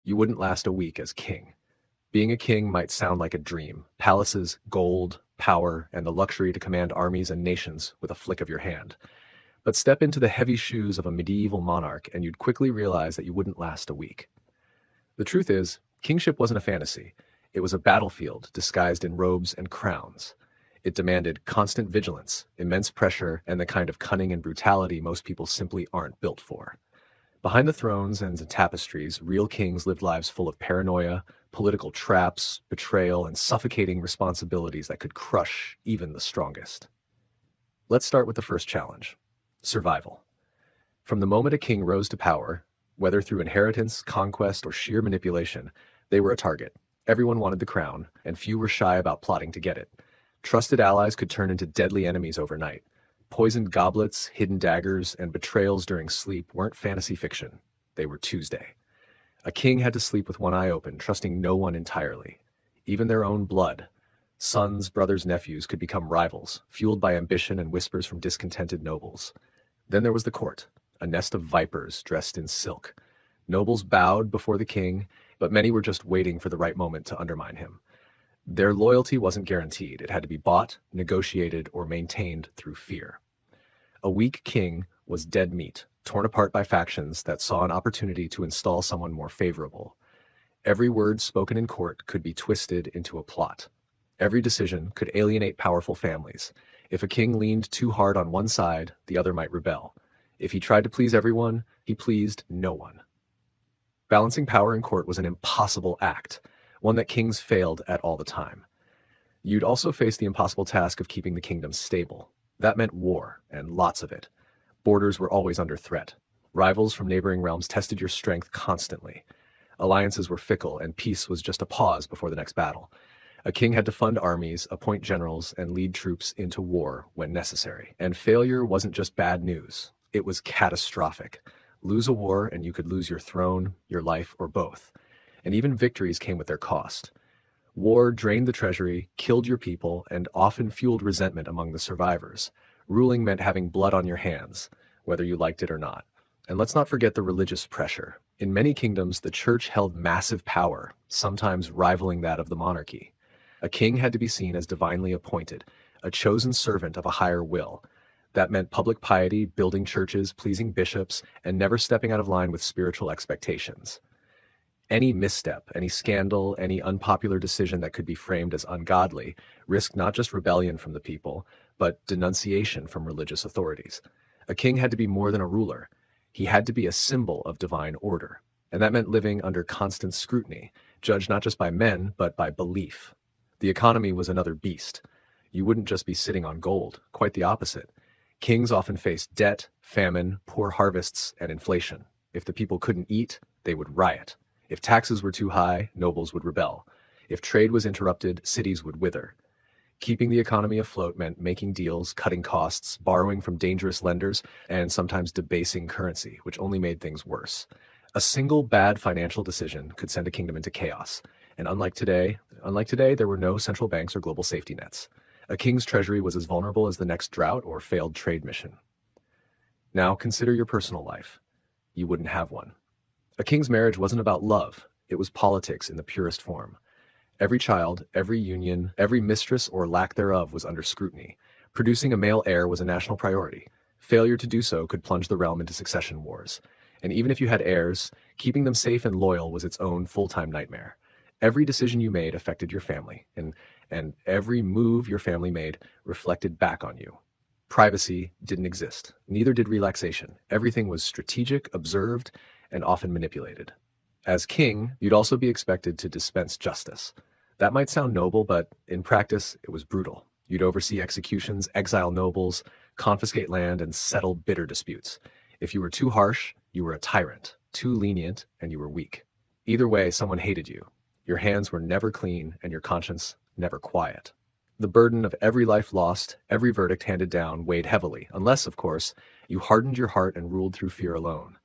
you wouldn't last a week as king. Being a king might sound like a dream. Palaces, gold, power, and the luxury to command armies and nations with a flick of your hand. But step into the heavy shoes of a medieval monarch and you'd quickly realize that you wouldn't last a week. The truth is, kingship wasn't a fantasy. It was a battlefield disguised in robes and crowns. It demanded constant vigilance, immense pressure, and the kind of cunning and brutality most people simply aren't built for. Behind the thrones and the tapestries, real kings lived lives full of paranoia, political traps, betrayal, and suffocating responsibilities that could crush even the strongest. Let's start with the first challenge: survival. From the moment a king rose to power, whether through inheritance, conquest, or sheer manipulation, they were a target. Everyone wanted the crown, and few were shy about plotting to get it. Trusted allies could turn into deadly enemies overnight. Poisoned goblets, hidden daggers, and betrayals during sleep weren't fantasy fiction. They were Tuesday. A king had to sleep with one eye open, trusting no one entirely. Even their own blood. Sons, brothers, nephews could become rivals, fueled by ambition and whispers from discontented nobles. Then there was the court, a nest of vipers dressed in silk. Nobles bowed before the king, but many were just waiting for the right moment to undermine him. Their loyalty wasn't guaranteed. It had to be bought, negotiated, or maintained through fear. A weak king was dead meat, torn apart by factions that saw an opportunity to install someone more favorable. Every word spoken in court could be twisted into a plot. Every decision could alienate powerful families. If a king leaned too hard on one side, the other might rebel. If he tried to please everyone, he pleased no one. Balancing power in court was an impossible act, one that kings failed at all the time. You'd also face the impossible task of keeping the kingdom stable. That meant war, and lots of it. Borders were always under threat. Rivals from neighboring realms tested your strength constantly. Alliances were fickle, and peace was just a pause before the next battle. A king had to fund armies, appoint generals, and lead troops into war when necessary. And failure wasn't just bad news. It was catastrophic. Lose a war and you could lose your throne, your life, or both. And even victories came with their cost. War drained the treasury, killed your people, and often fueled resentment among the survivors. Ruling meant having blood on your hands, whether you liked it or not. And let's not forget the religious pressure. In many kingdoms, the church held massive power, sometimes rivaling that of the monarchy. A king had to be seen as divinely appointed, a chosen servant of a higher will. That meant public piety, building churches, pleasing bishops, and never stepping out of line with spiritual expectations. Any misstep, any scandal, any unpopular decision that could be framed as ungodly risked not just rebellion from the people, but denunciation from religious authorities. A king had to be more than a ruler. He had to be a symbol of divine order. And that meant living under constant scrutiny, judged not just by men, but by belief. The economy was another beast. You wouldn't just be sitting on gold, quite the opposite. Kings often faced debt, famine, poor harvests, and inflation. If the people couldn't eat, they would riot. If taxes were too high, nobles would rebel. If trade was interrupted, cities would wither. Keeping the economy afloat meant making deals, cutting costs, borrowing from dangerous lenders, and sometimes debasing currency, which only made things worse. A single bad financial decision could send a kingdom into chaos. And unlike today, there were no central banks or global safety nets. A king's treasury was as vulnerable as the next drought or failed trade mission. Now consider your personal life. You wouldn't have one. A king's marriage wasn't about love. It was politics in the purest form. Every child, every union, every mistress or lack thereof was under scrutiny. Producing a male heir was a national priority. Failure to do so could plunge the realm into succession wars. And even if you had heirs, keeping them safe and loyal was its own full-time nightmare. Every decision you made affected your family, and every move your family made reflected back on you. Privacy didn't exist. Neither did relaxation. Everything was strategic, observed, and often manipulated. As king, you'd also be expected to dispense justice. That might sound noble, but in practice, it was brutal. You'd oversee executions, exile nobles, confiscate land, and settle bitter disputes. If you were too harsh, you were a tyrant. Too lenient, and you were weak. Either way, someone hated you. Your hands were never clean, and your conscience never quiet. The burden of every life lost, every verdict handed down, weighed heavily, unless, of course, you hardened your heart and ruled through fear alone.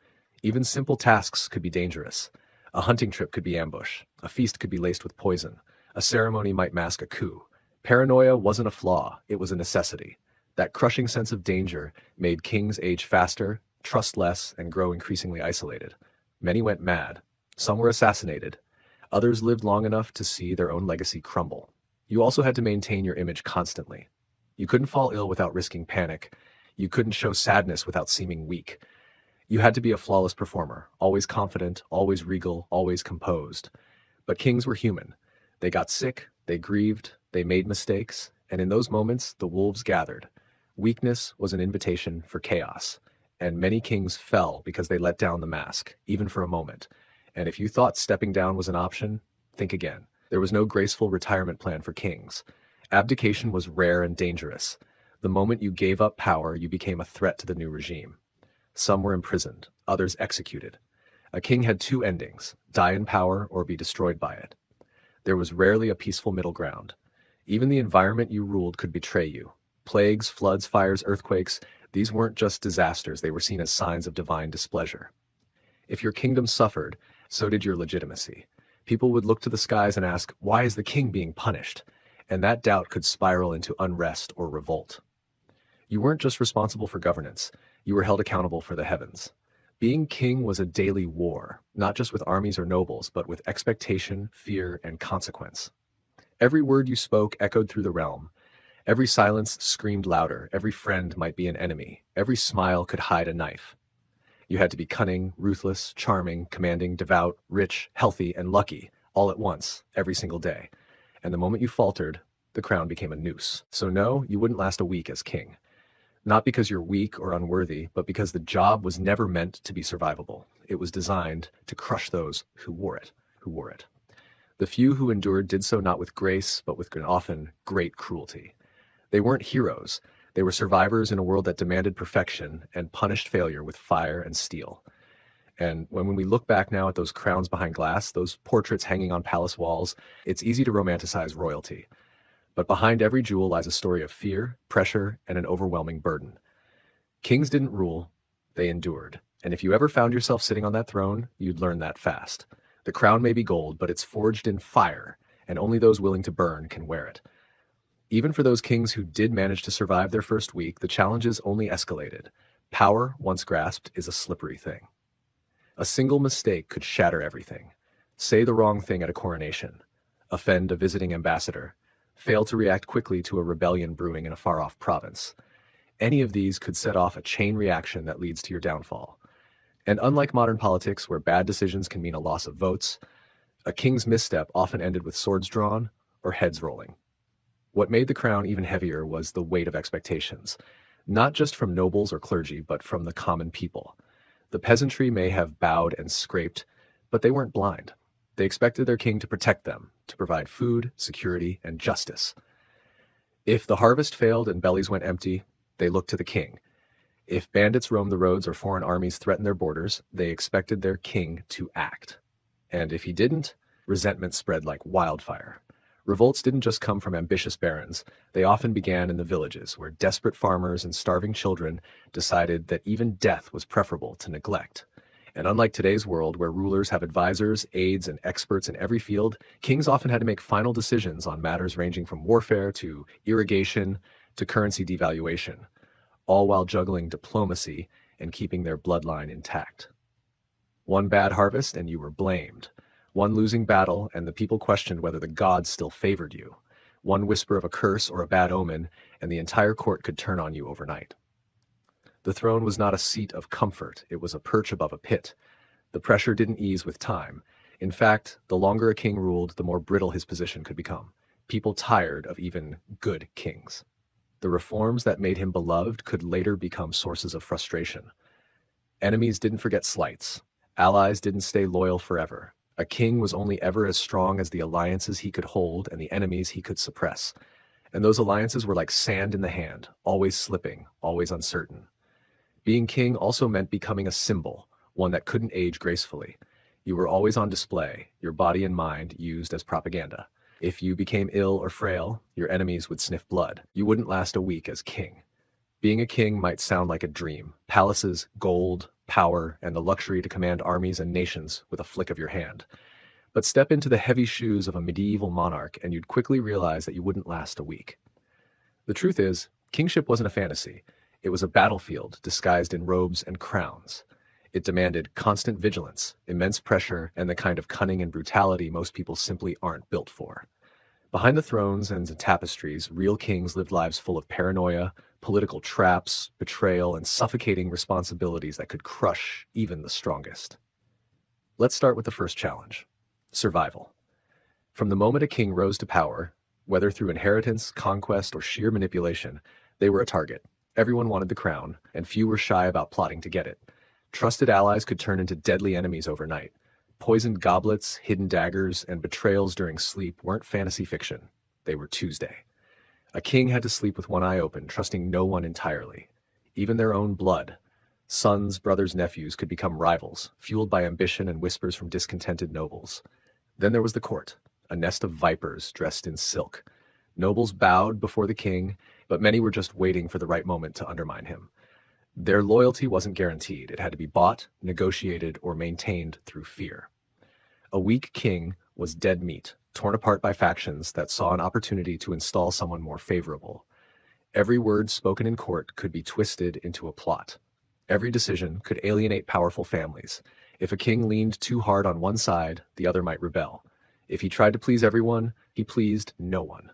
Even simple tasks could be dangerous. A hunting trip could be ambush. A feast could be laced with poison. A ceremony might mask a coup. Paranoia wasn't a flaw, it was a necessity. That crushing sense of danger made kings age faster, trust less, and grow increasingly isolated. Many went mad. Some were assassinated. Others lived long enough to see their own legacy crumble. You also had to maintain your image constantly. You couldn't fall ill without risking panic. You couldn't show sadness without seeming weak. You had to be a flawless performer, always confident, always regal, always composed. But kings were human. They got sick, they grieved, they made mistakes, and in those moments, the wolves gathered. Weakness was an invitation for chaos, and many kings fell because they let down the mask, even for a moment. And if you thought stepping down was an option, think again. There was no graceful retirement plan for kings. Abdication was rare and dangerous. The moment you gave up power, you became a threat to the new regime. Some were imprisoned, others executed. A king had two endings: die in power or be destroyed by it. There was rarely a peaceful middle ground. Even the environment you ruled could betray you. Plagues, floods, fires, earthquakes, these weren't just disasters, they were seen as signs of divine displeasure. If your kingdom suffered, so did your legitimacy. People would look to the skies and ask, why is the king being punished? And that doubt could spiral into unrest or revolt. You weren't just responsible for governance, you were held accountable for the heavens. Being king was a daily war, not just with armies or nobles, but with expectation, fear, and consequence. Every word you spoke echoed through the realm. Every silence screamed louder. Every friend might be an enemy. Every smile could hide a knife. You had to be cunning, ruthless, charming, commanding, devout, rich, healthy, and lucky, all at once, every single day. And the moment you faltered, the crown became a noose. So no, you wouldn't last a week as king. Not because you're weak or unworthy, but because the job was never meant to be survivable. It was designed to crush those who wore it. The few who endured did so not with grace, but with often great cruelty. They weren't heroes. They were survivors in a world that demanded perfection and punished failure with fire and steel. And when we look back now at those crowns behind glass, those portraits hanging on palace walls, it's easy to romanticize royalty. But behind every jewel lies a story of fear, pressure, and an overwhelming burden. Kings didn't rule, they endured. And if you ever found yourself sitting on that throne, you'd learn that fast. The crown may be gold, but it's forged in fire, and only those willing to burn can wear it. Even for those kings who did manage to survive their first week, the challenges only escalated. Power, once grasped, is a slippery thing. A single mistake could shatter everything. Say the wrong thing at a coronation, offend a visiting ambassador, fail to react quickly to a rebellion brewing in a far-off province. Any of these could set off a chain reaction that leads to your downfall. And unlike modern politics, where bad decisions can mean a loss of votes, a king's misstep often ended with swords drawn or heads rolling. What made the crown even heavier was the weight of expectations, not just from nobles or clergy, but from the common people. The peasantry may have bowed and scraped, but they weren't blind. They expected their king to protect them, to provide food, security, and justice. If the harvest failed and bellies went empty, they looked to the king. If bandits roamed the roads or foreign armies threatened their borders, they expected their king to act. And if he didn't, resentment spread like wildfire. Revolts didn't just come from ambitious barons. They often began in the villages, where desperate farmers and starving children decided that even death was preferable to neglect. And unlike today's world, where rulers have advisors, aides, and experts in every field, kings often had to make final decisions on matters ranging from warfare to irrigation to currency devaluation, all while juggling diplomacy and keeping their bloodline intact. One bad harvest and you were blamed. One losing battle and the people questioned whether the gods still favored you. One whisper of a curse or a bad omen and the entire court could turn on you overnight. The throne was not a seat of comfort, it was a perch above a pit. The pressure didn't ease with time. In fact, the longer a king ruled, the more brittle his position could become. People tired of even good kings. The reforms that made him beloved could later become sources of frustration. Enemies didn't forget slights. Allies didn't stay loyal forever. A king was only ever as strong as the alliances he could hold and the enemies he could suppress. And those alliances were like sand in the hand, always slipping, always uncertain. Being king also meant becoming a symbol, one that couldn't age gracefully. You were always on display, your body and mind used as propaganda. If you became ill or frail, your enemies would sniff blood. You wouldn't last a week as king. Being a king might sound like a dream. Palaces, gold, power, and the luxury to command armies and nations with a flick of your hand. But step into the heavy shoes of a medieval monarch and you'd quickly realize that you wouldn't last a week. The truth is, kingship wasn't a fantasy. It was a battlefield disguised in robes and crowns. It demanded constant vigilance, immense pressure, and the kind of cunning and brutality most people simply aren't built for. Behind the thrones and tapestries, real kings lived lives full of paranoia, political traps, betrayal, and suffocating responsibilities that could crush even the strongest. Let's start with the first challenge: survival. From the moment a king rose to power, whether through inheritance, conquest, or sheer manipulation, they were a target. Everyone wanted the crown, and few were shy about plotting to get it. Trusted allies could turn into deadly enemies overnight. Poisoned goblets, hidden daggers, and betrayals during sleep weren't fantasy fiction. They were Tuesday. A king had to sleep with one eye open, trusting no one entirely. Even their own blood. Sons, brothers, nephews could become rivals, fueled by ambition and whispers from discontented nobles. Then there was the court, a nest of vipers dressed in silk. Nobles bowed before the king, but many were just waiting for the right moment to undermine him. Their loyalty wasn't guaranteed. It had to be bought, negotiated, or maintained through fear. A weak king was dead meat, torn apart by factions that saw an opportunity to install someone more favorable. Every word spoken in court could be twisted into a plot. Every decision could alienate powerful families. If a king leaned too hard on one side, the other might rebel. If he tried to please everyone, he pleased no one.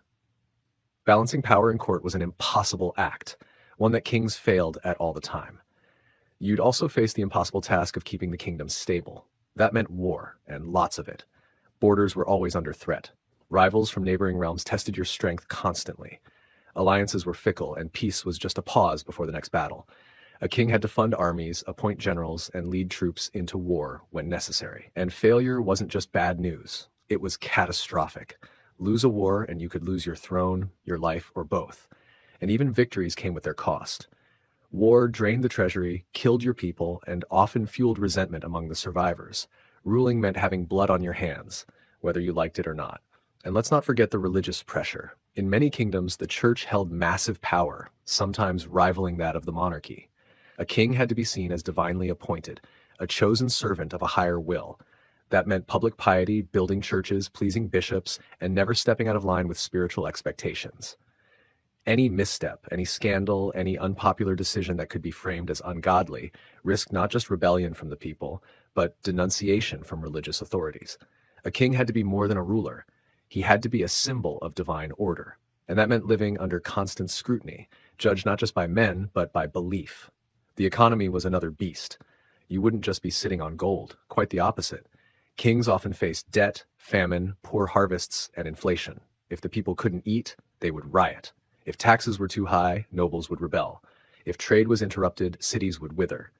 Balancing power in court was an impossible act, one that kings failed at all the time. You'd also face the impossible task of keeping the kingdom stable. That meant war, and lots of it. Borders were always under threat. Rivals from neighboring realms tested your strength constantly. Alliances were fickle, and peace was just a pause before the next battle. A king had to fund armies, appoint generals, and lead troops into war when necessary. And failure wasn't just bad news. It was catastrophic. Lose a war, and you could lose your throne, your life, or both. And even victories came with their cost. War drained the treasury, killed your people, and often fueled resentment among the survivors. Ruling meant having blood on your hands, whether you liked it or not. And let's not forget the religious pressure. In many kingdoms, the church held massive power, sometimes rivaling that of the monarchy. A king had to be seen as divinely appointed, a chosen servant of a higher will. That meant public piety, building churches, pleasing bishops, and never stepping out of line with spiritual expectations. Any misstep, any scandal, any unpopular decision that could be framed as ungodly risked not just rebellion from the people, but denunciation from religious authorities. A king had to be more than a ruler. He had to be a symbol of divine order. And that meant living under constant scrutiny, judged not just by men, but by belief. The economy was another beast. You wouldn't just be sitting on gold, quite the opposite. Kings often faced debt, famine, poor harvests, and inflation. If the people couldn't eat, they would riot. If taxes were too high, nobles would rebel. If trade was interrupted, cities would wither.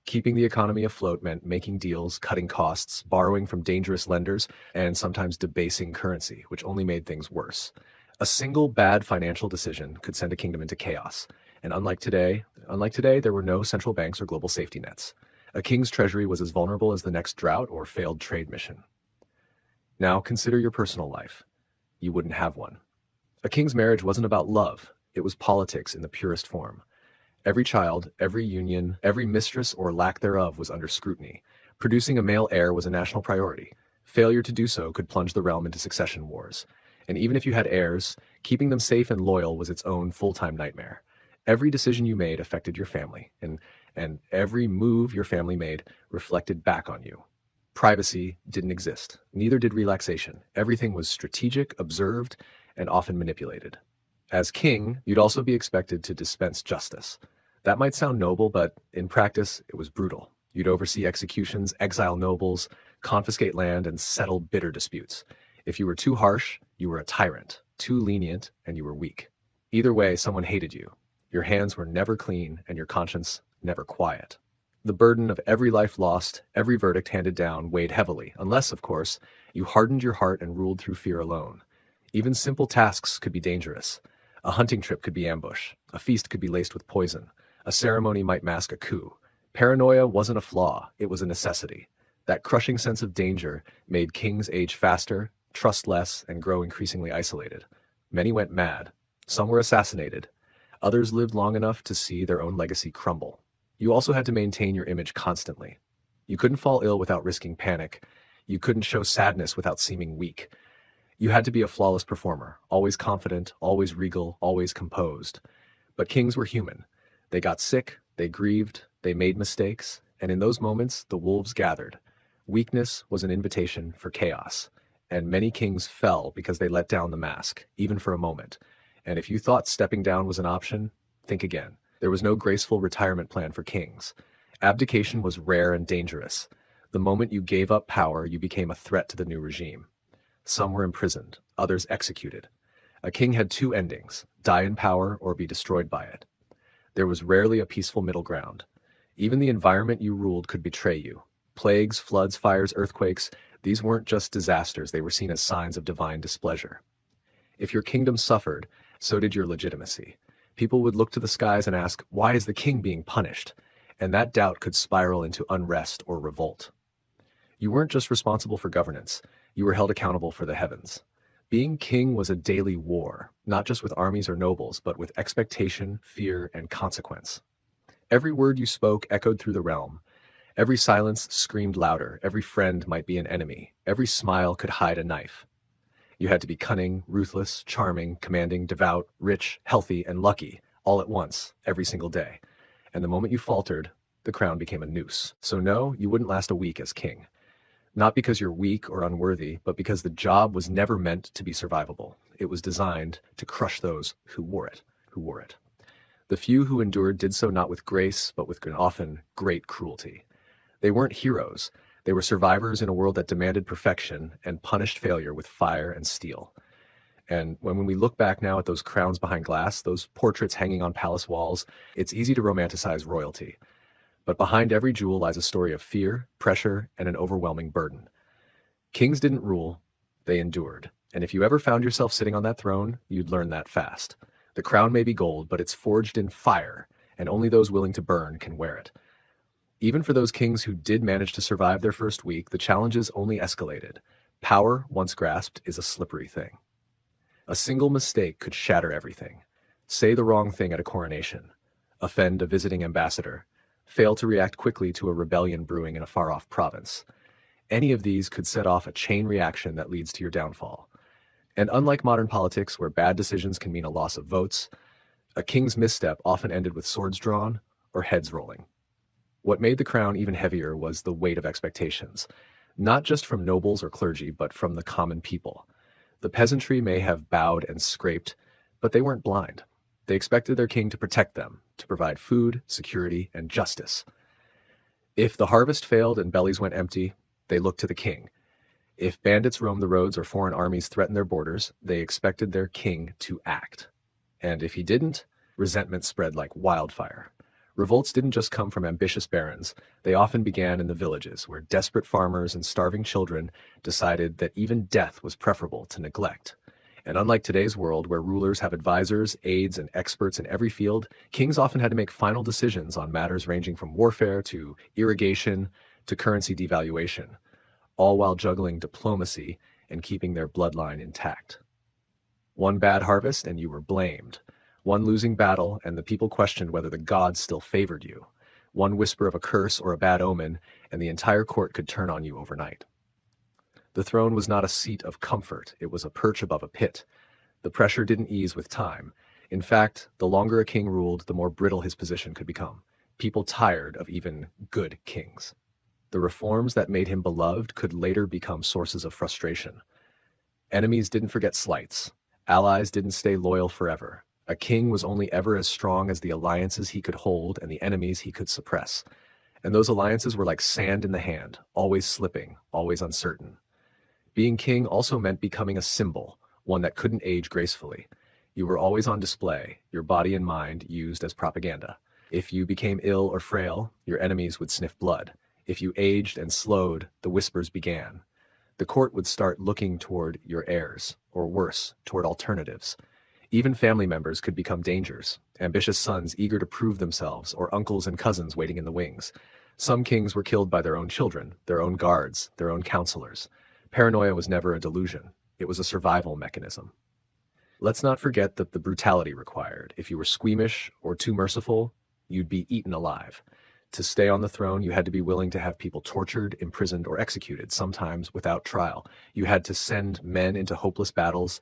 Keeping the economy afloat meant making deals, cutting costs, borrowing from dangerous lenders, and sometimes debasing currency, which only made things worse. A single bad financial decision could send a kingdom into chaos. And unlike today, there were no central banks or global safety nets. A king's treasury was as vulnerable as the next drought or failed trade mission. Now consider your personal life. You wouldn't have one. A king's marriage wasn't about love. It was politics in the purest form. Every child, every union, every mistress or lack thereof was under scrutiny. Producing a male heir was a national priority. Failure to do so could plunge the realm into succession wars. And even if you had heirs, keeping them safe and loyal was its own full-time nightmare. Every decision you made affected your family, and every move your family made reflected back on you. Privacy didn't exist. Neither did relaxation. Everything was strategic, observed, and often manipulated. As king, you'd also be expected to dispense justice. That might sound noble, but in practice, it was brutal. You'd oversee executions, exile nobles, confiscate land, and settle bitter disputes. If you were too harsh, you were a tyrant. Too lenient, and you were weak. Either way, someone hated you. Your hands were never clean, and your conscience never quiet. The burden of every life lost, every verdict handed down, weighed heavily, unless, of course, you hardened your heart and ruled through fear alone. Even simple tasks could be dangerous. A hunting trip could be ambush. A feast could be laced with poison. A ceremony might mask a coup. Paranoia wasn't a flaw, it was a necessity. That crushing sense of danger made kings age faster, trust less, and grow increasingly isolated. Many went mad. Some were assassinated. Others lived long enough to see their own legacy crumble. You also had to maintain your image constantly. You couldn't fall ill without risking panic. You couldn't show sadness without seeming weak. You had to be a flawless performer, always confident, always regal, always composed. But kings were human. They got sick, they grieved, they made mistakes, And in those moments, the wolves gathered. Weakness was an invitation for chaos. And many kings fell because they let down the mask, even for a moment. And if you thought stepping down was an option, think again. There was no graceful retirement plan for kings. Abdication was rare and dangerous. The moment you gave up power, you became a threat to the new regime. Some were imprisoned, others executed. A king had two endings: die in power or be destroyed by it. There was rarely a peaceful middle ground. Even the environment you ruled could betray you. Plagues, floods, fires, earthquakes, these weren't just disasters, they were seen as signs of divine displeasure. If your kingdom suffered, so did your legitimacy. People would look to the skies and ask, why is the king being punished? And that doubt could spiral into unrest or revolt. You weren't just responsible for governance, you were held accountable for the heavens. Being king was a daily war, not just with armies or nobles, but with expectation, fear, and consequence. Every word you spoke echoed through the realm. Every silence screamed louder. Every friend might be an enemy. Every smile could hide a knife. You had to be cunning, ruthless, charming, commanding, devout, rich, healthy, and lucky, all at once, every single day. And the moment you faltered, the crown became a noose. So no, you wouldn't last a week as king. Not because you're weak or unworthy, but because the job was never meant to be survivable. It was designed to crush those who wore it. The few who endured did so not with grace, but with often great cruelty. They weren't heroes. They were survivors in a world that demanded perfection and punished failure with fire and steel. And when we look back now at those crowns behind glass, those portraits hanging on palace walls, it's easy to romanticize royalty. But behind every jewel lies a story of fear, pressure, and an overwhelming burden. Kings didn't rule, they endured. And if you ever found yourself sitting on that throne, you'd learn that fast. The crown may be gold, but it's forged in fire, and only those willing to burn can wear it. Even for those kings who did manage to survive their first week, the challenges only escalated. Power, once grasped, is a slippery thing. A single mistake could shatter everything. Say the wrong thing at a coronation, offend a visiting ambassador, fail to react quickly to a rebellion brewing in a far-off province. Any of these could set off a chain reaction that leads to your downfall. And unlike modern politics, where bad decisions can mean a loss of votes, a king's misstep often ended with swords drawn or heads rolling. What made the crown even heavier was the weight of expectations, not just from nobles or clergy, but from the common people. The peasantry may have bowed and scraped, but they weren't blind. They expected their king to protect them, to provide food, security, and justice. If the harvest failed and bellies went empty, they looked to the king. If bandits roamed the roads or foreign armies threatened their borders, they expected their king to act. And if he didn't, resentment spread like wildfire. Revolts didn't just come from ambitious barons. They often began in the villages, where desperate farmers and starving children decided that even death was preferable to neglect. And unlike today's world, where rulers have advisors, aides, and experts in every field, kings often had to make final decisions on matters ranging from warfare to irrigation to currency devaluation, all while juggling diplomacy and keeping their bloodline intact. One bad harvest and you were blamed. One losing battle and the people questioned whether the gods still favored you. One whisper of a curse or a bad omen and the entire court could turn on you overnight. The throne was not a seat of comfort, it was a perch above a pit. The pressure didn't ease with time. In fact, the longer a king ruled, the more brittle his position could become. People tired of even good kings. The reforms that made him beloved could later become sources of frustration. Enemies didn't forget slights. Allies didn't stay loyal forever. A king was only ever as strong as the alliances he could hold and the enemies he could suppress. And those alliances were like sand in the hand, always slipping, always uncertain. Being king also meant becoming a symbol, one that couldn't age gracefully. You were always on display, your body and mind used as propaganda. If you became ill or frail, your enemies would sniff blood. If you aged and slowed, the whispers began. The court would start looking toward your heirs, or worse, toward alternatives. Even family members could become dangers, ambitious sons eager to prove themselves, or uncles and cousins waiting in the wings. Some kings were killed by their own children, their own guards, their own counselors. Paranoia was never a delusion. It was a survival mechanism. Let's not forget the brutality required. If you were squeamish or too merciful, you'd be eaten alive. To stay on the throne, you had to be willing to have people tortured, imprisoned, or executed, sometimes without trial. You had to send men into hopeless battles,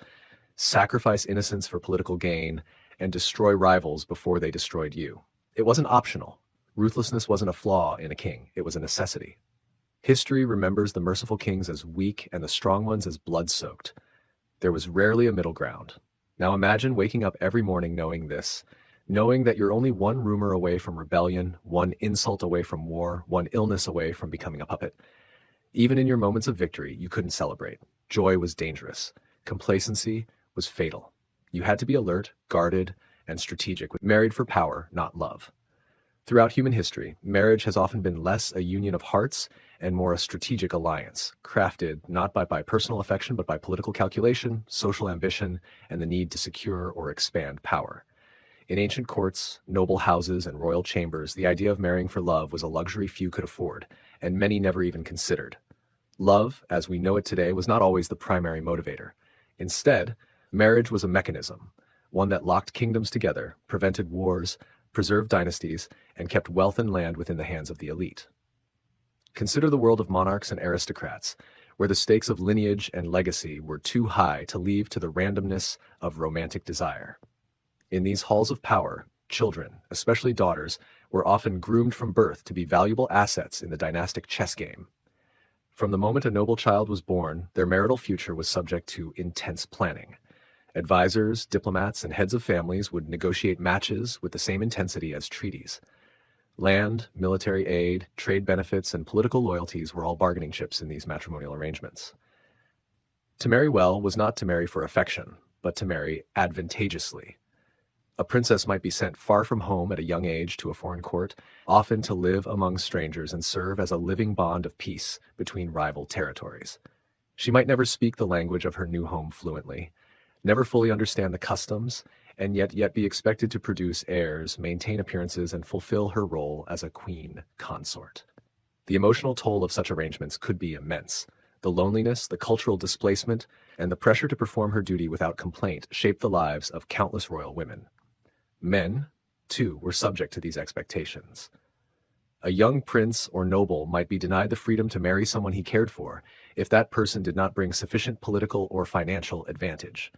sacrifice innocence for political gain, and destroy rivals before they destroyed you. It wasn't optional. Ruthlessness wasn't a flaw in a king, it was a necessity. History remembers the merciful kings as weak and the strong ones as blood-soaked. There was rarely a middle ground. Now imagine waking up every morning knowing this, knowing that you're only one rumor away from rebellion, one insult away from war, one illness away from becoming a puppet. Even in your moments of victory, you couldn't celebrate. Joy was dangerous. Complacency was fatal. You had to be alert, guarded, and strategic, married for power, not love. Throughout human history, marriage has often been less a union of hearts and more a strategic alliance, crafted not by personal affection but by political calculation, social ambition, and the need to secure or expand power. In ancient courts, noble houses, and royal chambers, the idea of marrying for love was a luxury few could afford, and many never even considered. Love, as we know it today, was not always the primary motivator. Instead, marriage was a mechanism, one that locked kingdoms together, prevented wars, preserved dynasties, and kept wealth and land within the hands of the elite. Consider the world of monarchs and aristocrats, where the stakes of lineage and legacy were too high to leave to the randomness of romantic desire. In these halls of power, children, especially daughters, were often groomed from birth to be valuable assets in the dynastic chess game. From the moment a noble child was born, their marital future was subject to intense planning. Advisors, diplomats, and heads of families would negotiate matches with the same intensity as treaties. Land, military aid, trade benefits, and political loyalties were all bargaining chips in these matrimonial arrangements. To marry well was not to marry for affection, but to marry advantageously. A princess might be sent far from home at a young age to a foreign court, often to live among strangers and serve as a living bond of peace between rival territories. She might never speak the language of her new home fluently, never fully understand the customs, and yet be expected to produce heirs, maintain appearances, and fulfill her role as a queen consort. The emotional toll of such arrangements could be immense. The loneliness, the cultural displacement, and the pressure to perform her duty without complaint shaped the lives of countless royal women. Men, too, were subject to these expectations. A young prince or noble might be denied the freedom to marry someone he cared for if that person did not bring sufficient political or financial advantage.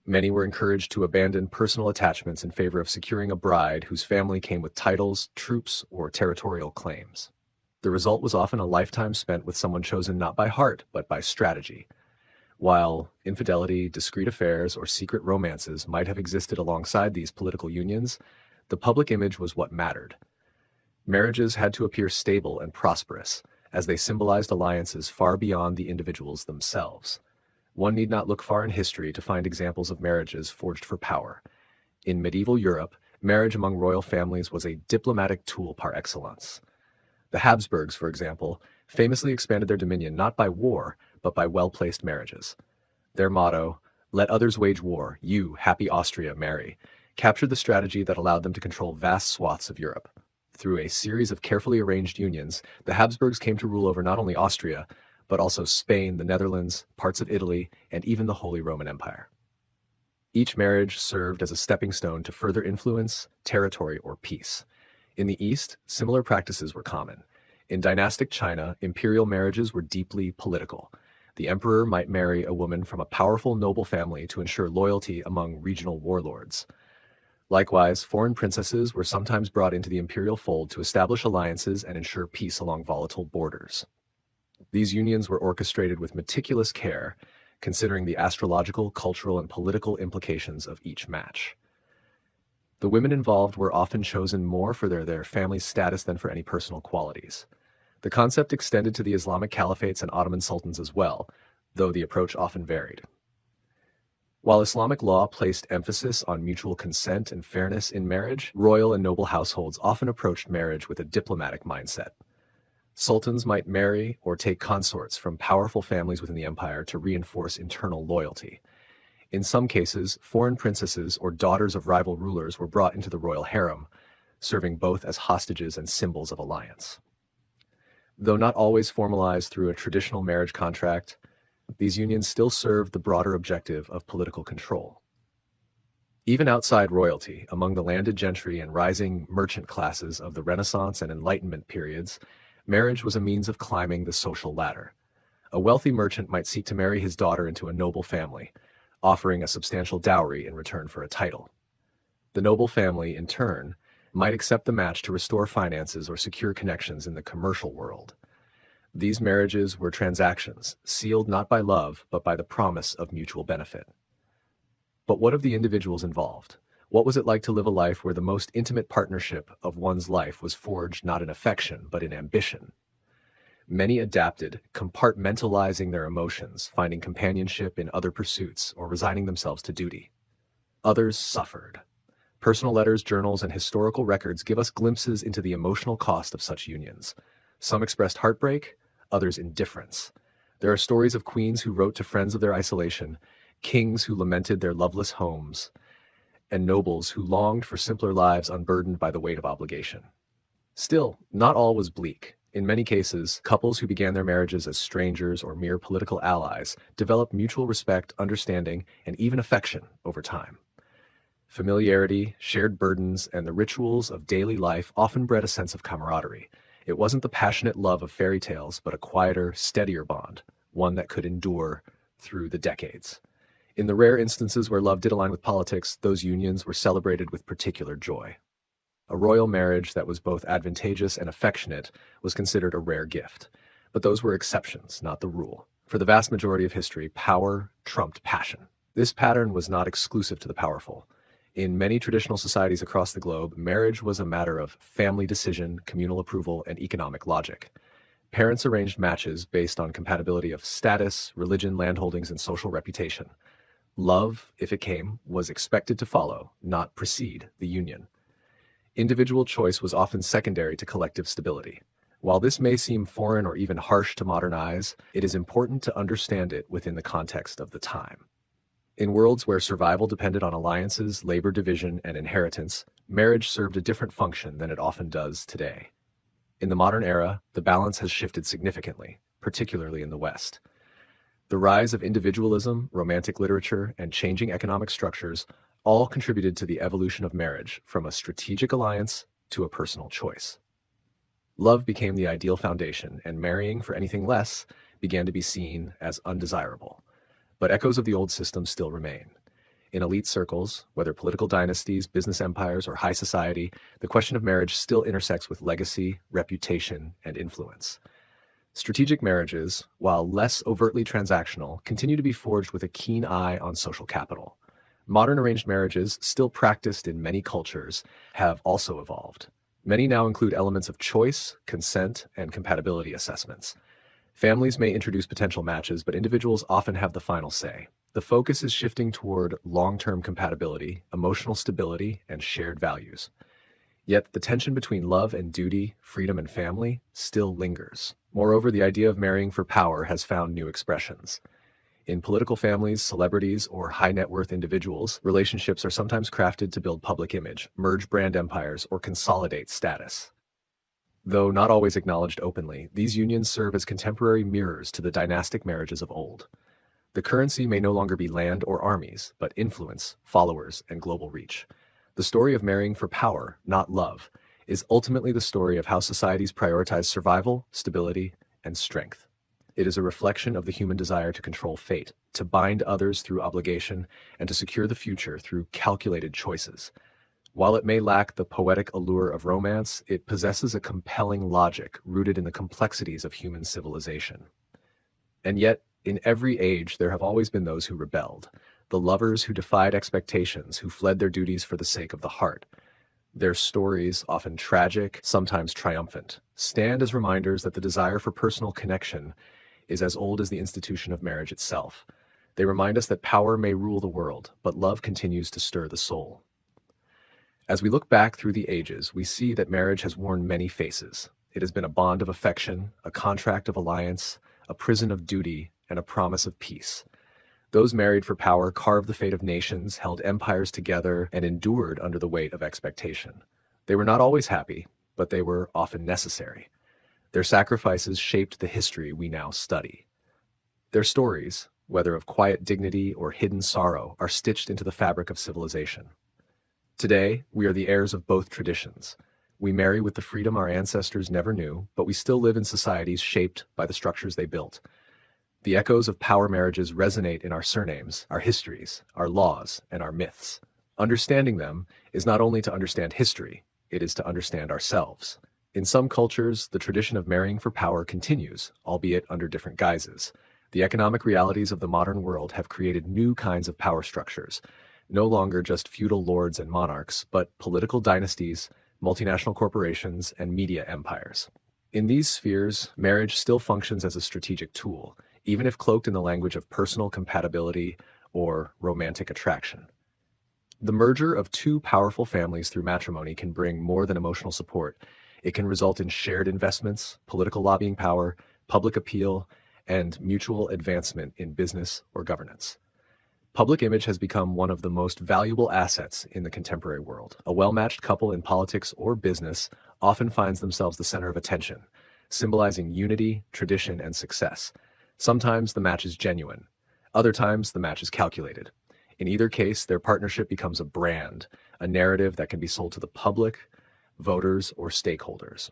Many were encouraged to abandon personal attachments in favor of securing a bride whose family came with titles, troops, or territorial claims. The result was often a lifetime spent with someone chosen not by heart, but by strategy. While infidelity, discreet affairs, or secret romances might have existed alongside these political unions, the public image was what mattered. Marriages had to appear stable and prosperous, as they symbolized alliances far beyond the individuals themselves. One need not look far in history to find examples of marriages forged for power. In medieval Europe, marriage among royal families was a diplomatic tool par excellence. The Habsburgs, for example, famously expanded their dominion not by war, but by well-placed marriages. Their motto, "Let others wage war, you, happy Austria, marry," captured the strategy that allowed them to control vast swaths of Europe. Through a series of carefully arranged unions, the Habsburgs came to rule over not only Austria, but also Spain, the Netherlands, parts of Italy, and even the Holy Roman Empire. Each marriage served as a stepping stone to further influence, territory, or peace. In the East, similar practices were common. In dynastic China, imperial marriages were deeply political. The emperor might marry a woman from a powerful noble family to ensure loyalty among regional warlords. Likewise, foreign princesses were sometimes brought into the imperial fold to establish alliances and ensure peace along volatile borders. These unions were orchestrated with meticulous care, considering the astrological, cultural, and political implications of each match. The women involved were often chosen more for their family's status than for any personal qualities. The concept extended to the Islamic caliphates and Ottoman sultans as well, though the approach often varied. While Islamic law placed emphasis on mutual consent and fairness in marriage, royal and noble households often approached marriage with a diplomatic mindset. Sultans might marry or take consorts from powerful families within the empire to reinforce internal loyalty. In some cases, foreign princesses or daughters of rival rulers were brought into the royal harem, serving both as hostages and symbols of alliance. Though not always formalized through a traditional marriage contract, these unions still served the broader objective of political control. Even outside royalty, among the landed gentry and rising merchant classes of the Renaissance and Enlightenment periods, marriage was a means of climbing the social ladder. A wealthy merchant might seek to marry his daughter into a noble family, offering a substantial dowry in return for a title. The noble family, in turn, might accept the match to restore finances or secure connections in the commercial world. These marriages were transactions, sealed not by love, but by the promise of mutual benefit. But what of the individuals involved? What was it like to live a life where the most intimate partnership of one's life was forged not in affection, but in ambition? Many adapted, compartmentalizing their emotions, finding companionship in other pursuits, or resigning themselves to duty. Others suffered. Personal letters, journals, and historical records give us glimpses into the emotional cost of such unions. Some expressed heartbreak, others indifference. There are stories of queens who wrote to friends of their isolation, kings who lamented their loveless homes, and nobles who longed for simpler lives unburdened by the weight of obligation. Still, not all was bleak. In many cases, couples who began their marriages as strangers or mere political allies developed mutual respect, understanding, and even affection over time. Familiarity, shared burdens, and the rituals of daily life often bred a sense of camaraderie. It wasn't the passionate love of fairy tales, but a quieter, steadier bond, one that could endure through the decades. In the rare instances where love did align with politics, those unions were celebrated with particular joy. A royal marriage that was both advantageous and affectionate was considered a rare gift. But those were exceptions, not the rule. For the vast majority of history, power trumped passion. This pattern was not exclusive to the powerful. In many traditional societies across the globe, marriage was a matter of family decision, communal approval, and economic logic. Parents arranged matches based on compatibility of status, religion, landholdings, and social reputation. Love, if it came, was expected to follow, not precede, the union. Individual choice was often secondary to collective stability. While this may seem foreign or even harsh to modern eyes, it is important to understand it within the context of the time. In worlds where survival depended on alliances, labor division, and inheritance, marriage served a different function than it often does today. In the modern era, the balance has shifted significantly, particularly in the West. The rise of individualism, romantic literature, and changing economic structures all contributed to the evolution of marriage from a strategic alliance to a personal choice. Love became the ideal foundation, and marrying for anything less began to be seen as undesirable. But echoes of the old system still remain. In elite circles, whether political dynasties, business empires, or high society, the question of marriage still intersects with legacy, reputation, and influence. Strategic marriages, while less overtly transactional, continue to be forged with a keen eye on social capital. Modern arranged marriages, still practiced in many cultures, have also evolved. Many now include elements of choice, consent, and compatibility assessments. Families may introduce potential matches, but individuals often have the final say. The focus is shifting toward long-term compatibility, emotional stability, and shared values. Yet the tension between love and duty, freedom and family, still lingers. Moreover, the idea of marrying for power has found new expressions. In political families, celebrities, or high-net-worth individuals, relationships are sometimes crafted to build public image, merge brand empires, or consolidate status. Though not always acknowledged openly, these unions serve as contemporary mirrors to the dynastic marriages of old. The currency may no longer be land or armies, but influence, followers, and global reach. The story of marrying for power, not love, is ultimately the story of how societies prioritize survival, stability, and strength. It is a reflection of the human desire to control fate, to bind others through obligation, and to secure the future through calculated choices. While it may lack the poetic allure of romance, it possesses a compelling logic rooted in the complexities of human civilization. And yet, in every age, there have always been those who rebelled, the lovers who defied expectations, who fled their duties for the sake of the heart. Their stories, often tragic, sometimes triumphant, stand as reminders that the desire for personal connection is as old as the institution of marriage itself. They remind us that power may rule the world, but love continues to stir the soul. As we look back through the ages, we see that marriage has worn many faces. It has been a bond of affection, a contract of alliance, a prison of duty, and a promise of peace. Those married for power carved the fate of nations, held empires together, and endured under the weight of expectation. They were not always happy, but they were often necessary. Their sacrifices shaped the history we now study. Their stories, whether of quiet dignity or hidden sorrow, are stitched into the fabric of civilization. Today, we are the heirs of both traditions. We marry with the freedom our ancestors never knew, but we still live in societies shaped by the structures they built. The echoes of power marriages resonate in our surnames, our histories, our laws, and our myths. Understanding them is not only to understand history, it is to understand ourselves. In some cultures, the tradition of marrying for power continues, albeit under different guises. The economic realities of the modern world have created new kinds of power structures, no longer just feudal lords and monarchs, but political dynasties, multinational corporations, and media empires. In these spheres, marriage still functions as a strategic tool, even if cloaked in the language of personal compatibility or romantic attraction. The merger of two powerful families through matrimony can bring more than emotional support. It can result in shared investments, political lobbying power, public appeal, and mutual advancement in business or governance. Public image has become one of the most valuable assets in the contemporary world. A well-matched couple in politics or business often finds themselves the center of attention, symbolizing unity, tradition, and success. Sometimes the match is genuine. Other times the match is calculated. In either case, their partnership becomes a brand, a narrative that can be sold to the public, voters, or stakeholders.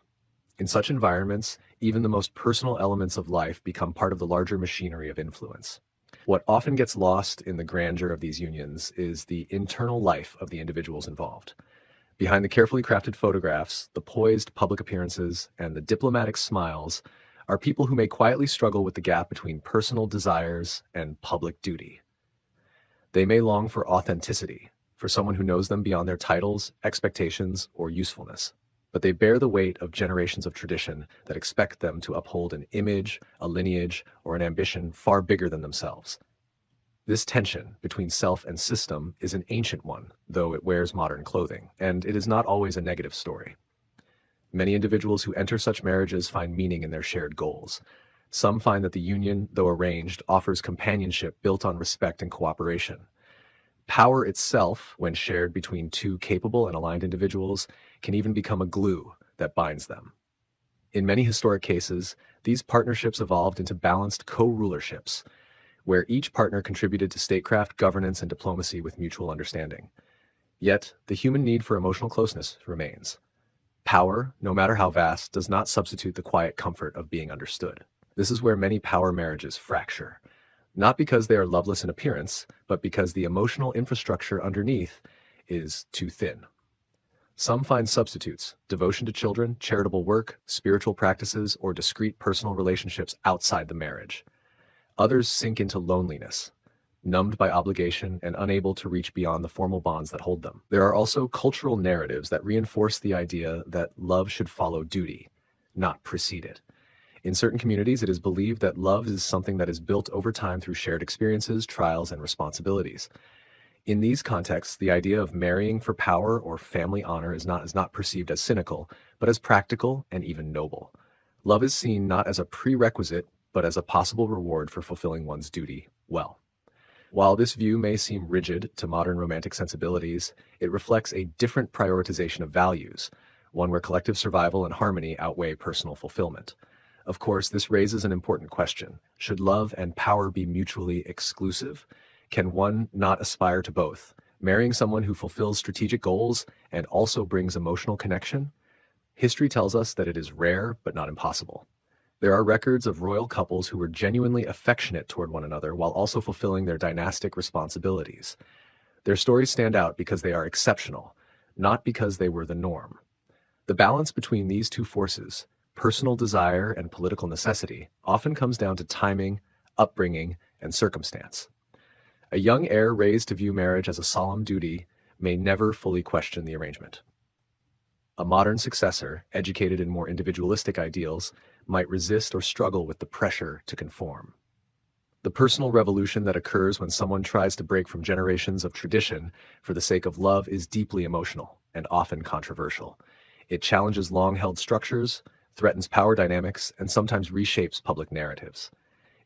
In such environments, even the most personal elements of life become part of the larger machinery of influence. What often gets lost in the grandeur of these unions is the internal life of the individuals involved. Behind the carefully crafted photographs, the poised public appearances, and the diplomatic smiles are people who may quietly struggle with the gap between personal desires and public duty. They may long for authenticity, for someone who knows them beyond their titles, expectations, or usefulness. But they bear the weight of generations of tradition that expect them to uphold an image, a lineage, or an ambition far bigger than themselves. This tension between self and system is an ancient one, though it wears modern clothing, and it is not always a negative story. Many individuals who enter such marriages find meaning in their shared goals. Some find that the union, though arranged, offers companionship built on respect and cooperation. Power itself, when shared between two capable and aligned individuals, can even become a glue that binds them. In many historic cases, these partnerships evolved into balanced co-rulerships, where each partner contributed to statecraft, governance, and diplomacy with mutual understanding. Yet, the human need for emotional closeness remains. Power, no matter how vast, does not substitute the quiet comfort of being understood. This is where many power marriages fracture. Not because they are loveless in appearance, but because the emotional infrastructure underneath is too thin. Some find substitutes: devotion to children, charitable work, spiritual practices, or discreet personal relationships outside the marriage. Others sink into loneliness, numbed by obligation and unable to reach beyond the formal bonds that hold them. There are also cultural narratives that reinforce the idea that love should follow duty, not precede it. In certain communities, it is believed that love is something that is built over time through shared experiences, trials, and responsibilities. In these contexts, the idea of marrying for power or family honor is not perceived as cynical, but as practical and even noble. Love is seen not as a prerequisite, but as a possible reward for fulfilling one's duty well. While this view may seem rigid to modern romantic sensibilities, it reflects a different prioritization of values, one where collective survival and harmony outweigh personal fulfillment. Of course, this raises an important question. Should love and power be mutually exclusive? Can one not aspire to both, marrying someone who fulfills strategic goals and also brings emotional connection? History tells us that it is rare, but not impossible. There are records of royal couples who were genuinely affectionate toward one another while also fulfilling their dynastic responsibilities. Their stories stand out because they are exceptional, not because they were the norm. The balance between these two forces, personal desire and political necessity, often comes down to timing, upbringing, and circumstance. A young heir raised to view marriage as a solemn duty may never fully question the arrangement. A modern successor, educated in more individualistic ideals, might resist or struggle with the pressure to conform. The personal revolution that occurs when someone tries to break from generations of tradition for the sake of love is deeply emotional and often controversial. It challenges long-held structures, threatens power dynamics, and sometimes reshapes public narratives.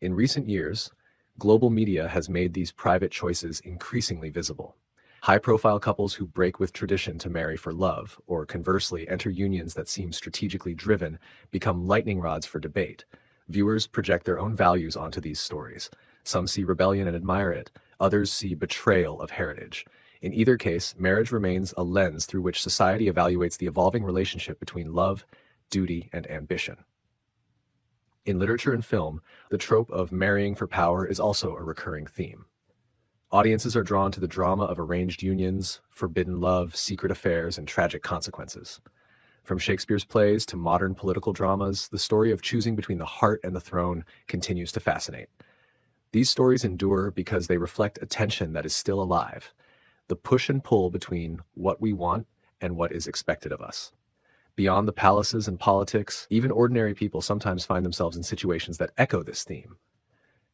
In recent years, global media has made these private choices increasingly visible. High-profile couples who break with tradition to marry for love, or conversely enter unions that seem strategically driven, become lightning rods for debate. Viewers project their own values onto these stories. Some see rebellion and admire it, others see betrayal of heritage. In either case, marriage remains a lens through which society evaluates the evolving relationship between love, duty, and ambition. In literature and film, the trope of marrying for power is also a recurring theme. Audiences are drawn to the drama of arranged unions, forbidden love, secret affairs, and tragic consequences. From Shakespeare's plays to modern political dramas, the story of choosing between the heart and the throne continues to fascinate. These stories endure because they reflect a tension that is still alive, the push and pull between what we want and what is expected of us. Beyond the palaces and politics, even ordinary people sometimes find themselves in situations that echo this theme.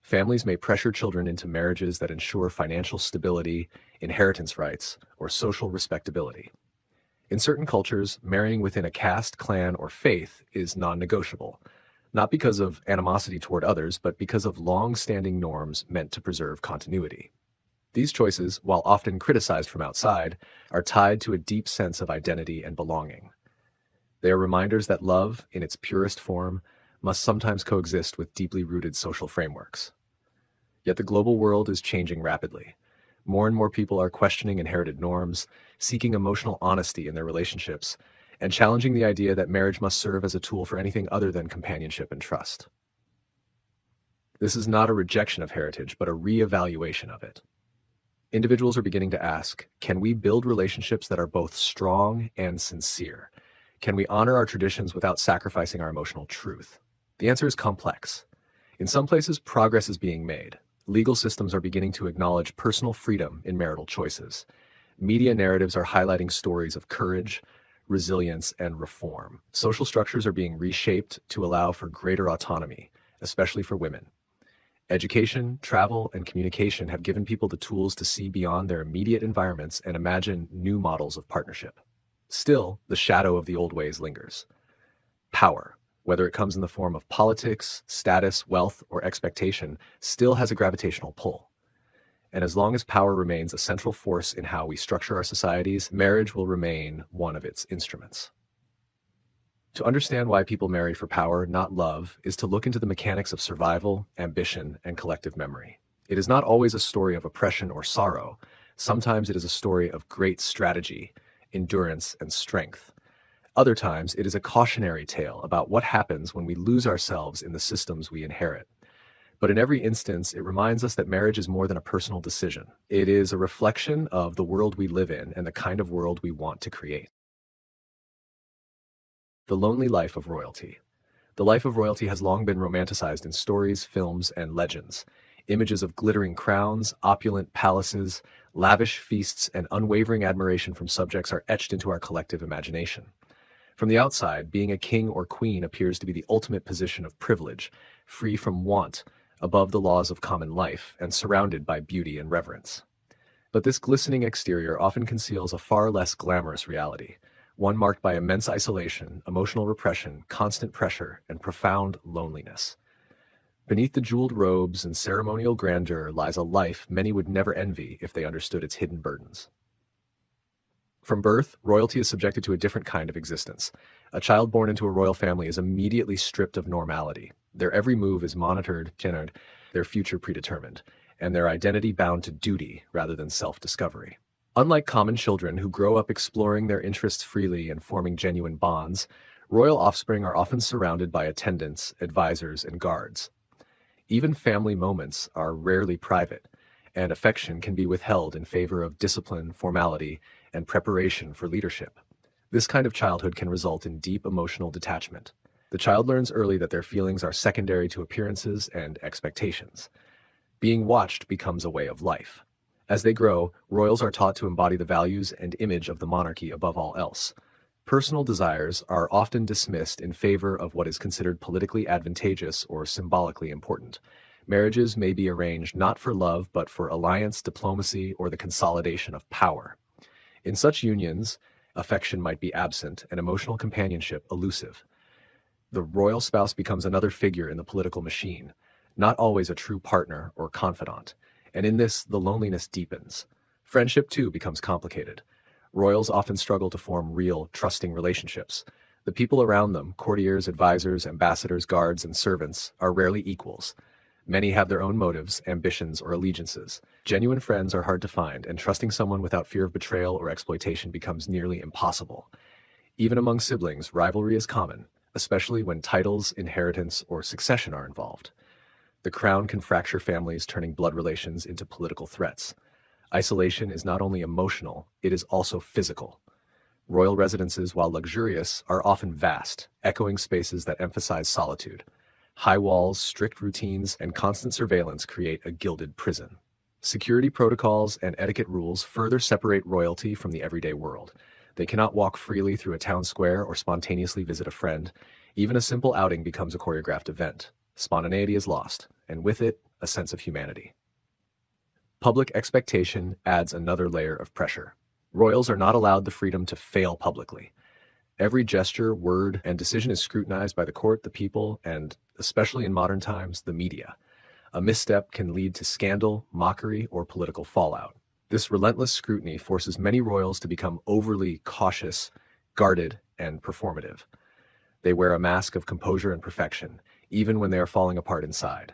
Families may pressure children into marriages that ensure financial stability, inheritance rights, or social respectability. In certain cultures, marrying within a caste, clan, or faith is non-negotiable, not because of animosity toward others, but because of long-standing norms meant to preserve continuity. These choices, while often criticized from outside, are tied to a deep sense of identity and belonging. They are reminders that love, in its purest form, must sometimes coexist with deeply rooted social frameworks. Yet the global world is changing rapidly. More and more people are questioning inherited norms, seeking emotional honesty in their relationships, and challenging the idea that marriage must serve as a tool for anything other than companionship and trust. This is not a rejection of heritage, but a re-evaluation of it. Individuals are beginning to ask, can we build relationships that are both strong and sincere? Can we honor our traditions without sacrificing our emotional truth? The answer is complex. In some places, progress is being made. Legal systems are beginning to acknowledge personal freedom in marital choices. Media narratives are highlighting stories of courage, resilience, and reform. Social structures are being reshaped to allow for greater autonomy, especially for women. Education, travel, and communication have given people the tools to see beyond their immediate environments and imagine new models of partnership. Still, the shadow of the old ways lingers. Power, whether it comes in the form of politics, status, wealth, or expectation, still has a gravitational pull. And as long as power remains a central force in how we structure our societies, marriage will remain one of its instruments. To understand why people marry for power, not love, is to look into the mechanics of survival, ambition, and collective memory. It is not always a story of oppression or sorrow. Sometimes it is a story of great strategy, endurance, and strength. Other times, it is a cautionary tale about what happens when we lose ourselves in the systems we inherit. But in every instance, it reminds us that marriage is more than a personal decision. It is a reflection of the world we live in and the kind of world we want to create. The lonely life of royalty. The life of royalty has long been romanticized in stories, films, and legends. Images of glittering crowns, opulent palaces, lavish feasts, and unwavering admiration from subjects are etched into our collective imagination. From the outside, being a king or queen appears to be the ultimate position of privilege, free from want, above the laws of common life, and surrounded by beauty and reverence. But this glistening exterior often conceals a far less glamorous reality, one marked by immense isolation, emotional repression, constant pressure, and profound loneliness. Beneath the jeweled robes and ceremonial grandeur lies a life many would never envy if they understood its hidden burdens. From birth, royalty is subjected to a different kind of existence. A child born into a royal family is immediately stripped of normality. Their every move is monitored, their future predetermined, and their identity bound to duty rather than self-discovery. Unlike common children who grow up exploring their interests freely and forming genuine bonds, royal offspring are often surrounded by attendants, advisors, and guards. Even family moments are rarely private, and affection can be withheld in favor of discipline, formality, and preparation for leadership. This kind of childhood can result in deep emotional detachment. The child learns early that their feelings are secondary to appearances and expectations. Being watched becomes a way of life. As they grow, royals are taught to embody the values and image of the monarchy above all else. Personal desires are often dismissed in favor of what is considered politically advantageous or symbolically important. Marriages may be arranged not for love, but for alliance, diplomacy, or the consolidation of power. In such unions, affection might be absent and emotional companionship elusive. The royal spouse becomes another figure in the political machine, not always a true partner or confidant, and in this, the loneliness deepens. Friendship, too, becomes complicated. Royals often struggle to form real, trusting relationships. The people around them, courtiers, advisors, ambassadors, guards, and servants, are rarely equals. Many have their own motives, ambitions, or allegiances. Genuine friends are hard to find, and trusting someone without fear of betrayal or exploitation becomes nearly impossible. Even among siblings, rivalry is common, especially when titles, inheritance, or succession are involved. The crown can fracture families, turning blood relations into political threats. Isolation is not only emotional, it is also physical. Royal residences, while luxurious, are often vast, echoing spaces that emphasize solitude. High walls, strict routines, and constant surveillance create a gilded prison. Security protocols and etiquette rules further separate royalty from the everyday world. They cannot walk freely through a town square or spontaneously visit a friend. Even a simple outing becomes a choreographed event. Spontaneity is lost, and with it, a sense of humanity. Public expectation adds another layer of pressure. Royals are not allowed the freedom to fail publicly. Every gesture, word, and decision is scrutinized by the court, the people, and, especially in modern times, the media. A misstep can lead to scandal, mockery, or political fallout. This relentless scrutiny forces many royals to become overly cautious, guarded, and performative. They wear a mask of composure and perfection, even when they are falling apart inside.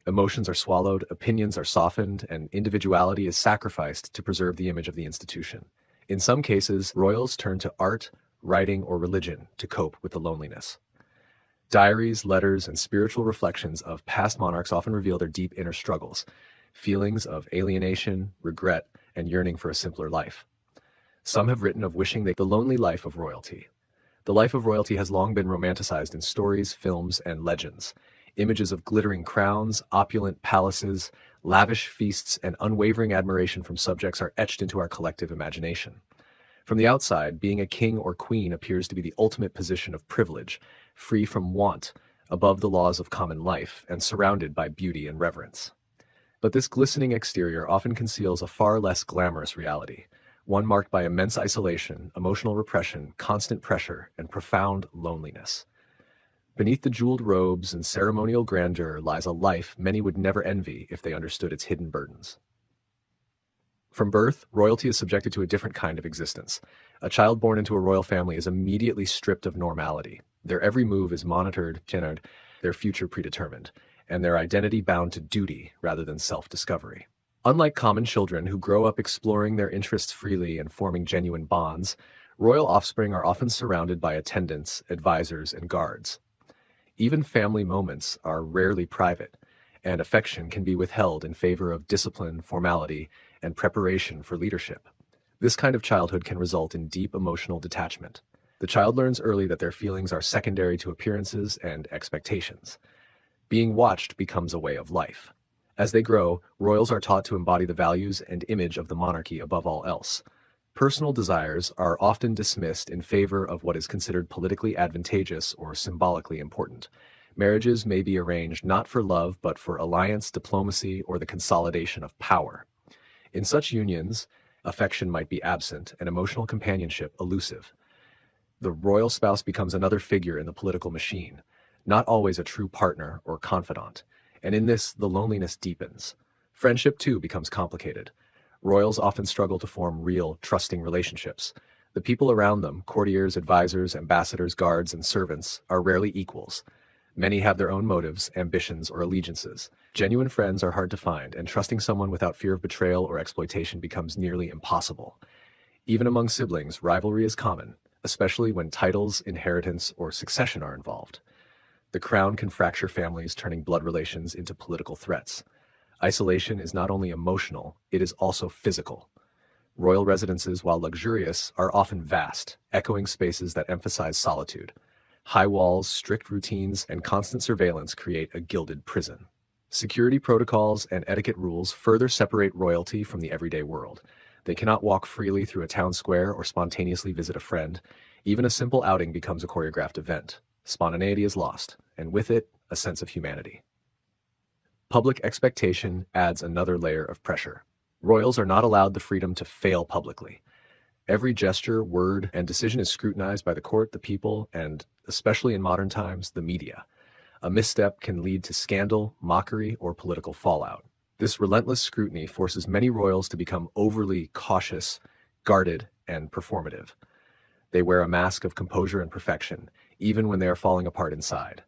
Emotions are swallowed, opinions are softened, and individuality is sacrificed to preserve the image of the institution. In some cases, royals turn to art, writing, or religion to cope with the loneliness. Diaries, letters, and spiritual reflections of past monarchs often reveal their deep inner struggles, feelings of alienation, regret, and yearning for a simpler life. Some have written of wishing the lonely life of royalty. The life of royalty has long been romanticized in stories, films, and legends. Images of glittering crowns, opulent palaces, lavish feasts, and unwavering admiration from subjects are etched into our collective imagination. From the outside, being a king or queen appears to be the ultimate position of privilege, free from want, above the laws of common life, and surrounded by beauty and reverence. But this glistening exterior often conceals a far less glamorous reality, one marked by immense isolation, emotional repression, constant pressure, and profound loneliness. Beneath the jeweled robes and ceremonial grandeur lies a life many would never envy if they understood its hidden burdens. From birth, royalty is subjected to a different kind of existence. A child born into a royal family is immediately stripped of normality. Their every move is monitored, their future predetermined, and their identity bound to duty rather than self-discovery. Unlike common children who grow up exploring their interests freely and forming genuine bonds, royal offspring are often surrounded by attendants, advisors, and guards. Even family moments are rarely private, and affection can be withheld in favor of discipline, formality, and preparation for leadership. This kind of childhood can result in deep emotional detachment. The child learns early that their feelings are secondary to appearances and expectations. Being watched becomes a way of life. As they grow, royals are taught to embody the values and image of the monarchy above all else. Personal desires are often dismissed in favor of what is considered politically advantageous or symbolically important. Marriages may be arranged not for love but for alliance, diplomacy, or the consolidation of power. In such unions, affection might be absent and emotional companionship elusive. The royal spouse becomes another figure in the political machine, not always a true partner or confidant, and in this the loneliness deepens. Friendship too becomes complicated. Royals often struggle to form real, trusting relationships. The people around them, courtiers, advisors, ambassadors, guards, and servants, are rarely equals. Many have their own motives, ambitions, or allegiances. Genuine friends are hard to find, and trusting someone without fear of betrayal or exploitation becomes nearly impossible. Even among siblings, rivalry is common, especially when titles, inheritance, or succession are involved. The crown can fracture families, turning blood relations into political threats. Isolation is not only emotional, it is also physical. Royal residences, while luxurious, are often vast, echoing spaces that emphasize solitude. High walls, strict routines, and constant surveillance create a gilded prison. Security protocols and etiquette rules further separate royalty from the everyday world. They cannot walk freely through a town square or spontaneously visit a friend. Even a simple outing becomes a choreographed event. Spontaneity is lost, and with it, a sense of humanity. Public expectation adds another layer of pressure. Royals are not allowed the freedom to fail publicly. Every gesture, word, and decision is scrutinized by the court, the people, and, especially in modern times, the media. A misstep can lead to scandal, mockery, or political fallout. This relentless scrutiny forces many royals to become overly cautious, guarded, and performative. They wear a mask of composure and perfection, even when they are falling apart inside.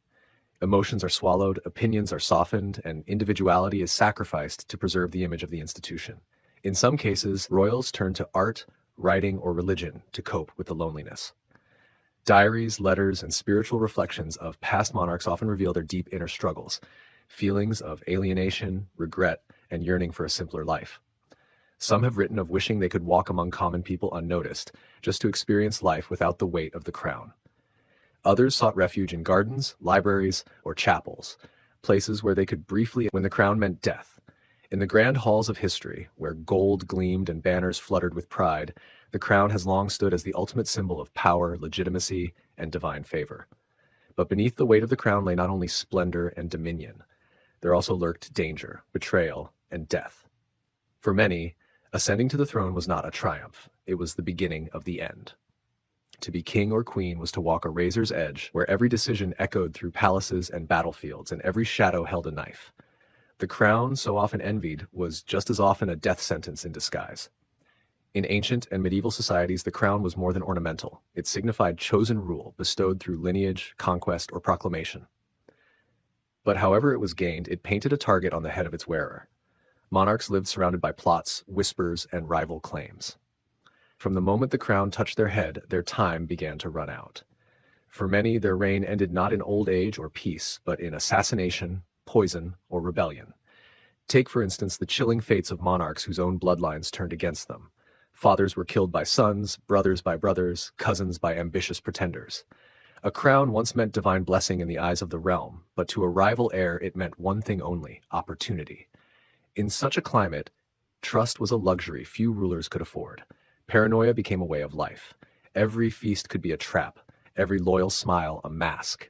Emotions are swallowed, opinions are softened, and individuality is sacrificed to preserve the image of the institution. In some cases, royals turn to art, writing, or religion to cope with the loneliness. Diaries, letters, and spiritual reflections of past monarchs often reveal their deep inner struggles, feelings of alienation, regret, and yearning for a simpler life. Some have written of wishing they could walk among common people unnoticed, just to experience life without the weight of the crown. Others sought refuge in gardens, libraries, or chapels, places where they could briefly when the crown meant death. In the grand halls of history, where gold gleamed and banners fluttered with pride, the crown has long stood as the ultimate symbol of power, legitimacy, and divine favor. But beneath the weight of the crown lay not only splendor and dominion, there also lurked danger, betrayal, and death. For many, ascending to the throne was not a triumph, it was the beginning of the end. To be king or queen was to walk a razor's edge, where every decision echoed through palaces and battlefields, and every shadow held a knife. The crown, so often envied, was just as often a death sentence in disguise. In ancient and medieval societies, the crown was more than ornamental. It signified chosen rule, bestowed through lineage, conquest, or proclamation. But however it was gained, it painted a target on the head of its wearer. Monarchs lived surrounded by plots, whispers, and rival claims. From the moment the crown touched their head, their time began to run out. For many, their reign ended not in old age or peace, but in assassination, poison, or rebellion. Take, for instance, the chilling fates of monarchs whose own bloodlines turned against them. Fathers were killed by sons, brothers by brothers, cousins by ambitious pretenders. A crown once meant divine blessing in the eyes of the realm, but to a rival heir it meant one thing only: opportunity. In such a climate, trust was a luxury few rulers could afford. Paranoia became a way of life. Every feast could be a trap, every loyal smile a mask.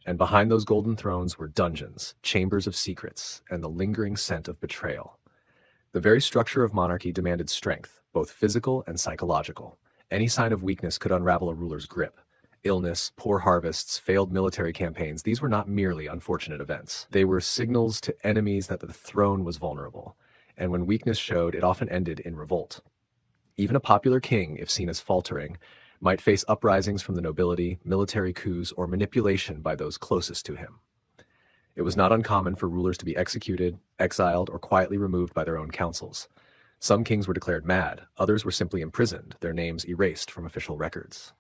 And behind those golden thrones were dungeons, chambers of secrets, and the lingering scent of betrayal. The very structure of monarchy demanded strength, both physical and psychological. Any sign of weakness could unravel a ruler's grip. Illness, poor harvests, failed military campaigns, these were not merely unfortunate events. They were signals to enemies that the throne was vulnerable, and when weakness showed, it often ended in revolt. Even a popular king, if seen as faltering, might face uprisings from the nobility, military coups, or manipulation by those closest to him. It was not uncommon for rulers to be executed, exiled, or quietly removed by their own councils. Some kings were declared mad, others were simply imprisoned, their names erased from official records.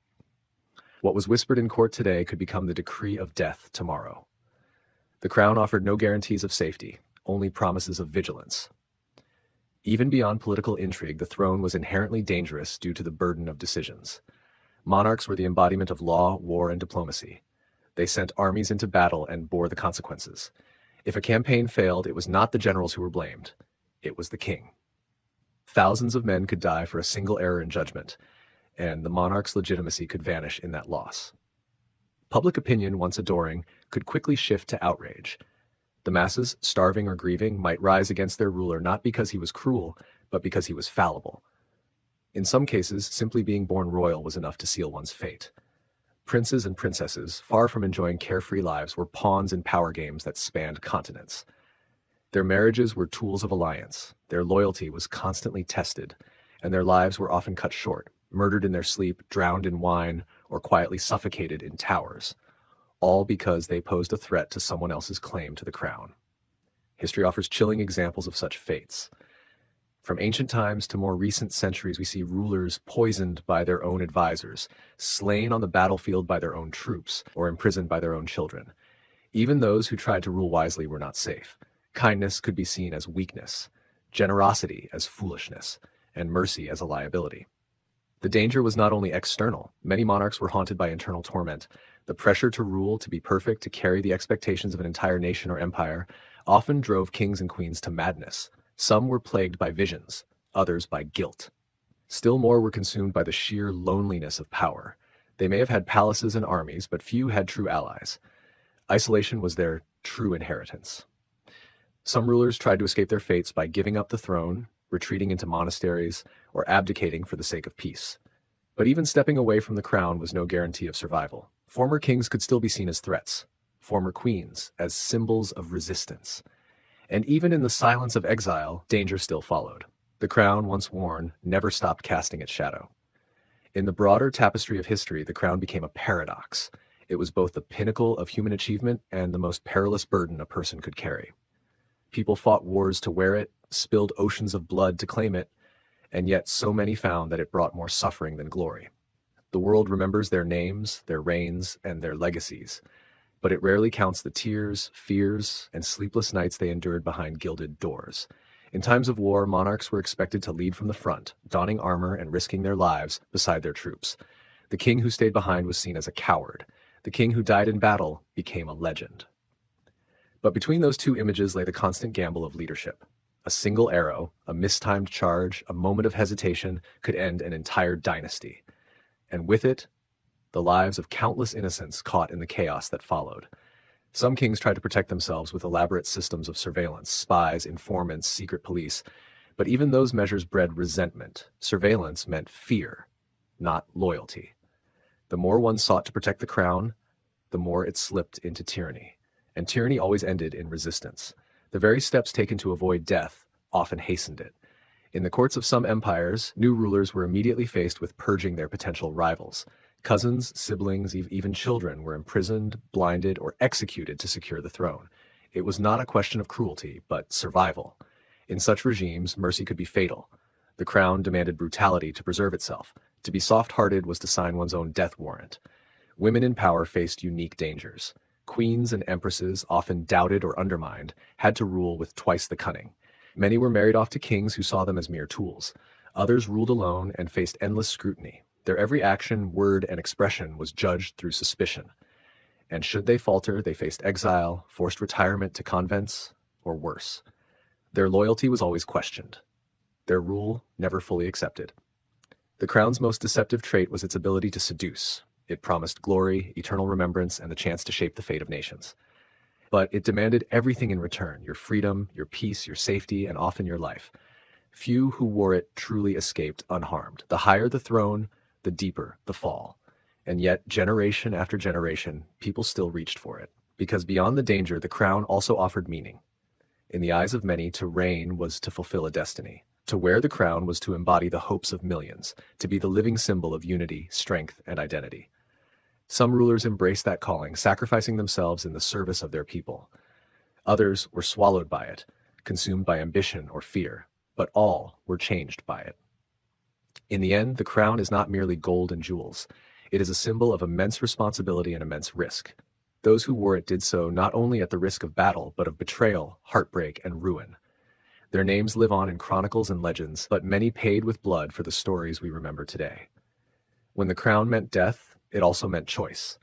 What was whispered in court today could become the decree of death tomorrow. The crown offered no guarantees of safety, only promises of vigilance. Even beyond political intrigue, the throne was inherently dangerous due to the burden of decisions. Monarchs were the embodiment of law, war, and diplomacy. They sent armies into battle and bore the consequences. If a campaign failed, it was not the generals who were blamed. It was the king. Thousands of men could die for a single error in judgment, and the monarch's legitimacy could vanish in that loss. Public opinion, once adoring, could quickly shift to outrage. The masses, starving or grieving, might rise against their ruler not because he was cruel, but because he was fallible. In some cases, simply being born royal was enough to seal one's fate. Princes and princesses, far from enjoying carefree lives, were pawns in power games that spanned continents. Their marriages were tools of alliance, their loyalty was constantly tested, and their lives were often cut short, murdered in their sleep, drowned in wine, or quietly suffocated in towers, all because they posed a threat to someone else's claim to the crown. History offers chilling examples of such fates. From ancient times to more recent centuries, we see rulers poisoned by their own advisors, slain on the battlefield by their own troops, or imprisoned by their own children. Even those who tried to rule wisely were not safe. Kindness could be seen as weakness, generosity as foolishness, and mercy as a liability. The danger was not only external. Many monarchs were haunted by internal torment. The pressure to rule, to be perfect, to carry the expectations of an entire nation or empire, often drove kings and queens to madness. Some were plagued by visions, others by guilt. Still more were consumed by the sheer loneliness of power. They may have had palaces and armies, but few had true allies. Isolation was their true inheritance. Some rulers tried to escape their fates by giving up the throne, retreating into monasteries, or abdicating for the sake of peace. But even stepping away from the crown was no guarantee of survival. Former kings could still be seen as threats, former queens as symbols of resistance. And even in the silence of exile, danger still followed. The crown, once worn, never stopped casting its shadow. In the broader tapestry of history, the crown became a paradox. It was both the pinnacle of human achievement and the most perilous burden a person could carry. People fought wars to wear it, spilled oceans of blood to claim it, and yet so many found that it brought more suffering than glory. The world remembers their names, their reigns, and their legacies, but it rarely counts the tears, fears, and sleepless nights they endured behind gilded doors. In times of war, monarchs were expected to lead from the front, donning armor and risking their lives beside their troops. The king who stayed behind was seen as a coward. The king who died in battle became a legend. But between those two images lay the constant gamble of leadership. A single arrow, a mistimed charge, a moment of hesitation could end an entire dynasty. And with it, the lives of countless innocents caught in the chaos that followed. Some kings tried to protect themselves with elaborate systems of surveillance, spies, informants, secret police, but even those measures bred resentment. Surveillance meant fear, not loyalty. The more one sought to protect the crown, the more it slipped into tyranny. And tyranny always ended in resistance. The very steps taken to avoid death often hastened it. In the courts of some empires, new rulers were immediately faced with purging their potential rivals. Cousins, siblings, even children were imprisoned, blinded, or executed to secure the throne. It was not a question of cruelty, but survival. In such regimes, mercy could be fatal. The crown demanded brutality to preserve itself. To be soft-hearted was to sign one's own death warrant. Women in power faced unique dangers. Queens and empresses, often doubted or undermined, had to rule with twice the cunning. Many were married off to kings who saw them as mere tools. Others ruled alone and faced endless scrutiny. Their every action, word, and expression was judged through suspicion. And should they falter, they faced exile, forced retirement to convents, or worse. Their loyalty was always questioned. Their rule never fully accepted. The crown's most deceptive trait was its ability to seduce. It promised glory, eternal remembrance, and the chance to shape the fate of nations. But it demanded everything in return: your freedom, your peace, your safety, and often your life. Few who wore it truly escaped unharmed. The higher the throne, the deeper the fall. And yet, generation after generation, people still reached for it. Because beyond the danger, the crown also offered meaning. In the eyes of many, to reign was to fulfill a destiny. To wear the crown was to embody the hopes of millions, to be the living symbol of unity, strength, and identity. Some rulers embraced that calling, sacrificing themselves in the service of their people. Others were swallowed by it, consumed by ambition or fear, but all were changed by it. In the end, the crown is not merely gold and jewels. It is a symbol of immense responsibility and immense risk. Those who wore it did so not only at the risk of battle, but of betrayal, heartbreak, and ruin. Their names live on in chronicles and legends, but many paid with blood for the stories we remember today. When the crown meant death, it also meant choice.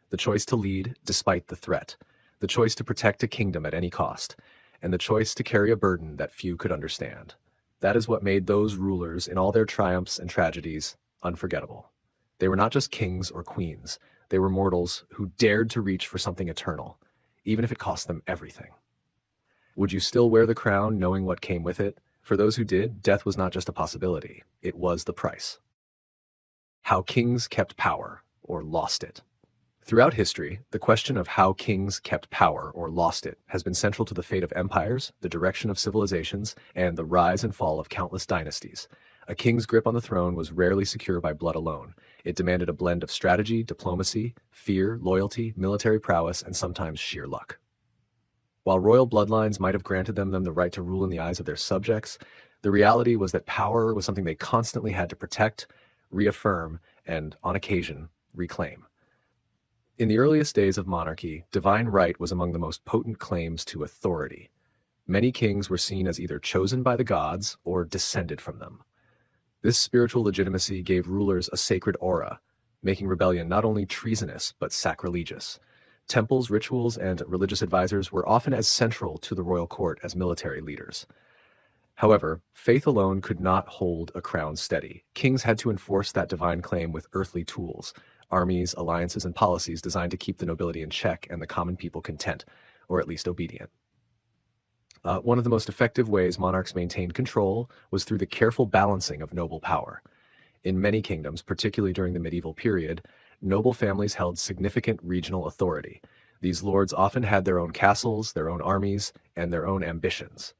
The choice to lead despite the threat, the choice to protect a kingdom at any cost, and the choice to carry a burden that few could understand. That is what made those rulers, in all their triumphs and tragedies, unforgettable. They were not just kings or queens. They were mortals who dared to reach for something eternal, even if it cost them everything. Would you still wear the crown knowing what came with it? For those who did, death was not just a possibility. It was the price. How kings kept power, or lost it. Throughout history, the question of how kings kept power or lost it has been central to the fate of empires, the direction of civilizations, and the rise and fall of countless dynasties. A king's grip on the throne was rarely secure by blood alone. It demanded a blend of strategy, diplomacy, fear, loyalty, military prowess, and sometimes sheer luck. While royal bloodlines might have granted them the right to rule in the eyes of their subjects, the reality was that power was something they constantly had to protect, reaffirm, and, on occasion, reclaim. In the earliest days of monarchy, divine right was among the most potent claims to authority. Many kings were seen as either chosen by the gods or descended from them. This spiritual legitimacy gave rulers a sacred aura, making rebellion not only treasonous but sacrilegious. Temples, rituals, and religious advisors were often as central to the royal court as military leaders. However, faith alone could not hold a crown steady. Kings had to enforce that divine claim with earthly tools: armies, alliances, and policies designed to keep the nobility in check and the common people content, or at least obedient. One of the most effective ways monarchs maintained control was through the careful balancing of noble power. In many kingdoms, particularly during the medieval period, noble families held significant regional authority. These lords often had their own castles, their own armies, and their own ambitions.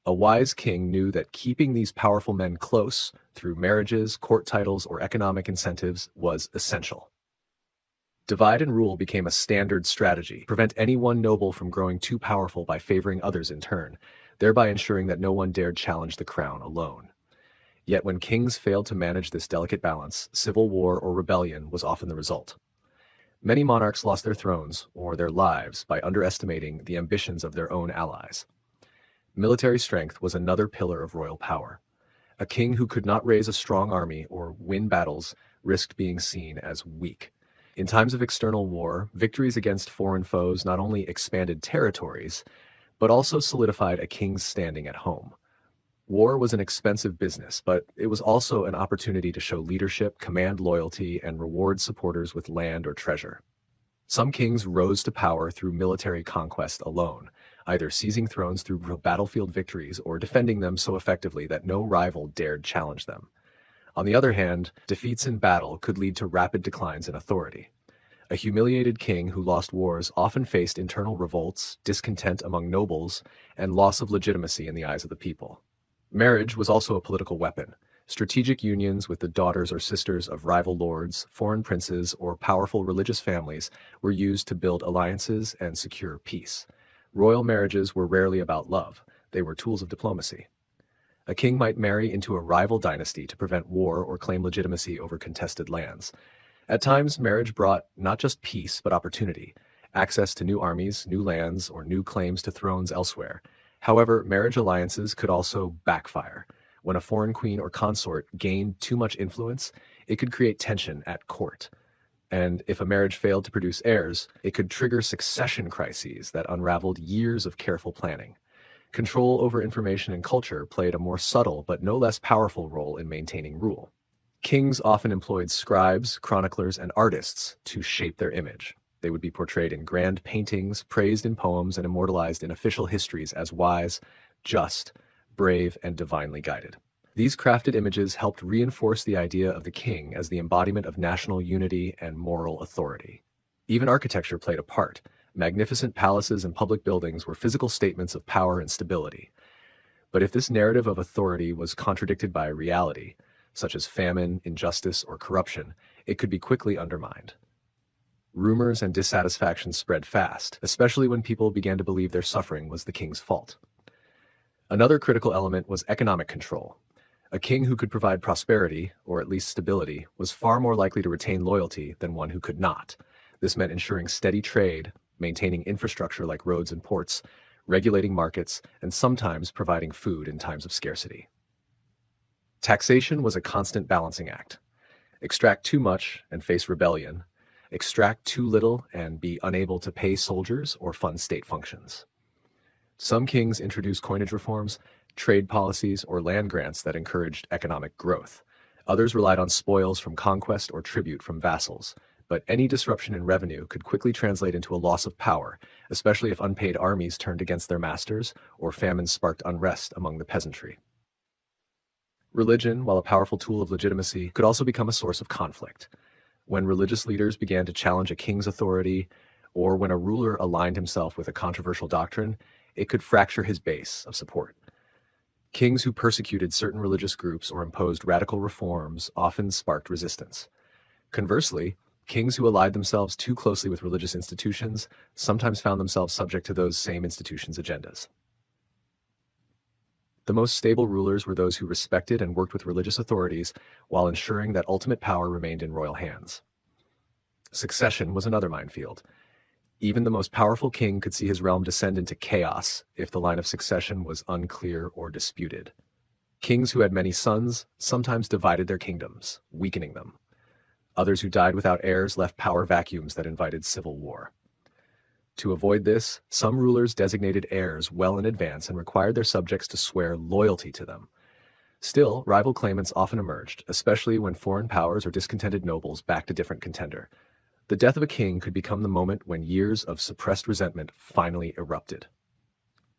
A wise king knew that keeping these powerful men close, through marriages, court titles, or economic incentives, was essential. Divide and rule became a standard strategy. Prevent any one noble from growing too powerful by favoring others in turn, thereby ensuring that no one dared challenge the crown alone. Yet when kings failed to manage this delicate balance, civil war or rebellion was often the result. Many monarchs lost their thrones or their lives by underestimating the ambitions of their own allies. Military strength was another pillar of royal power. A king who could not raise a strong army or win battles risked being seen as weak. In times of external war, victories against foreign foes not only expanded territories, but also solidified a king's standing at home. War was an expensive business, but it was also an opportunity to show leadership, command loyalty, and reward supporters with land or treasure. Some kings rose to power through military conquest alone, either seizing thrones through battlefield victories or defending them so effectively that no rival dared challenge them. On the other hand, defeats in battle could lead to rapid declines in authority. A humiliated king who lost wars often faced internal revolts, discontent among nobles, and loss of legitimacy in the eyes of the people. Marriage was also a political weapon. Strategic unions with the daughters or sisters of rival lords, foreign princes, or powerful religious families were used to build alliances and secure peace. Royal marriages were rarely about love. They were tools of diplomacy. A king might marry into a rival dynasty to prevent war or claim legitimacy over contested lands. At times, marriage brought not just peace, but opportunity, access to new armies, new lands, or new claims to thrones elsewhere. However, marriage alliances could also backfire. When a foreign queen or consort gained too much influence, it could create tension at court. And if a marriage failed to produce heirs, it could trigger succession crises that unraveled years of careful planning. Control over information and culture played a more subtle but no less powerful role in maintaining rule. Kings often employed scribes, chroniclers, and artists to shape their image. They would be portrayed in grand paintings, praised in poems, and immortalized in official histories as wise, just, brave, and divinely guided. These crafted images helped reinforce the idea of the king as the embodiment of national unity and moral authority. Even architecture played a part. Magnificent palaces and public buildings were physical statements of power and stability. But if this narrative of authority was contradicted by reality, such as famine, injustice, or corruption, it could be quickly undermined. Rumors and dissatisfaction spread fast, especially when people began to believe their suffering was the king's fault. Another critical element was economic control. A king who could provide prosperity, or at least stability, was far more likely to retain loyalty than one who could not. This meant ensuring steady trade, maintaining infrastructure like roads and ports, regulating markets, and sometimes providing food in times of scarcity. Taxation was a constant balancing act. Extract too much and face rebellion. Extract too little and be unable to pay soldiers or fund state functions. Some kings introduced coinage reforms, trade policies, or land grants that encouraged economic growth. Others relied on spoils from conquest or tribute from vassals. But any disruption in revenue could quickly translate into a loss of power, especially if unpaid armies turned against their masters or famine sparked unrest among the peasantry. Religion, while a powerful tool of legitimacy, could also become a source of conflict. When religious leaders began to challenge a king's authority, or when a ruler aligned himself with a controversial doctrine, it could fracture his base of support. Kings who persecuted certain religious groups or imposed radical reforms often sparked resistance. Conversely, kings who allied themselves too closely with religious institutions sometimes found themselves subject to those same institutions' agendas. The most stable rulers were those who respected and worked with religious authorities while ensuring that ultimate power remained in royal hands. Succession was another minefield. Even the most powerful king could see his realm descend into chaos if the line of succession was unclear or disputed. Kings who had many sons sometimes divided their kingdoms, weakening them. Others who died without heirs left power vacuums that invited civil war. To avoid this, some rulers designated heirs well in advance and required their subjects to swear loyalty to them. Still, rival claimants often emerged, especially when foreign powers or discontented nobles backed a different contender. The death of a king could become the moment when years of suppressed resentment finally erupted.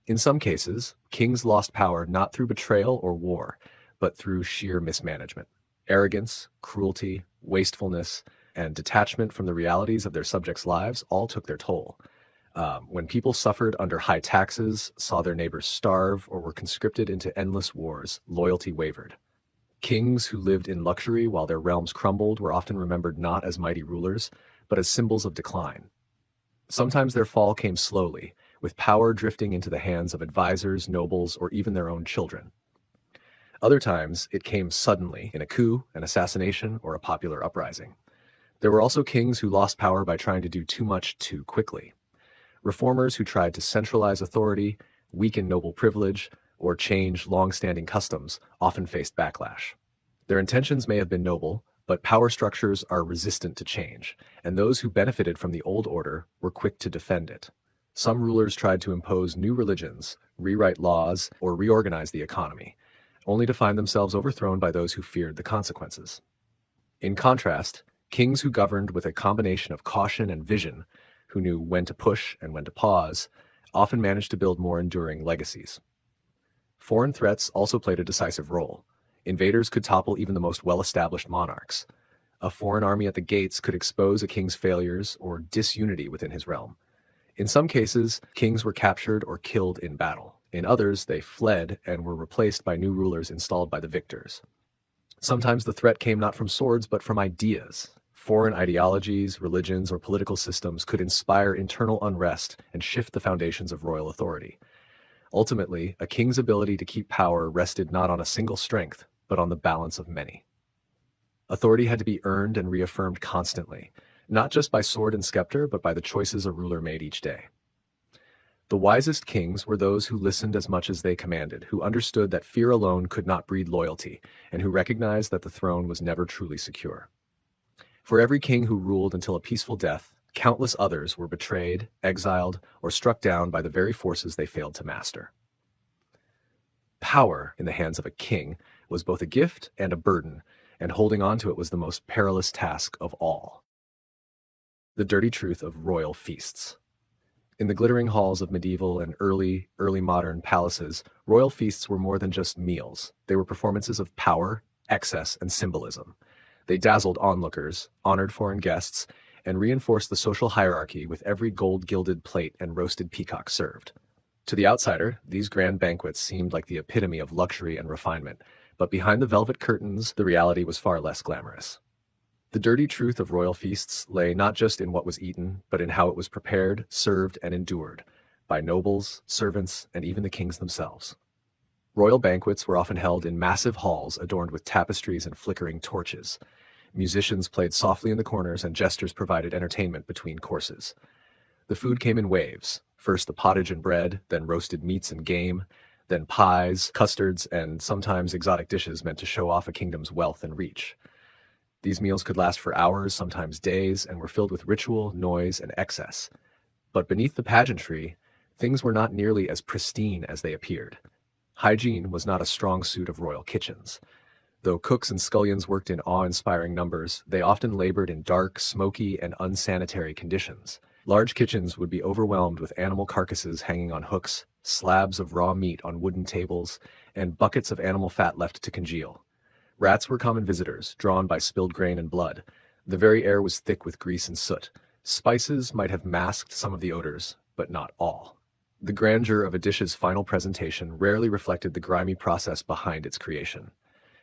In some cases, kings lost power not through betrayal or war, but through sheer mismanagement. Arrogance, cruelty, wastefulness, and detachment from the realities of their subjects' lives all took their toll. When people suffered under high taxes, saw their neighbors starve, or were conscripted into endless wars, loyalty wavered. Kings who lived in luxury while their realms crumbled were often remembered not as mighty rulers, but as symbols of decline. Sometimes their fall came slowly, with power drifting into the hands of advisors, nobles, or even their own children. Other times, it came suddenly in a coup, an assassination, or a popular uprising. There were also kings who lost power by trying to do too much too quickly. Reformers who tried to centralize authority, weaken noble privilege, or change long-standing customs often faced backlash. Their intentions may have been noble, but power structures are resistant to change, and those who benefited from the old order were quick to defend it. Some rulers tried to impose new religions, rewrite laws, or reorganize the economy, only to find themselves overthrown by those who feared the consequences. In contrast, kings who governed with a combination of caution and vision, who knew when to push and when to pause, often managed to build more enduring legacies. Foreign threats also played a decisive role. Invaders could topple even the most well-established monarchs. A foreign army at the gates could expose a king's failures or disunity within his realm. In some cases, kings were captured or killed in battle. In others, they fled and were replaced by new rulers installed by the victors. Sometimes the threat came not from swords but from ideas. Foreign ideologies, religions, or political systems could inspire internal unrest and shift the foundations of royal authority. Ultimately, a king's ability to keep power rested not on a single strength, but on the balance of many. Authority had to be earned and reaffirmed constantly, not just by sword and scepter, but by the choices a ruler made each day. The wisest kings were those who listened as much as they commanded, who understood that fear alone could not breed loyalty, and who recognized that the throne was never truly secure. For every king who ruled until a peaceful death, countless others were betrayed, exiled, or struck down by the very forces they failed to master. Power in the hands of a king was both a gift and a burden, and holding on to it was the most perilous task of all. The dirty truth of royal feasts. In the glittering halls of medieval and early modern palaces, royal feasts were more than just meals. They were performances of power, excess, and symbolism. They dazzled onlookers, honored foreign guests, and reinforced the social hierarchy with every gold-gilded plate and roasted peacock served. To the outsider, these grand banquets seemed like the epitome of luxury and refinement, but behind the velvet curtains, the reality was far less glamorous. The dirty truth of royal feasts lay not just in what was eaten, but in how it was prepared, served, and endured by nobles, servants, and even the kings themselves. Royal banquets were often held in massive halls adorned with tapestries and flickering torches. Musicians played softly in the corners, and jesters provided entertainment between courses. The food came in waves, first the pottage and bread, then roasted meats and game, then pies, custards, and sometimes exotic dishes meant to show off a kingdom's wealth and reach. These meals could last for hours, sometimes days, and were filled with ritual, noise, and excess. But beneath the pageantry, things were not nearly as pristine as they appeared. Hygiene was not a strong suit of royal kitchens. Though cooks and scullions worked in awe-inspiring numbers, they often labored in dark, smoky, and unsanitary conditions. Large kitchens would be overwhelmed with animal carcasses hanging on hooks, slabs of raw meat on wooden tables, and buckets of animal fat left to congeal. Rats were common visitors, drawn by spilled grain and blood. The very air was thick with grease and soot. Spices might have masked some of the odors, but not all. The grandeur of a dish's final presentation rarely reflected the grimy process behind its creation.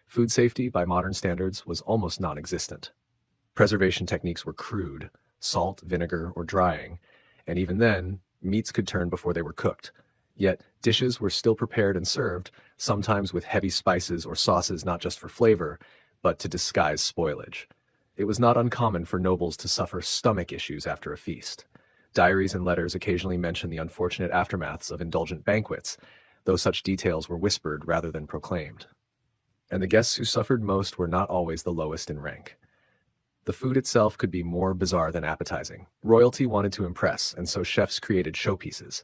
Food safety, by modern standards, was almost non-existent. Preservation techniques were crude, salt, vinegar, or drying, and even then, meats could turn before they were cooked. Yet, dishes were still prepared and served, sometimes with heavy spices or sauces not just for flavor, but to disguise spoilage. It was not uncommon for nobles to suffer stomach issues after a feast. Diaries and letters occasionally mention the unfortunate aftermaths of indulgent banquets, though such details were whispered rather than proclaimed. And the guests who suffered most were not always the lowest in rank. The food itself could be more bizarre than appetizing. Royalty wanted to impress, and so chefs created showpieces.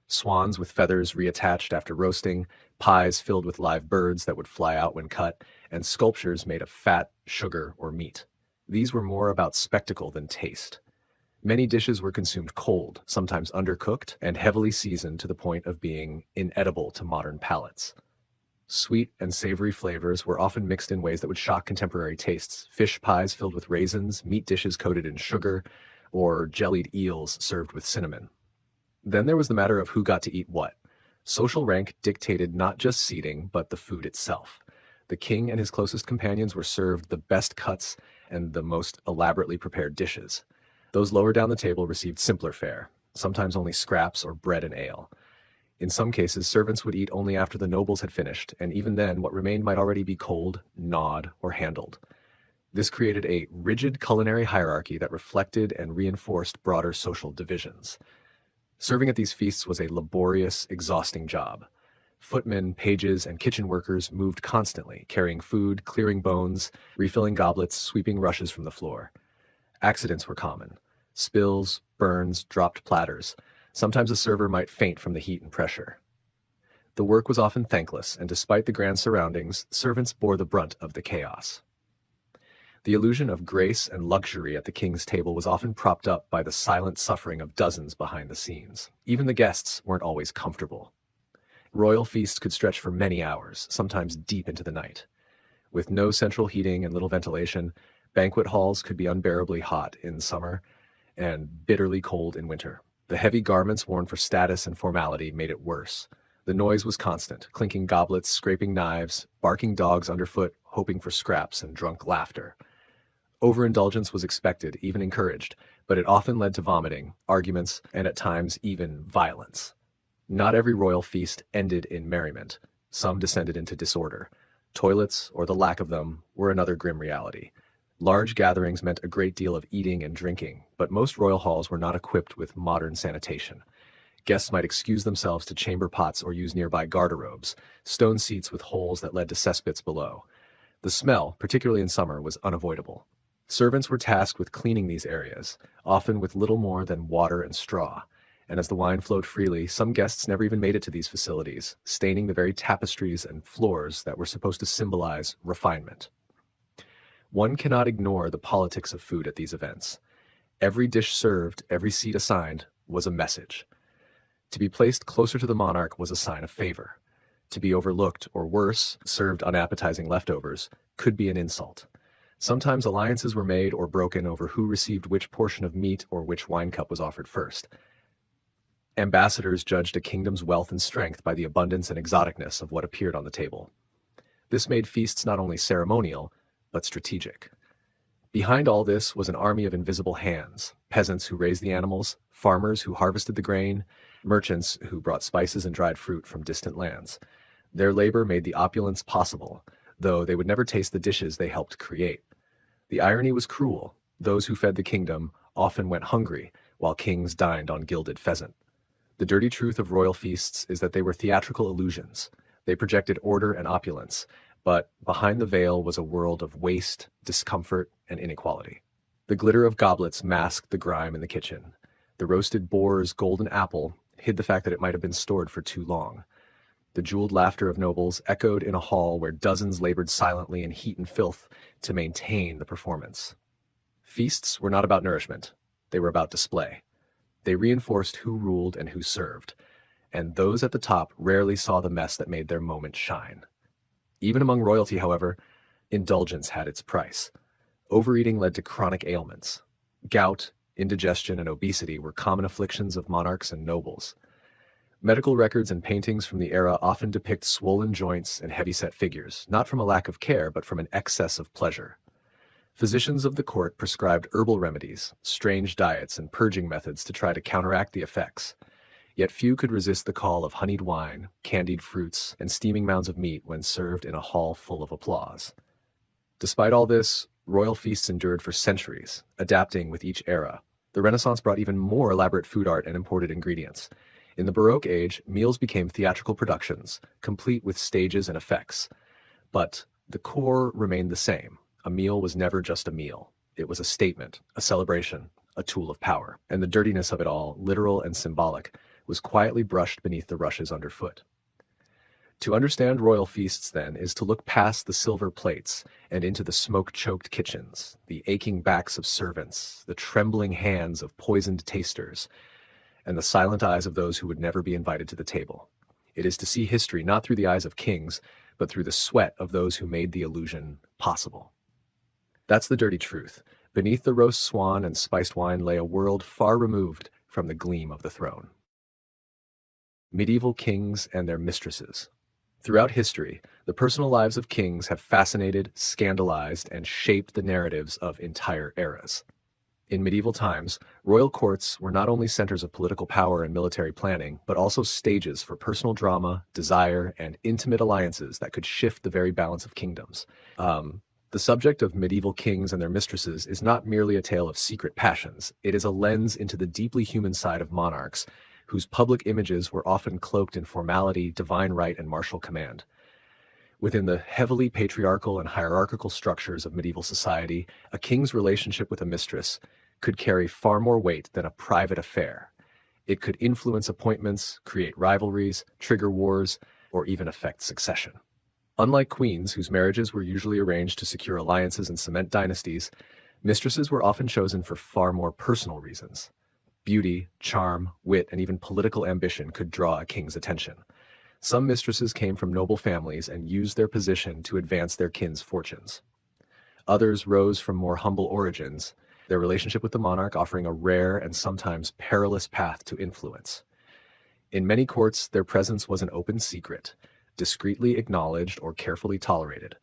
Swans with feathers reattached after roasting, pies filled with live birds that would fly out when cut, and sculptures made of fat, sugar, or meat. These were more about spectacle than taste. Many dishes were consumed cold, sometimes undercooked, and heavily seasoned to the point of being inedible to modern palates. Sweet and savory flavors were often mixed in ways that would shock contemporary tastes. Fish pies filled with raisins, meat dishes coated in sugar, or jellied eels served with cinnamon. Then there was the matter of who got to eat what. Social rank dictated not just seating, but the food itself. The king and his closest companions were served the best cuts and the most elaborately prepared dishes. Those lower down the table received simpler fare, sometimes only scraps or bread and ale. In some cases, servants would eat only after the nobles had finished, and even then what remained might already be cold, gnawed, or handled. This created a rigid culinary hierarchy that reflected and reinforced broader social divisions. Serving at these feasts was a laborious, exhausting job. Footmen, pages, and kitchen workers moved constantly, carrying food, clearing bones, refilling goblets, sweeping rushes from the floor. Accidents were common. Spills, burns, dropped platters. Sometimes a server might faint from the heat and pressure. The work was often thankless, and despite the grand surroundings, servants bore the brunt of the chaos. The illusion of grace and luxury at the king's table was often propped up by the silent suffering of dozens behind the scenes. Even the guests weren't always comfortable. Royal feasts could stretch for many hours, sometimes deep into the night. With no central heating and little ventilation, banquet halls could be unbearably hot in summer and bitterly cold in winter. The heavy garments worn for status and formality made it worse. The noise was constant, clinking goblets, scraping knives, barking dogs underfoot, hoping for scraps and drunk laughter. Overindulgence was expected, even encouraged, but it often led to vomiting, arguments, and at times even violence. Not every royal feast ended in merriment. Some descended into disorder. Toilets, or the lack of them, were another grim reality. Large gatherings meant a great deal of eating and drinking, but most royal halls were not equipped with modern sanitation. Guests might excuse themselves to chamber pots or use nearby garderobes, stone seats with holes that led to cesspits below. The smell, particularly in summer, was unavoidable. Servants were tasked with cleaning these areas, often with little more than water and straw, and as the wine flowed freely, some guests never even made it to these facilities, staining the very tapestries and floors that were supposed to symbolize refinement. One cannot ignore the politics of food at these events. Every dish served, every seat assigned, was a message. To be placed closer to the monarch was a sign of favor. To be overlooked, or worse, served unappetizing leftovers, could be an insult. Sometimes alliances were made or broken over who received which portion of meat or which wine cup was offered first. Ambassadors judged a kingdom's wealth and strength by the abundance and exoticness of what appeared on the table. This made feasts not only ceremonial, but strategic. Behind all this was an army of invisible hands, peasants who raised the animals, farmers who harvested the grain, merchants who brought spices and dried fruit from distant lands. Their labor made the opulence possible, though they would never taste the dishes they helped create. The irony was cruel. Those who fed the kingdom often went hungry, while kings dined on gilded pheasant. The dirty truth of royal feasts is that they were theatrical illusions. They projected order and opulence, but behind the veil was a world of waste, discomfort, and inequality. The glitter of goblets masked the grime in the kitchen. The roasted boar's golden apple hid the fact that it might have been stored for too long. The jeweled laughter of nobles echoed in a hall where dozens labored silently in heat and filth to maintain the performance. Feasts were not about nourishment. They were about display. They reinforced who ruled and who served, and those at the top rarely saw the mess that made their moment shine. Even among royalty, however, indulgence had its price. Overeating led to chronic ailments. Gout, indigestion, and obesity were common afflictions of monarchs and nobles. Medical records and paintings from the era often depict swollen joints and heavy-set figures, not from a lack of care, but from an excess of pleasure. Physicians of the court prescribed herbal remedies, strange diets, and purging methods to try to counteract the effects. Yet few could resist the call of honeyed wine, candied fruits, and steaming mounds of meat when served in a hall full of applause. Despite all this, royal feasts endured for centuries, adapting with each era. The Renaissance brought even more elaborate food art and imported ingredients. In the Baroque age, meals became theatrical productions, complete with stages and effects. But the core remained the same. A meal was never just a meal. It was a statement, a celebration, a tool of power. And the dirtiness of it all, literal and symbolic, was quietly brushed beneath the rushes underfoot. To understand royal feasts, then, is to look past the silver plates and into the smoke-choked kitchens, the aching backs of servants, the trembling hands of poisoned tasters, and the silent eyes of those who would never be invited to the table. It is to see history not through the eyes of kings, but through the sweat of those who made the illusion possible. That's the dirty truth. Beneath the roast swan and spiced wine lay a world far removed from the gleam of the throne. Medieval kings and their mistresses. Throughout history, the personal lives of kings have fascinated, scandalized, and shaped the narratives of entire eras. In medieval times, royal courts were not only centers of political power and military planning, but also stages for personal drama, desire, and intimate alliances that could shift the very balance of kingdoms. The subject of medieval kings and their mistresses is not merely a tale of secret passions, it is a lens into the deeply human side of monarchs, whose public images were often cloaked in formality, divine right, and martial command. Within the heavily patriarchal and hierarchical structures of medieval society, a king's relationship with a mistress could carry far more weight than a private affair. It could influence appointments, create rivalries, trigger wars, or even affect succession. Unlike queens, whose marriages were usually arranged to secure alliances and cement dynasties, mistresses were often chosen for far more personal reasons. Beauty, charm, wit, and even political ambition could draw a king's attention. Some mistresses came from noble families and used their position to advance their kin's fortunes. Others rose from more humble origins, their relationship with the monarch offering a rare and sometimes perilous path to influence. In many courts, their presence was an open secret, discreetly acknowledged or carefully tolerated.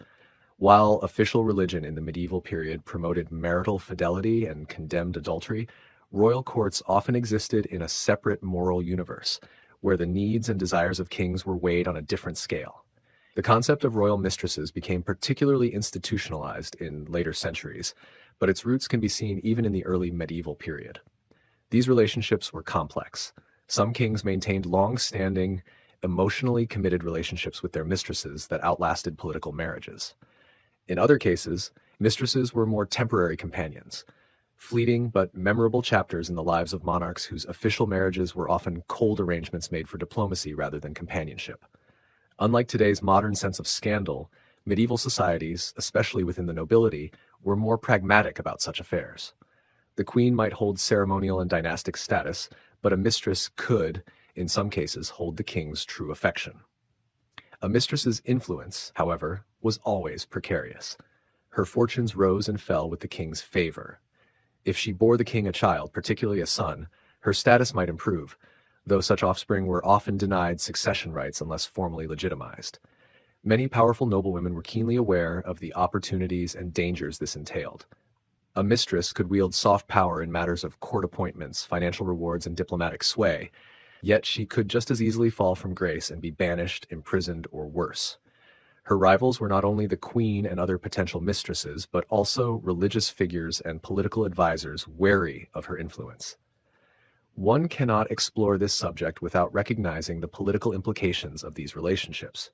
While official religion in the medieval period promoted marital fidelity and condemned adultery, royal courts often existed in a separate moral universe, where the needs and desires of kings were weighed on a different scale. The concept of royal mistresses became particularly institutionalized in later centuries, but its roots can be seen even in the early medieval period. These relationships were complex. Some kings maintained long-standing, emotionally committed relationships with their mistresses that outlasted political marriages. In other cases, mistresses were more temporary companions, fleeting but memorable chapters in the lives of monarchs whose official marriages were often cold arrangements made for diplomacy rather than companionship. Unlike today's modern sense of scandal, medieval societies, especially within the nobility, were more pragmatic about such affairs. The queen might hold ceremonial and dynastic status, but a mistress could, in some cases, hold the king's true affection. A mistress's influence, however, was always precarious. Her fortunes rose and fell with the king's favor. If she bore the king a child, particularly a son, her status might improve, though such offspring were often denied succession rights unless formally legitimized. Many powerful noblewomen were keenly aware of the opportunities and dangers this entailed. A mistress could wield soft power in matters of court appointments, financial rewards, and diplomatic sway, yet she could just as easily fall from grace and be banished, imprisoned, or worse. Her rivals were not only the queen and other potential mistresses, but also religious figures and political advisors wary of her influence. One cannot explore this subject without recognizing the political implications of these relationships.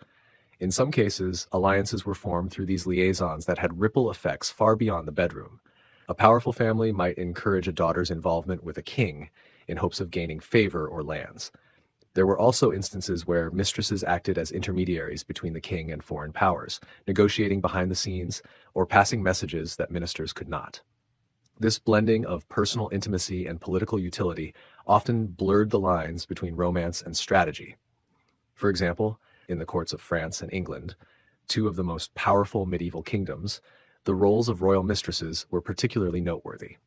In some cases, alliances were formed through these liaisons that had ripple effects far beyond the bedroom. A powerful family might encourage a daughter's involvement with a king in hopes of gaining favor or lands. There were also instances where mistresses acted as intermediaries between the king and foreign powers, negotiating behind the scenes or passing messages that ministers could not. This blending of personal intimacy and political utility often blurred the lines between romance and strategy. For example, in the courts of France and England, two of the most powerful medieval kingdoms, the roles of royal mistresses were particularly noteworthy.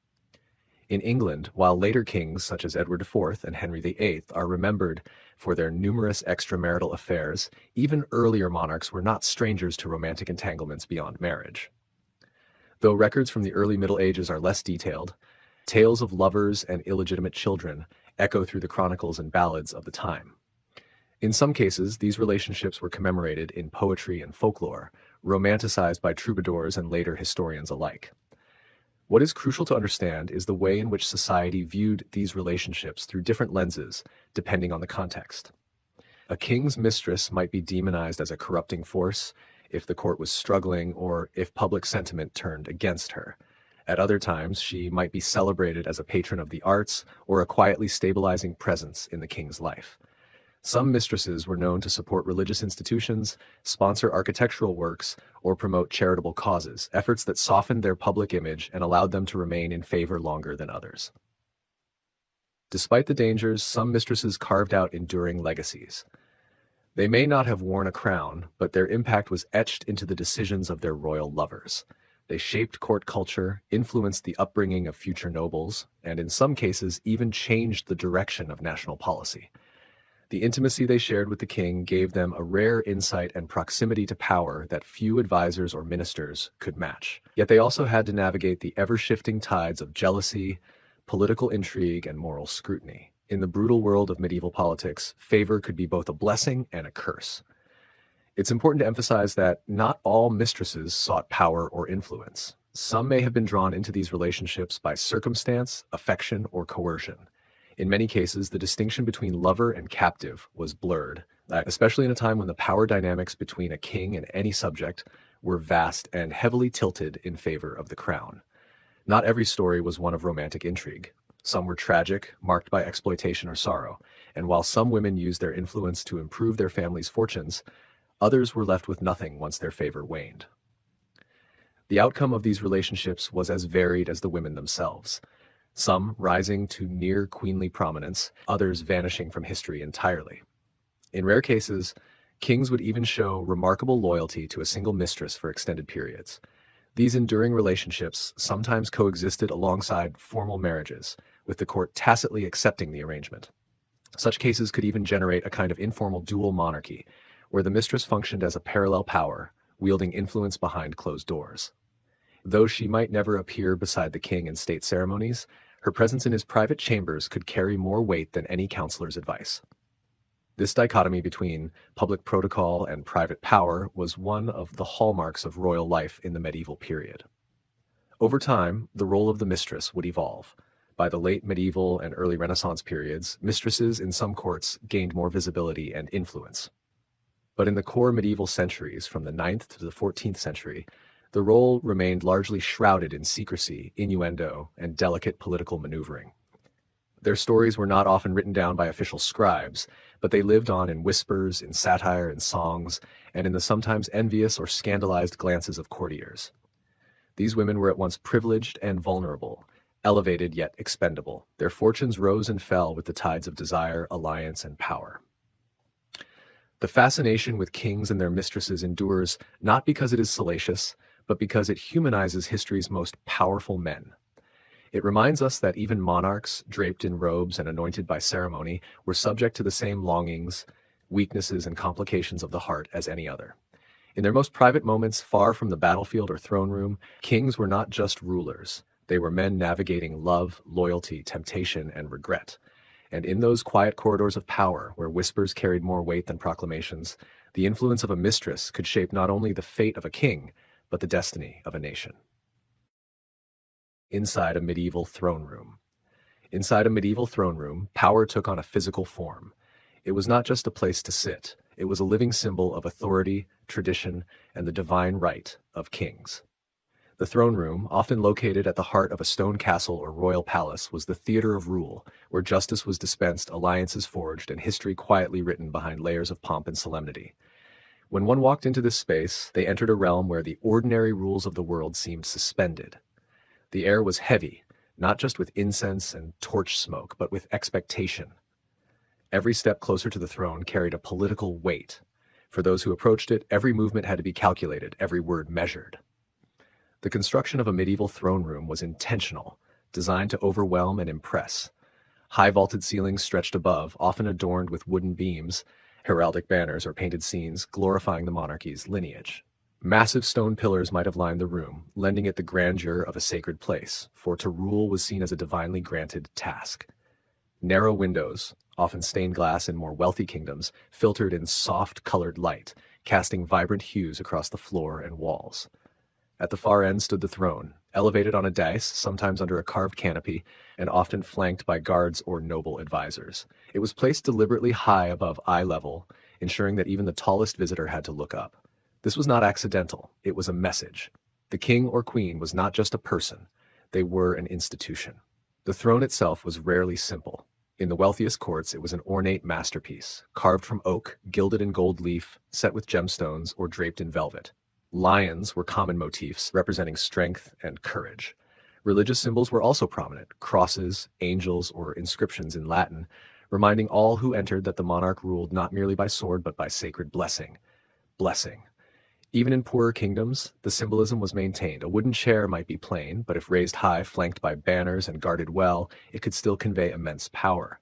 In England, while later kings such as Edward IV and Henry VIII are remembered for their numerous extramarital affairs, even earlier monarchs were not strangers to romantic entanglements beyond marriage. Though records from the early Middle Ages are less detailed, tales of lovers and illegitimate children echo through the chronicles and ballads of the time. In some cases, these relationships were commemorated in poetry and folklore, romanticized by troubadours and later historians alike. What is crucial to understand is the way in which society viewed these relationships through different lenses, depending on the context. A king's mistress might be demonized as a corrupting force if the court was struggling or if public sentiment turned against her. At other times, she might be celebrated as a patron of the arts or a quietly stabilizing presence in the king's life. Some mistresses were known to support religious institutions, sponsor architectural works, or promote charitable causes, efforts that softened their public image and allowed them to remain in favor longer than others. Despite the dangers, some mistresses carved out enduring legacies. They may not have worn a crown, but their impact was etched into the decisions of their royal lovers. They shaped court culture, influenced the upbringing of future nobles, and in some cases even changed the direction of national policy. The intimacy they shared with the king gave them a rare insight and proximity to power that few advisors or ministers could match. Yet they also had to navigate the ever-shifting tides of jealousy, political intrigue, and moral scrutiny. In the brutal world of medieval politics, favor could be both a blessing and a curse. It's important to emphasize that not all mistresses sought power or influence. Some may have been drawn into these relationships by circumstance, affection, or coercion. In many cases, the distinction between lover and captive was blurred, especially in a time when the power dynamics between a king and any subject were vast and heavily tilted in favor of the crown. Not every story was one of romantic intrigue. Some were tragic, marked by exploitation or sorrow, and while some women used their influence to improve their families' fortunes, others were left with nothing once their favor waned. The outcome of these relationships was as varied as the women themselves, some rising to near queenly prominence, others vanishing from history entirely. In rare cases, kings would even show remarkable loyalty to a single mistress for extended periods. These enduring relationships sometimes coexisted alongside formal marriages, with the court tacitly accepting the arrangement. Such cases could even generate a kind of informal dual monarchy, where the mistress functioned as a parallel power, wielding influence behind closed doors. Though she might never appear beside the king in state ceremonies, her presence in his private chambers could carry more weight than any counselor's advice. This dichotomy between public protocol and private power was one of the hallmarks of royal life in the medieval period. Over time, the role of the mistress would evolve. By the late medieval and early Renaissance periods, mistresses in some courts gained more visibility and influence. But in the core medieval centuries, from the 9th to the 14th century, the role remained largely shrouded in secrecy, innuendo, and delicate political maneuvering. Their stories were not often written down by official scribes, but they lived on in whispers, in satire, in songs, and in the sometimes envious or scandalized glances of courtiers. These women were at once privileged and vulnerable, elevated yet expendable. Their fortunes rose and fell with the tides of desire, alliance, and power. The fascination with kings and their mistresses endures not because it is salacious, but because it humanizes history's most powerful men. It reminds us that even monarchs, draped in robes and anointed by ceremony, were subject to the same longings, weaknesses, and complications of the heart as any other. In their most private moments, far from the battlefield or throne room, kings were not just rulers. They were men navigating love, loyalty, temptation, and regret. And in those quiet corridors of power, where whispers carried more weight than proclamations, the influence of a mistress could shape not only the fate of a king, but the destiny of a nation. Inside a medieval throne room. Inside a medieval throne room, power took on a physical form. It was not just a place to sit. It was a living symbol of authority, tradition, and the divine right of kings. The throne room, often located at the heart of a stone castle or royal palace, was the theater of rule, where justice was dispensed, alliances forged, and history quietly written behind layers of pomp and solemnity. When one walked into this space, they entered a realm where the ordinary rules of the world seemed suspended. The air was heavy, not just with incense and torch smoke, but with expectation. Every step closer to the throne carried a political weight. For those who approached it, every movement had to be calculated, every word measured. The construction of a medieval throne room was intentional, designed to overwhelm and impress. High vaulted ceilings stretched above, often adorned with wooden beams, heraldic banners, or painted scenes glorifying the monarchy's lineage. Massive stone pillars might have lined the room, lending it the grandeur of a sacred place, for to rule was seen as a divinely granted task. Narrow windows, often stained glass in more wealthy kingdoms, filtered in soft-colored light, casting vibrant hues across the floor and walls. At the far end stood the throne, elevated on a dais, sometimes under a carved canopy, and often flanked by guards or noble advisors. It was placed deliberately high above eye level, ensuring that even the tallest visitor had to look up. This was not accidental, it was a message. The king or queen was not just a person, they were an institution. The throne itself was rarely simple. In the wealthiest courts, it was an ornate masterpiece, carved from oak, gilded in gold leaf, set with gemstones, or draped in velvet. Lions were common motifs, representing strength and courage. Religious symbols were also prominent, crosses, angels, or inscriptions in Latin, reminding all who entered that the monarch ruled not merely by sword but by sacred blessing. Blessing. Even in poorer kingdoms, the symbolism was maintained. A wooden chair might be plain, but if raised high, flanked by banners, and guarded well, it could still convey immense power.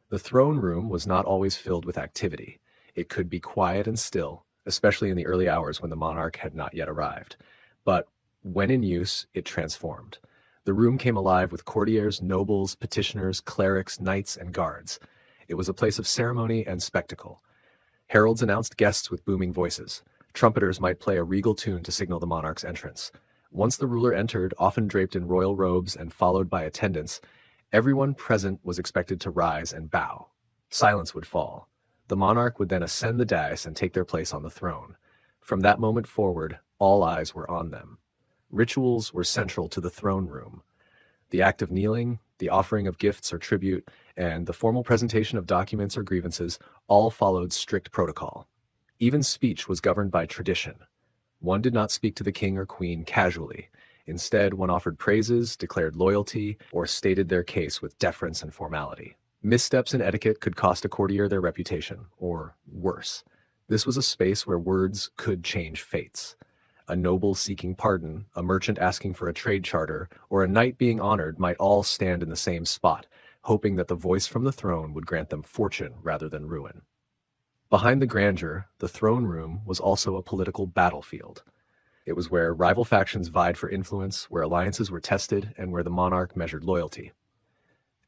The throne room was not always filled with activity. It could be quiet and still, especially in the early hours when the monarch had not yet arrived. But when in use, it transformed. The room came alive with courtiers, nobles, petitioners, clerics, knights, and guards. It was a place of ceremony and spectacle. Heralds announced guests with booming voices. Trumpeters might play a regal tune to signal the monarch's entrance. Once the ruler entered, often draped in royal robes and followed by attendants, everyone present was expected to rise and bow. Silence would fall. The monarch would then ascend the dais and take their place on the throne. From that moment forward, all eyes were on them. Rituals were central to the throne room. The act of kneeling, the offering of gifts or tribute, and the formal presentation of documents or grievances all followed strict protocol. Even speech was governed by tradition. One did not speak to the king or queen casually. Instead, one offered praises, declared loyalty, or stated their case with deference and formality. Missteps in etiquette could cost a courtier their reputation, or worse. This was a space where words could change fates. A noble seeking pardon, a merchant asking for a trade charter, or a knight being honored might all stand in the same spot, hoping that the voice from the throne would grant them fortune rather than ruin. Behind the grandeur, the throne room was also a political battlefield. It was where rival factions vied for influence, where alliances were tested, and where the monarch measured loyalty.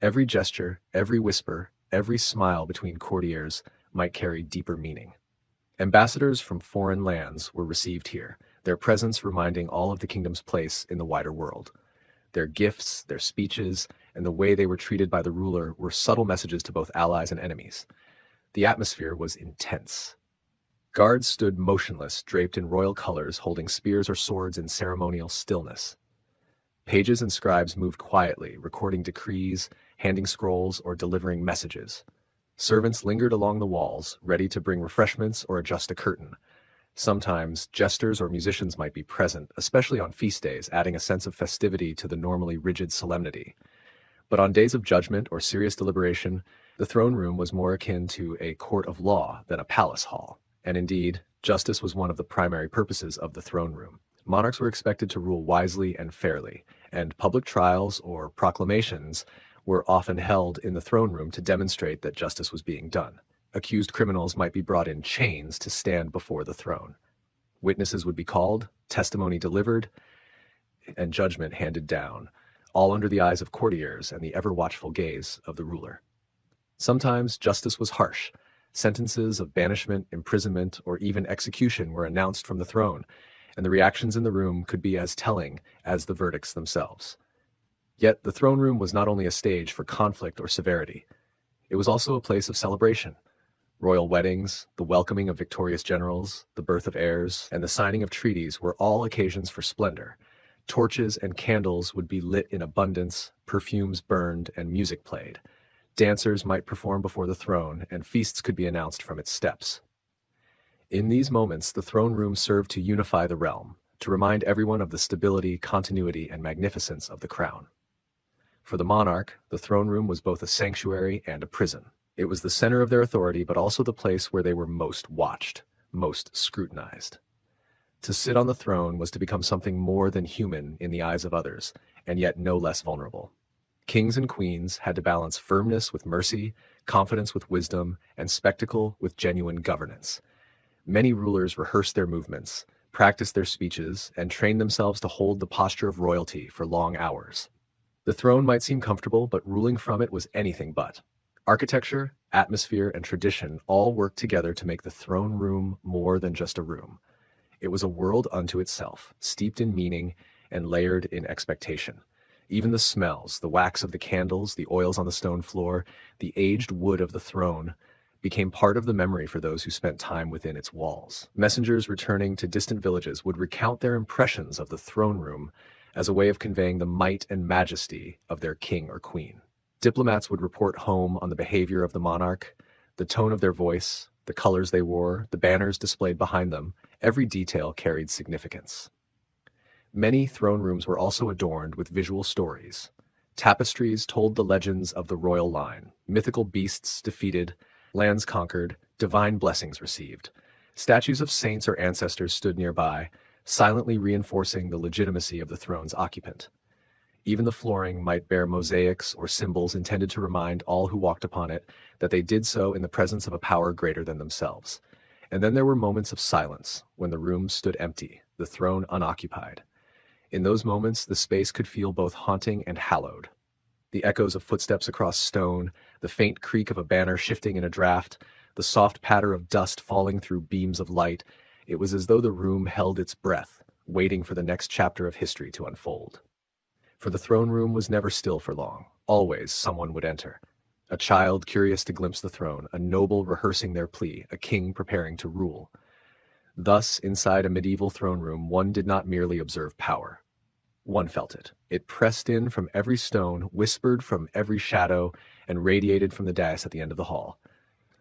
Every gesture, every whisper, every smile between courtiers might carry deeper meaning. Ambassadors from foreign lands were received here, their presence reminding all of the kingdom's place in the wider world. Their gifts, their speeches, and the way they were treated by the ruler were subtle messages to both allies and enemies. The atmosphere was intense. Guards stood motionless, draped in royal colors, holding spears or swords in ceremonial stillness. Pages and scribes moved quietly, recording decrees, handing scrolls, or delivering messages. Servants lingered along the walls, ready to bring refreshments or adjust a curtain. Sometimes, jesters or musicians might be present, especially on feast days, adding a sense of festivity to the normally rigid solemnity. But on days of judgment or serious deliberation, the throne room was more akin to a court of law than a palace hall. And indeed, justice was one of the primary purposes of the throne room. Monarchs were expected to rule wisely and fairly, and public trials or proclamations were often held in the throne room to demonstrate that justice was being done. Accused criminals might be brought in chains to stand before the throne. Witnesses would be called, testimony delivered, and judgment handed down, all under the eyes of courtiers and the ever-watchful gaze of the ruler. Sometimes justice was harsh. Sentences of banishment, imprisonment, or even execution were announced from the throne, and the reactions in the room could be as telling as the verdicts themselves. Yet the throne room was not only a stage for conflict or severity. It was also a place of celebration. Royal weddings, the welcoming of victorious generals, the birth of heirs, and the signing of treaties were all occasions for splendor. Torches and candles would be lit in abundance, perfumes burned, and music played. Dancers might perform before the throne, and feasts could be announced from its steps. In these moments, the throne room served to unify the realm, to remind everyone of the stability, continuity, and magnificence of the crown. For the monarch, the throne room was both a sanctuary and a prison. It was the center of their authority, but also the place where they were most watched, most scrutinized. To sit on the throne was to become something more than human in the eyes of others, and yet no less vulnerable. Kings and queens had to balance firmness with mercy, confidence with wisdom, and spectacle with genuine governance. Many rulers rehearsed their movements, practiced their speeches, and trained themselves to hold the posture of royalty for long hours. The throne might seem comfortable, but ruling from it was anything but. Architecture, atmosphere, and tradition all worked together to make the throne room more than just a room. It was a world unto itself, steeped in meaning and layered in expectation. Even the smells, the wax of the candles, the oils on the stone floor, the aged wood of the throne, became part of the memory for those who spent time within its walls. Messengers returning to distant villages would recount their impressions of the throne room as a way of conveying the might and majesty of their king or queen. Diplomats would report home on the behavior of the monarch, the tone of their voice, the colors they wore, the banners displayed behind them. Every detail carried significance. Many throne rooms were also adorned with visual stories. Tapestries told the legends of the royal line, mythical beasts defeated, lands conquered, divine blessings received. Statues of saints or ancestors stood nearby, silently reinforcing the legitimacy of the throne's occupant. Even the flooring might bear mosaics or symbols intended to remind all who walked upon it that they did so in the presence of a power greater than themselves. And then there were moments of silence, when the room stood empty, the throne unoccupied. In those moments, the space could feel both haunting and hallowed. The echoes of footsteps across stone, the faint creak of a banner shifting in a draft, The soft patter of dust falling through beams of light, it was as though the room held its breath, waiting for the next chapter of history to unfold. For the throne room was never still for long. Always someone would enter. A child curious to glimpse the throne, a noble rehearsing their plea, a king preparing to rule. Thus, inside a medieval throne room, one did not merely observe power. One felt it. It pressed in from every stone, whispered from every shadow, and radiated from the dais at the end of the hall.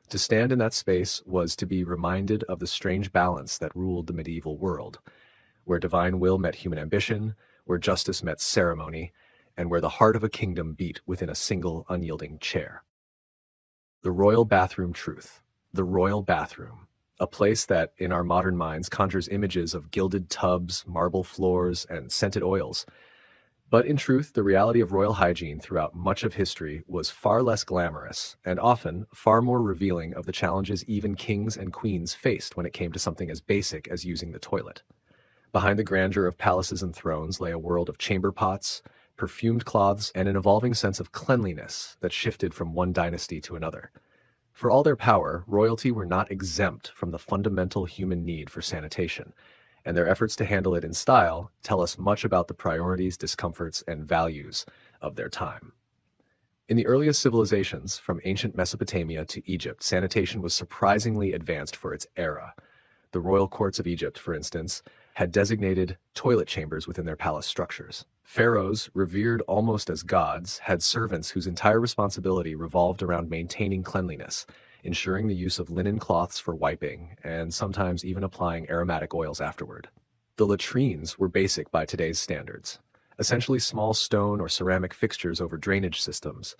To stand in that space was to be reminded of the strange balance that ruled the medieval world, where divine will met human ambition, where justice met ceremony, and where the heart of a kingdom beat within a single unyielding chair. The royal bathroom truth. The royal bathroom. A place that, in our modern minds, conjures images of gilded tubs, marble floors, and scented oils. But in truth, the reality of royal hygiene throughout much of history was far less glamorous, and often far more revealing of the challenges even kings and queens faced when it came to something as basic as using the toilet. Behind the grandeur of palaces and thrones lay a world of chamber pots, perfumed cloths, and an evolving sense of cleanliness that shifted from one dynasty to another. For all their power, royalty were not exempt from the fundamental human need for sanitation, and their efforts to handle it in style tell us much about the priorities, discomforts, and values of their time. In the earliest civilizations, from ancient Mesopotamia to Egypt, sanitation was surprisingly advanced for its era. The royal courts of Egypt, for instance, had designated toilet chambers within their palace structures. Pharaohs, revered almost as gods, had servants whose entire responsibility revolved around maintaining cleanliness, ensuring the use of linen cloths for wiping, and sometimes even applying aromatic oils afterward. The latrines were basic by today's standards, essentially small stone or ceramic fixtures over drainage systems,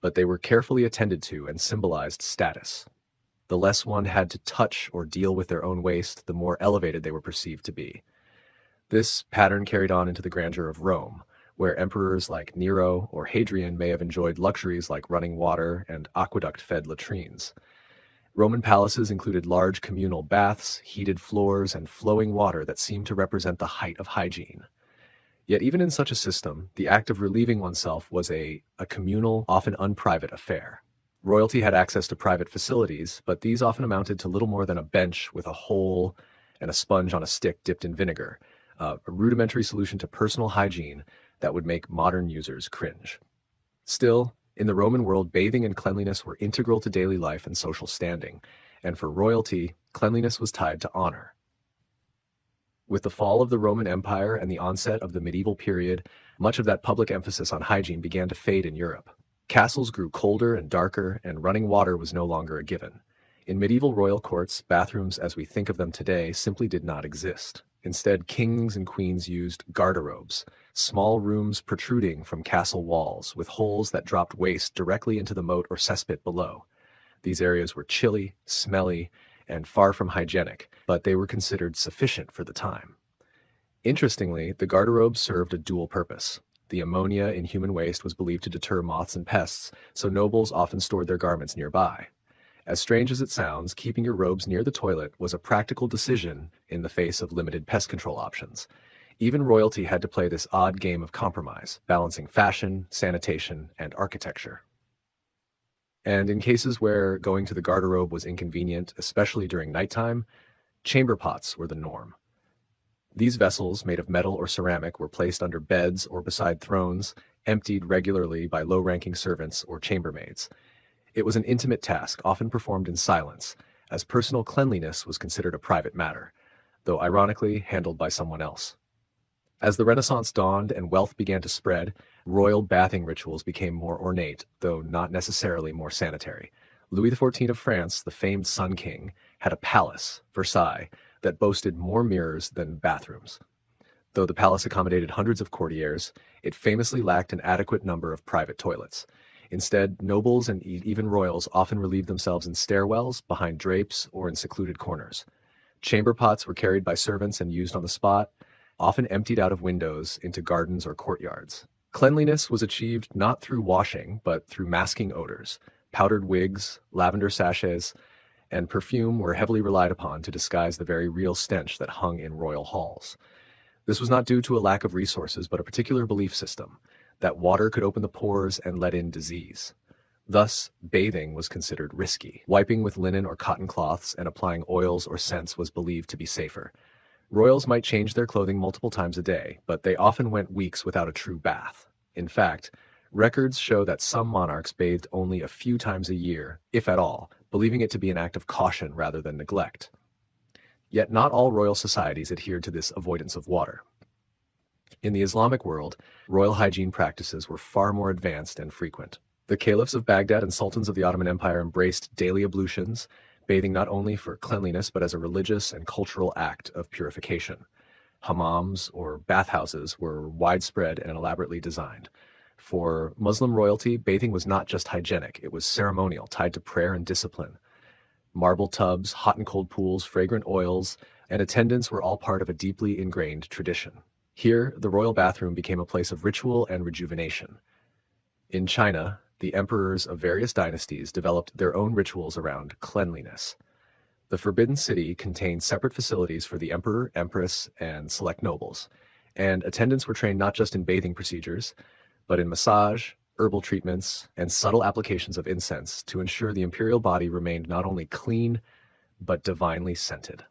but they were carefully attended to and symbolized status. The less one had to touch or deal with their own waste, the more elevated they were perceived to be. This pattern carried on into the grandeur of Rome, where emperors like Nero or Hadrian may have enjoyed luxuries like running water and aqueduct-fed latrines. Roman palaces included large communal baths, heated floors, and flowing water that seemed to represent the height of hygiene. Yet even in such a system, the act of relieving oneself was a communal, often unprivate affair. Royalty had access to private facilities, but these often amounted to little more than a bench with a hole and a sponge on a stick dipped in vinegar, a rudimentary solution to personal hygiene that would make modern users cringe. Still, in the Roman world, bathing and cleanliness were integral to daily life and social standing, and for royalty, cleanliness was tied to honor. With the fall of the Roman Empire and the onset of the medieval period, much of that public emphasis on hygiene began to fade in Europe. Castles grew colder and darker, and running water was no longer a given. In medieval royal courts, bathrooms as we think of them today simply did not exist. Instead, kings and queens used garderobes, small rooms protruding from castle walls with holes that dropped waste directly into the moat or cesspit below. These areas were chilly, smelly, and far from hygienic, but they were considered sufficient for the time. Interestingly, the garderobe served a dual purpose. The ammonia in human waste was believed to deter moths and pests, so nobles often stored their garments nearby. As strange as it sounds, keeping your robes near the toilet was a practical decision in the face of limited pest control options. Even royalty had to play this odd game of compromise, balancing fashion, sanitation, and architecture. And in cases where going to the garderobe was inconvenient, especially during nighttime, chamber pots were the norm. These vessels, made of metal or ceramic, were placed under beds or beside thrones, emptied regularly by low-ranking servants or chambermaids. It was an intimate task, often performed in silence, as personal cleanliness was considered a private matter, though ironically handled by someone else. As the Renaissance dawned and wealth began to spread, royal bathing rituals became more ornate, though not necessarily more sanitary. Louis XIV of France, the famed Sun King, had a palace, Versailles, that boasted more mirrors than bathrooms. Though the palace accommodated hundreds of courtiers, it famously lacked an adequate number of private toilets. Instead, nobles and even royals often relieved themselves in stairwells, behind drapes, or in secluded corners. Chamber pots were carried by servants and used on the spot, often emptied out of windows into gardens or courtyards. Cleanliness was achieved not through washing, but through masking odors. Powdered wigs, lavender sachets, and perfume were heavily relied upon to disguise the very real stench that hung in royal halls. This was not due to a lack of resources, but a particular belief system, that water could open the pores and let in disease. Thus, bathing was considered risky. Wiping with linen or cotton cloths and applying oils or scents was believed to be safer. Royals might change their clothing multiple times a day, but they often went weeks without a true bath. In fact, records show that some monarchs bathed only a few times a year, if at all, believing it to be an act of caution rather than neglect. Yet not all royal societies adhered to this avoidance of water. In the Islamic world, royal hygiene practices were far more advanced and frequent. The caliphs of Baghdad and sultans of the Ottoman Empire embraced daily ablutions, bathing not only for cleanliness but as a religious and cultural act of purification. Hammams, or bathhouses, were widespread and elaborately designed. For Muslim royalty, bathing was not just hygienic, it was ceremonial, tied to prayer and discipline. Marble tubs, hot and cold pools, fragrant oils, and attendants were all part of a deeply ingrained tradition. Here, the royal bathroom became a place of ritual and rejuvenation. In China, the emperors of various dynasties developed their own rituals around cleanliness. The Forbidden City contained separate facilities for the emperor, empress, and select nobles, and attendants were trained not just in bathing procedures, but in massage, herbal treatments, and subtle applications of incense to ensure the imperial body remained not only clean, but divinely scented.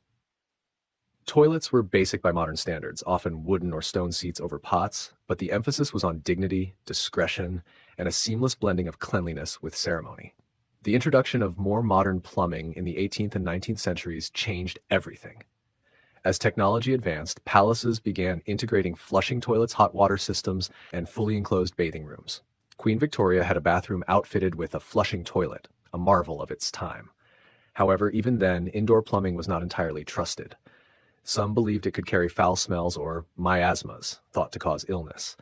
Toilets were basic by modern standards, often wooden or stone seats over pots, but the emphasis was on dignity, discretion, and a seamless blending of cleanliness with ceremony. The introduction of more modern plumbing in the 18th and 19th centuries changed everything. As technology advanced, palaces began integrating flushing toilets, hot water systems, and fully enclosed bathing rooms. Queen Victoria had a bathroom outfitted with a flushing toilet, a marvel of its time. However, even then, indoor plumbing was not entirely trusted. Some believed it could carry foul smells or miasmas, thought to cause illness.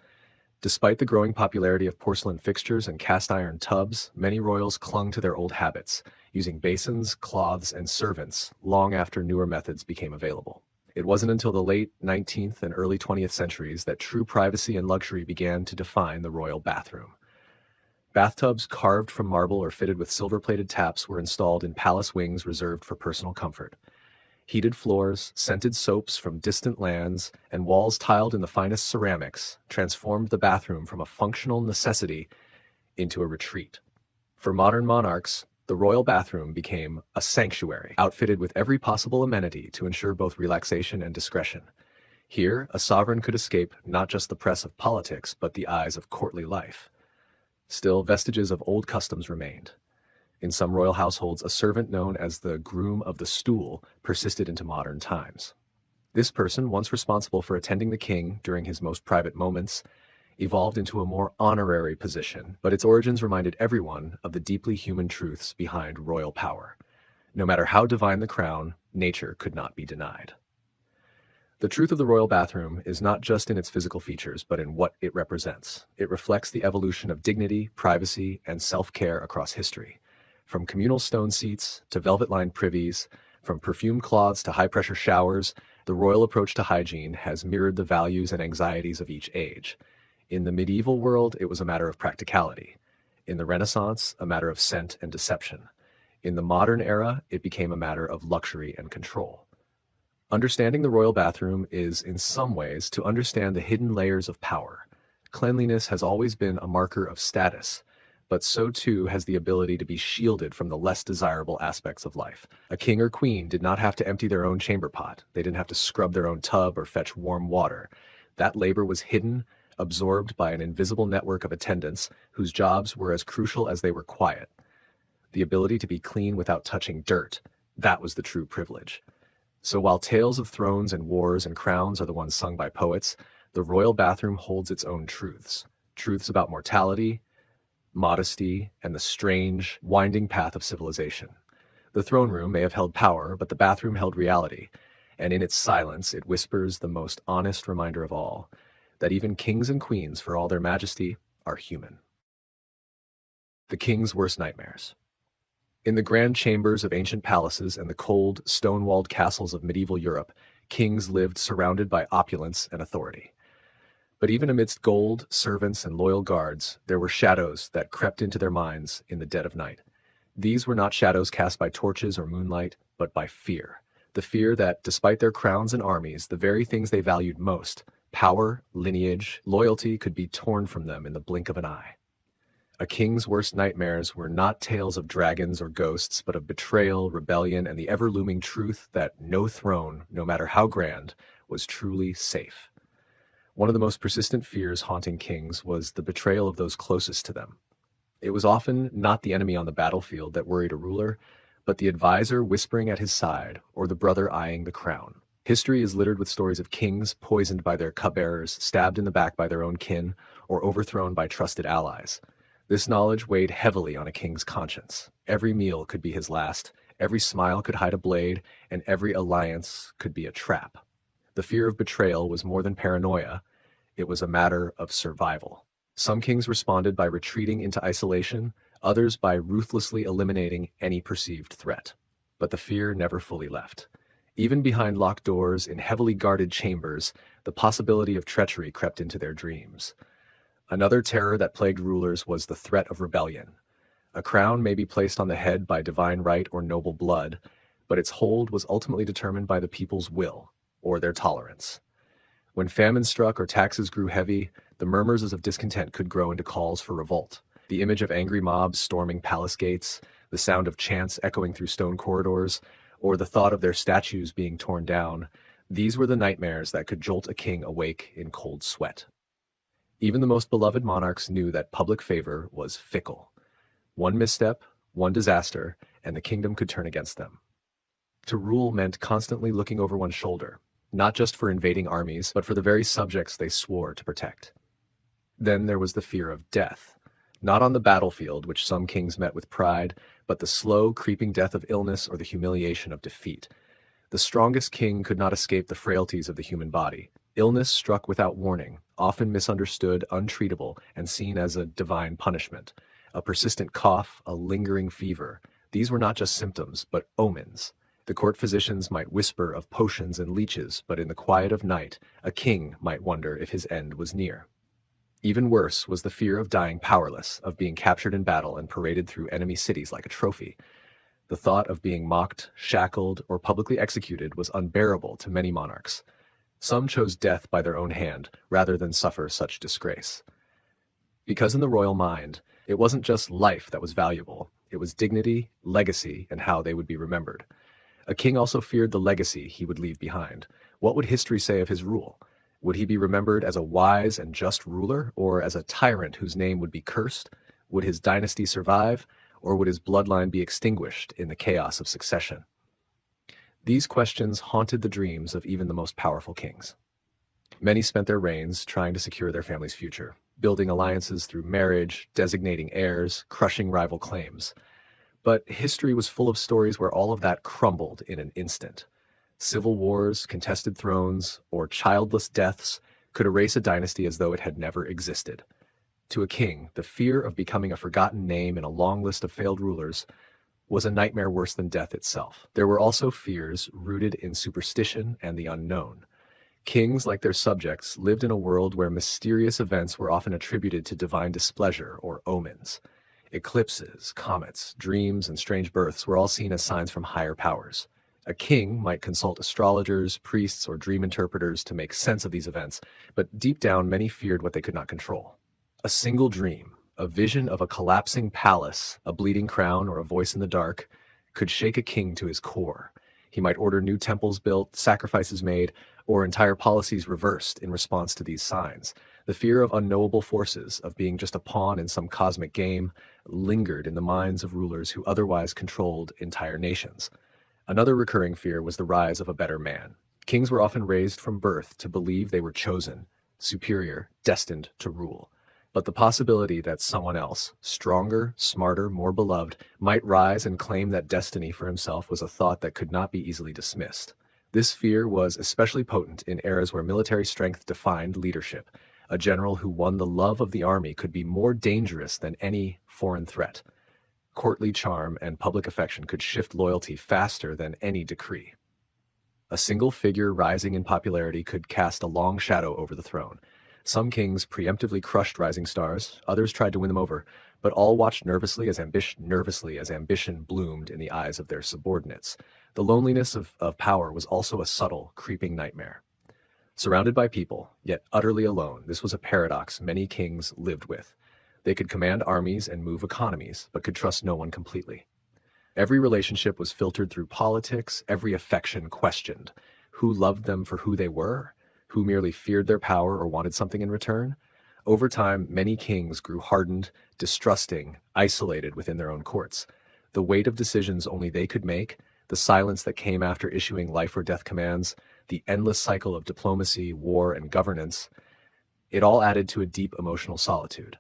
Despite the growing popularity of porcelain fixtures and cast iron tubs, many royals clung to their old habits, using basins, cloths, and servants long after newer methods became available. It wasn't until the late 19th and early 20th centuries that true privacy and luxury began to define the royal bathroom. Bathtubs carved from marble or fitted with silver-plated taps were installed in palace wings reserved for personal comfort. Heated floors, scented soaps from distant lands, and walls tiled in the finest ceramics transformed the bathroom from a functional necessity into a retreat. For modern monarchs, the royal bathroom became a sanctuary, outfitted with every possible amenity to ensure both relaxation and discretion. Here, a sovereign could escape not just the press of politics, but the eyes of courtly life. Still, vestiges of old customs remained. In some royal households, a servant known as the groom of the stool persisted into modern times. This person, once responsible for attending the king during his most private moments, evolved into a more honorary position, but its origins reminded everyone of the deeply human truths behind royal power. No matter how divine the crown, nature could not be denied. The truth of the royal bathroom is not just in its physical features, but in what it represents. It reflects the evolution of dignity, privacy, and self-care across history. From communal stone seats to velvet-lined privies, from perfumed cloths to high-pressure showers, the royal approach to hygiene has mirrored the values and anxieties of each age. In the medieval world, it was a matter of practicality. In the Renaissance, a matter of scent and deception. In the modern era, it became a matter of luxury and control. Understanding the royal bathroom is, in some ways, to understand the hidden layers of power. Cleanliness has always been a marker of status, but so too has the ability to be shielded from the less desirable aspects of life. A king or queen did not have to empty their own chamber pot. They didn't have to scrub their own tub or fetch warm water. That labor was hidden, absorbed by an invisible network of attendants whose jobs were as crucial as they were quiet. The ability to be clean without touching dirt, that was the true privilege. So while tales of thrones and wars and crowns are the ones sung by poets, the royal bathroom holds its own truths. Truths about mortality, modesty, and the strange, winding path of civilization. The throne room may have held power, but the bathroom held reality, and in its silence it whispers the most honest reminder of all, that even kings and queens, for all their majesty, are human. The king's worst nightmares. In the grand chambers of ancient palaces and the cold, stone-walled castles of medieval Europe, kings lived surrounded by opulence and authority. But even amidst gold, servants, and loyal guards, there were shadows that crept into their minds in the dead of night. These were not shadows cast by torches or moonlight, but by fear. The fear that, despite their crowns and armies, the very things they valued most, power, lineage, loyalty, could be torn from them in the blink of an eye. A king's worst nightmares were not tales of dragons or ghosts, but of betrayal, rebellion, and the ever-looming truth that no throne, no matter how grand, was truly safe. One of the most persistent fears haunting kings was the betrayal of those closest to them. It was often not the enemy on the battlefield that worried a ruler, but the advisor whispering at his side or the brother eyeing the crown. History is littered with stories of kings poisoned by their cupbearers, stabbed in the back by their own kin, or overthrown by trusted allies. This knowledge weighed heavily on a king's conscience. Every meal could be his last, every smile could hide a blade, and every alliance could be a trap. The fear of betrayal was more than paranoia, it was a matter of survival. Some kings responded by retreating into isolation, others by ruthlessly eliminating any perceived threat. But the fear never fully left. Even behind locked doors in heavily guarded chambers, the possibility of treachery crept into their dreams. Another terror that plagued rulers was the threat of rebellion. A crown may be placed on the head by divine right or noble blood, but its hold was ultimately determined by the people's will, or their tolerance. When famine struck or taxes grew heavy, the murmurs of discontent could grow into calls for revolt. The image of angry mobs storming palace gates, the sound of chants echoing through stone corridors, or the thought of their statues being torn down, these were the nightmares that could jolt a king awake in cold sweat. Even the most beloved monarchs knew that public favor was fickle. One misstep, one disaster, and the kingdom could turn against them. To rule meant constantly looking over one's shoulder, not just for invading armies, but for the very subjects they swore to protect. Then there was the fear of death. Not on the battlefield, which some kings met with pride, but the slow, creeping death of illness or the humiliation of defeat. The strongest king could not escape the frailties of the human body. Illness struck without warning, often misunderstood, untreatable, and seen as a divine punishment. A persistent cough, a lingering fever. These were not just symptoms, but omens. The court physicians might whisper of potions and leeches, but in the quiet of night, a king might wonder if his end was near. Even worse was the fear of dying powerless, of being captured in battle and paraded through enemy cities like a trophy. The thought of being mocked, shackled, or publicly executed was unbearable to many monarchs. Some chose death by their own hand, rather than suffer such disgrace. Because in the royal mind, it wasn't just life that was valuable, it was dignity, legacy, and how they would be remembered. A king also feared the legacy he would leave behind. What would history say of his rule? Would he be remembered as a wise and just ruler, or as a tyrant whose name would be cursed? Would his dynasty survive, or would his bloodline be extinguished in the chaos of succession? These questions haunted the dreams of even the most powerful kings. Many spent their reigns trying to secure their family's future, building alliances through marriage, designating heirs, crushing rival claims. But history was full of stories where all of that crumbled in an instant. Civil wars, contested thrones, or childless deaths could erase a dynasty as though it had never existed. To a king, the fear of becoming a forgotten name in a long list of failed rulers was a nightmare worse than death itself. There were also fears rooted in superstition and the unknown. Kings, like their subjects, lived in a world where mysterious events were often attributed to divine displeasure or omens. Eclipses, comets, dreams, and strange births were all seen as signs from higher powers. A king might consult astrologers, priests, or dream interpreters to make sense of these events, but deep down many feared what they could not control. A single dream, a vision of a collapsing palace, a bleeding crown, or a voice in the dark, could shake a king to his core. He might order new temples built, sacrifices made, or entire policies reversed in response to these signs. The fear of unknowable forces, of being just a pawn in some cosmic game, lingered in the minds of rulers who otherwise controlled entire nations. Another recurring fear was the rise of a better man. Kings were often raised from birth to believe they were chosen, superior, destined to rule. But the possibility that someone else, stronger, smarter, more beloved, might rise and claim that destiny for himself was a thought that could not be easily dismissed. This fear was especially potent in eras where military strength defined leadership. A general who won the love of the army could be more dangerous than any foreign threat. Courtly charm and public affection could shift loyalty faster than any decree. A single figure rising in popularity could cast a long shadow over the throne. Some kings preemptively crushed rising stars, others tried to win them over, but all watched nervously as ambition bloomed in the eyes of their subordinates. The loneliness of power was also a subtle, creeping nightmare. Surrounded by people, yet utterly alone, this was a paradox many kings lived with. They could command armies and move economies, but could trust no one completely. Every relationship was filtered through politics, every affection questioned. Who loved them for who they were? Who merely feared their power or wanted something in return? Over time, many kings grew hardened, distrusting, isolated within their own courts. The weight of decisions only they could make, the silence that came after issuing life or death commands, the endless cycle of diplomacy, war, and governance, it all added to a deep emotional solitude.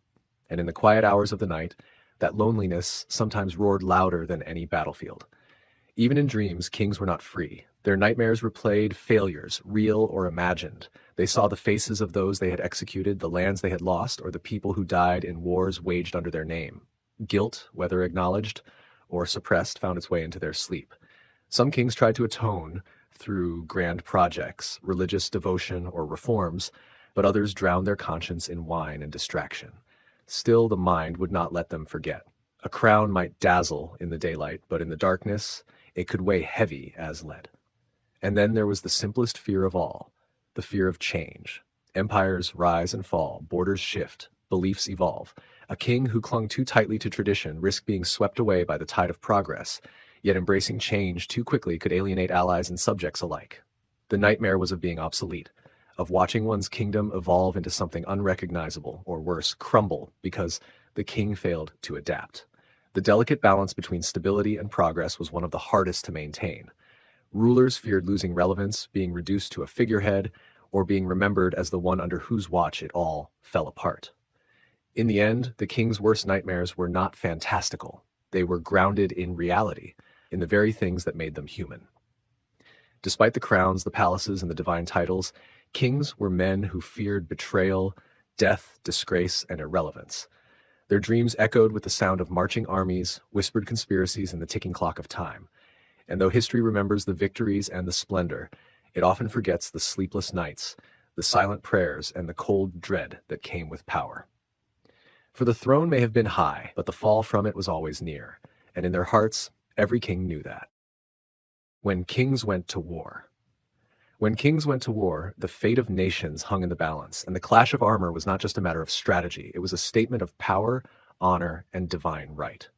And in the quiet hours of the night, that loneliness sometimes roared louder than any battlefield. Even in dreams, kings were not free. Their nightmares replayed failures, real or imagined. They saw the faces of those they had executed, the lands they had lost, or the people who died in wars waged under their name. Guilt, whether acknowledged or suppressed, found its way into their sleep. Some kings tried to atone through grand projects, religious devotion, or reforms, but others drowned their conscience in wine and distraction. Still, the mind would not let them forget. A crown might dazzle in the daylight, but in the darkness, it could weigh heavy as lead. And then there was the simplest fear of all, the fear of change. Empires rise and fall, borders shift, beliefs evolve. A king who clung too tightly to tradition risked being swept away by the tide of progress, yet embracing change too quickly could alienate allies and subjects alike. The nightmare was of being obsolete, of watching one's kingdom evolve into something unrecognizable, or worse, crumble because the king failed to adapt. The delicate balance between stability and progress was one of the hardest to maintain. Rulers feared losing relevance, being reduced to a figurehead, or being remembered as the one under whose watch it all fell apart. In the end, the king's worst nightmares were not fantastical. They were grounded in reality, in the very things that made them human. Despite the crowns, the palaces, and the divine titles, kings were men who feared betrayal, death, disgrace, and irrelevance. Their dreams echoed with the sound of marching armies, whispered conspiracies, and the ticking clock of time. And though history remembers the victories and the splendor, it often forgets the sleepless nights, the silent prayers, and the cold dread that came with power. For the throne may have been high, but the fall from it was always near, and in their hearts, every king knew that. When kings went to war. When kings went to war, the fate of nations hung in the balance, and the clash of armor was not just a matter of strategy, it was a statement of power, honor, and divine right.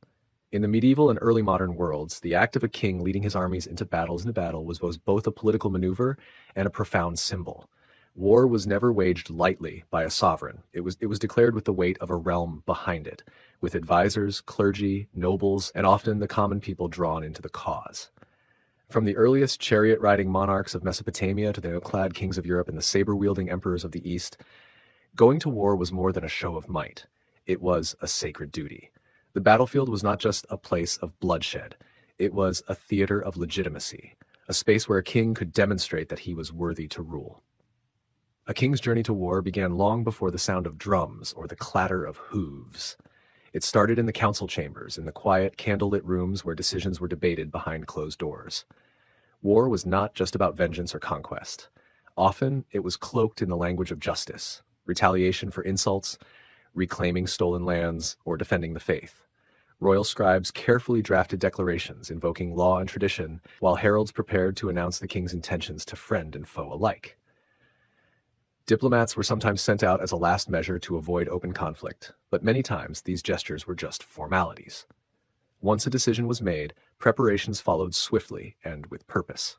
In the medieval and early modern worlds, the act of a king leading his armies into battle was both a political maneuver and a profound symbol. War was never waged lightly by a sovereign. It was declared with the weight of a realm behind it, with advisors, clergy, nobles, and often the common people drawn into the cause. From the earliest chariot-riding monarchs of Mesopotamia to the oak-clad kings of Europe and the saber-wielding emperors of the East, going to war was more than a show of might. It was a sacred duty. The battlefield was not just a place of bloodshed. It was a theater of legitimacy, a space where a king could demonstrate that he was worthy to rule. A king's journey to war began long before the sound of drums or the clatter of hooves. It started in the council chambers, in the quiet, candlelit rooms where decisions were debated behind closed doors. War was not just about vengeance or conquest. Often, it was cloaked in the language of justice, retaliation for insults, reclaiming stolen lands, or defending the faith. Royal scribes carefully drafted declarations invoking law and tradition, while heralds prepared to announce the king's intentions to friend and foe alike. Diplomats were sometimes sent out as a last measure to avoid open conflict, but many times these gestures were just formalities. Once a decision was made, preparations followed swiftly and with purpose.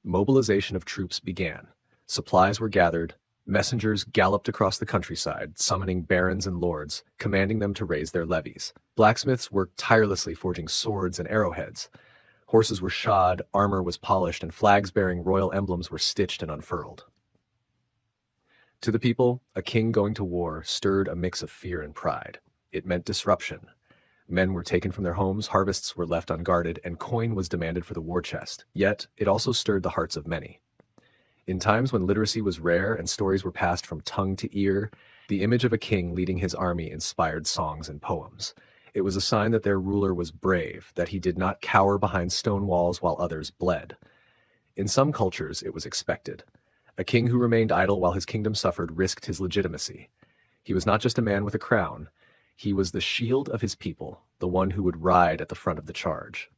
Mobilization of troops began. Supplies were gathered. Messengers galloped across the countryside, summoning barons and lords, commanding them to raise their levies. Blacksmiths worked tirelessly forging swords and arrowheads. Horses were shod, armor was polished, and flags bearing royal emblems were stitched and unfurled. To the people, a king going to war stirred a mix of fear and pride. It meant disruption. Men were taken from their homes, harvests were left unguarded, and coin was demanded for the war chest. Yet, it also stirred the hearts of many. In times when literacy was rare and stories were passed from tongue to ear, the image of a king leading his army inspired songs and poems. It was a sign that their ruler was brave, that he did not cower behind stone walls while others bled. In some cultures, it was expected. A king who remained idle while his kingdom suffered risked his legitimacy. He was not just a man with a crown. He was the shield of his people, the one who would ride at the front of the charge.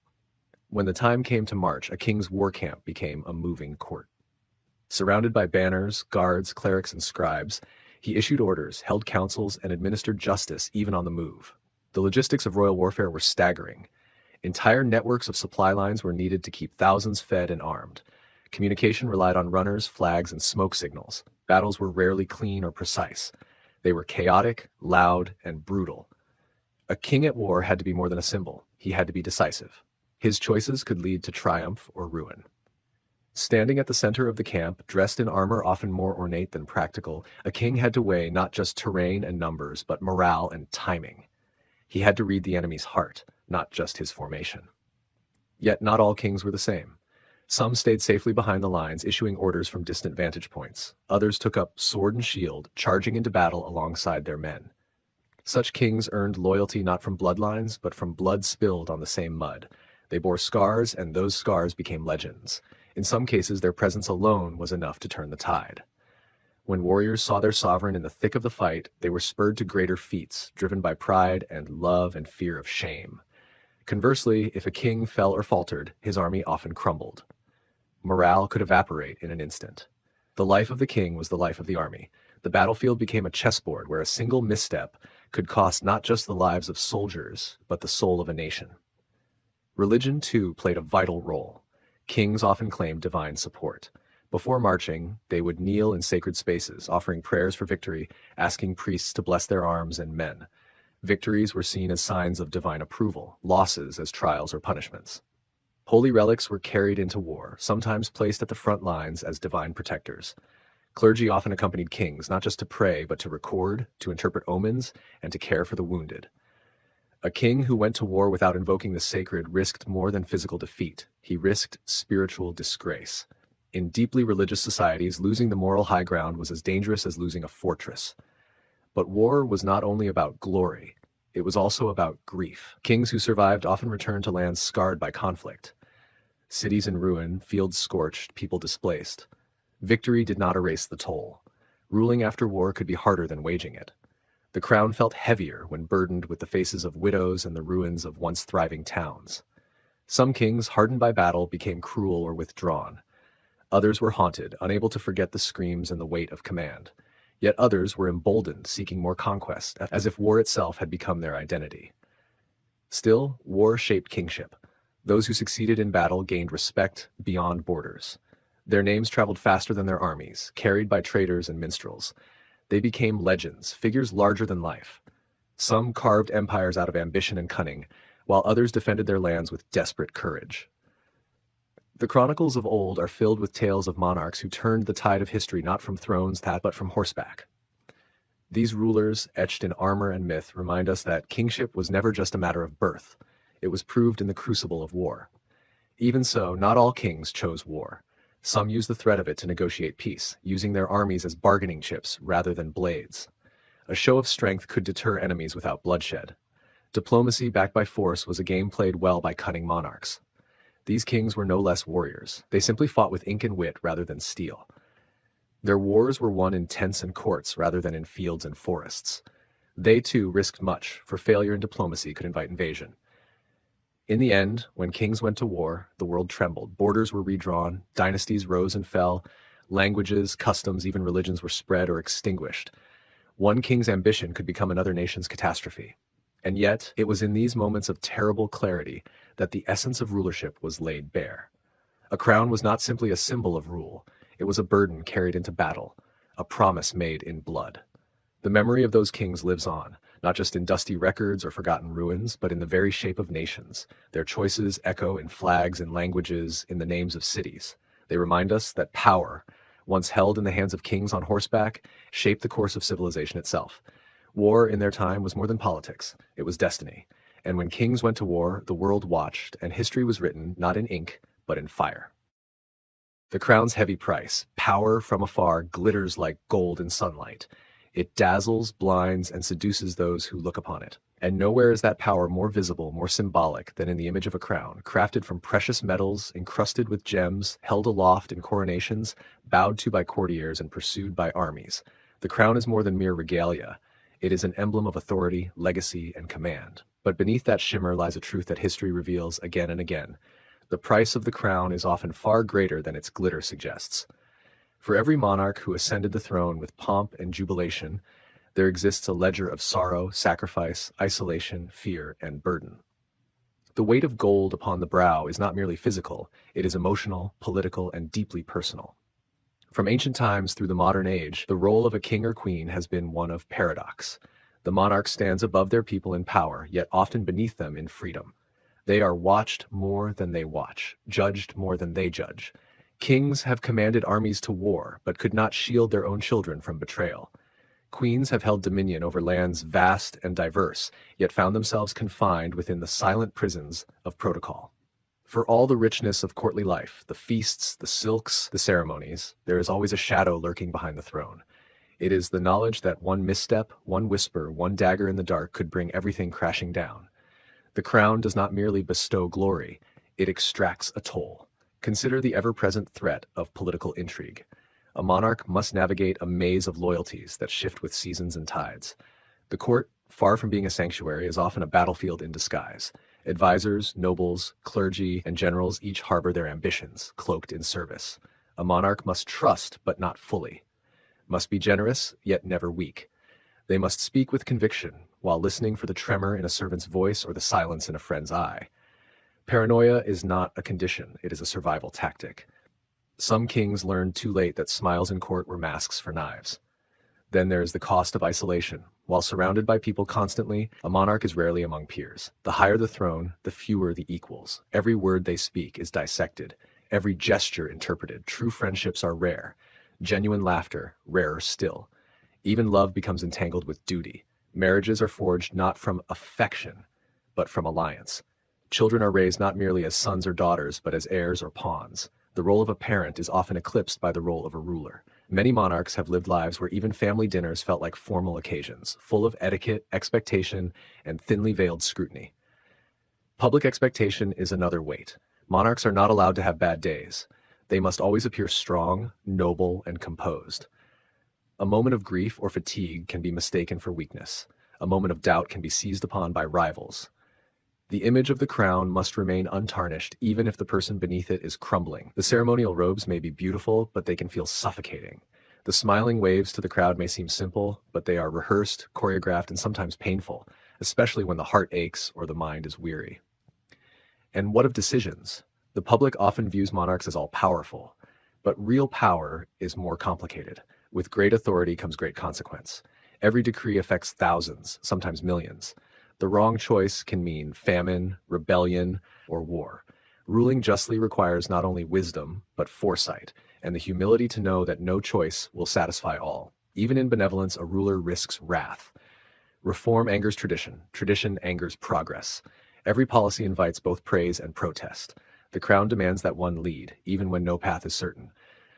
When the time came to march, a king's war camp became a moving court. Surrounded by banners, guards, clerics, and scribes, He issued orders, held councils, and administered justice even on the move. The logistics of royal warfare were staggering. Entire networks of supply lines were needed to keep thousands fed and armed. Communication relied on runners, flags, and smoke signals. Battles were rarely clean or precise. They were chaotic, loud, and brutal. A king at war had to be more than a symbol. He had to be decisive. His choices could lead to triumph or ruin. Standing at the center of the camp, dressed in armor often more ornate than practical, a king had to weigh not just terrain and numbers, but morale and timing. He had to read the enemy's heart, not just his formation. Yet not all kings were the same. Some stayed safely behind the lines, issuing orders from distant vantage points. Others took up sword and shield, charging into battle alongside their men. Such kings earned loyalty not from bloodlines, but from blood spilled on the same mud. They bore scars, and those scars became legends. In some cases, their presence alone was enough to turn the tide. When warriors saw their sovereign in the thick of the fight, they were spurred to greater feats, driven by pride and love and fear of shame. Conversely, if a king fell or faltered, his army often crumbled. Morale could evaporate in an instant. The life of the king was the life of the army. The battlefield became a chessboard where a single misstep could cost not just the lives of soldiers, but the soul of a nation. Religion, too, played a vital role. Kings often claimed divine support. Before marching, they would kneel in sacred spaces, offering prayers for victory, asking priests to bless their arms and men. Victories were seen as signs of divine approval, losses as trials or punishments. Holy relics were carried into war, sometimes placed at the front lines as divine protectors. Clergy often accompanied kings, not just to pray, but to record, to interpret omens, and to care for the wounded. A king who went to war without invoking the sacred risked more than physical defeat. He risked spiritual disgrace. In deeply religious societies, losing the moral high ground was as dangerous as losing a fortress. But war was not only about glory, it was also about grief. Kings who survived often returned to lands scarred by conflict. Cities in ruin, fields scorched, people displaced. Victory did not erase the toll. Ruling after war could be harder than waging it. The crown felt heavier when burdened with the faces of widows and the ruins of once thriving towns. Some kings, hardened by battle, became cruel or withdrawn. Others were haunted, unable to forget the screams and the weight of command. Yet others were emboldened, seeking more conquest, as if war itself had become their identity. Still, war shaped kingship. Those who succeeded in battle gained respect beyond borders. Their names traveled faster than their armies, carried by traders and minstrels. They became legends, figures larger than life. Some carved empires out of ambition and cunning, while others defended their lands with desperate courage. The chronicles of old are filled with tales of monarchs who turned the tide of history not from thrones but from horseback. These rulers, etched in armor and myth, remind us that kingship was never just a matter of birth. It was proved in the crucible of war. Even so, not all kings chose war. Some used the threat of it to negotiate peace, using their armies as bargaining chips rather than blades. A show of strength could deter enemies without bloodshed. Diplomacy backed by force was a game played well by cunning monarchs. These kings were no less warriors. They simply fought with ink and wit rather than steel. Their wars were won in tents and courts rather than in fields and forests. They too risked much, for failure in diplomacy could invite invasion. In the end, when kings went to war, the world trembled. Borders were redrawn, dynasties rose and fell, languages, customs, even religions were spread or extinguished. One king's ambition could become another nation's catastrophe. And yet, it was in these moments of terrible clarity that the essence of rulership was laid bare. A crown was not simply a symbol of rule. It was a burden carried into battle, a promise made in blood. The memory of those kings lives on, not just in dusty records or forgotten ruins, but in the very shape of nations. Their choices echo in flags and languages, in the names of cities. They remind us that power, once held in the hands of kings on horseback, shaped the course of civilization itself. War in their time was more than politics. It was destiny. And when kings went to war, the world watched, and history was written not in ink, but in fire. The crown's heavy price, power from afar, glitters like gold in sunlight. It dazzles, blinds, and seduces those who look upon it. And nowhere is that power more visible, more symbolic than in the image of a crown, crafted from precious metals, encrusted with gems, held aloft in coronations, bowed to by courtiers and pursued by armies. The crown is more than mere regalia. It is an emblem of authority, legacy, and command. But beneath that shimmer lies a truth that history reveals again and again. The price of the crown is often far greater than its glitter suggests. For every monarch who ascended the throne with pomp and jubilation, there exists a ledger of sorrow, sacrifice, isolation, fear, and burden. The weight of gold upon the brow is not merely physical, it is emotional, political, and deeply personal. From ancient times through the modern age, the role of a king or queen has been one of paradox. The monarch stands above their people in power, yet often beneath them in freedom. They are watched more than they watch, judged more than they judge. Kings have commanded armies to war, but could not shield their own children from betrayal. Queens have held dominion over lands vast and diverse, yet found themselves confined within the silent prisons of protocol. For all the richness of courtly life, the feasts, the silks, the ceremonies, there is always a shadow lurking behind the throne. It is the knowledge that one misstep, one whisper, one dagger in the dark could bring everything crashing down. The crown does not merely bestow glory, it extracts a toll. Consider the ever-present threat of political intrigue. A monarch must navigate a maze of loyalties that shift with seasons and tides. The court, far from being a sanctuary, is often a battlefield in disguise. Advisors, nobles, clergy, and generals each harbor their ambitions, cloaked in service. A monarch must trust, but not fully. Must be generous, yet never weak. They must speak with conviction, while listening for the tremor in a servant's voice or the silence in a friend's eye. Paranoia is not a condition, it is a survival tactic. Some kings learned too late that smiles in court were masks for knives. Then there is the cost of isolation. While surrounded by people constantly, a monarch is rarely among peers. The higher the throne, the fewer the equals. Every word they speak is dissected, every gesture interpreted. True friendships are rare. Genuine laughter, rarer still. Even love becomes entangled with duty. Marriages are forged not from affection, but from alliance. Children are raised not merely as sons or daughters, but as heirs or pawns. The role of a parent is often eclipsed by the role of a ruler. Many monarchs have lived lives where even family dinners felt like formal occasions, full of etiquette, expectation, and thinly veiled scrutiny. Public expectation is another weight. Monarchs are not allowed to have bad days. They must always appear strong, noble, and composed. A moment of grief or fatigue can be mistaken for weakness. A moment of doubt can be seized upon by rivals. The image of the crown must remain untarnished, even if the person beneath it is crumbling. The ceremonial robes may be beautiful, but they can feel suffocating. The smiling waves to the crowd may seem simple, but they are rehearsed, choreographed, and sometimes painful, especially when the heart aches or the mind is weary. And what of decisions? The public often views monarchs as all-powerful, but real power is more complicated. With great authority comes great consequence. Every decree affects thousands, sometimes millions. The wrong choice can mean famine, rebellion, or war. Ruling justly requires not only wisdom, but foresight, and the humility to know that no choice will satisfy all. Even in benevolence, a ruler risks wrath. Reform angers tradition. Tradition angers progress. Every policy invites both praise and protest. The crown demands that one lead, even when no path is certain.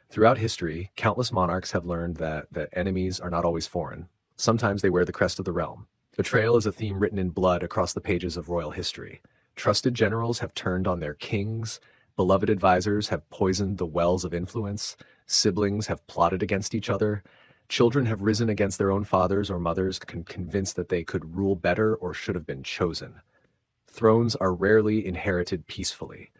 Throughout history, countless monarchs have learned that enemies are not always foreign. Sometimes they wear the crest of the realm. Betrayal is a theme written in blood across the pages of royal history. Trusted generals have turned on their kings, beloved advisors have poisoned the wells of influence, siblings have plotted against each other, children have risen against their own fathers or mothers, convinced that they could rule better or should have been chosen. Thrones are rarely inherited peacefully.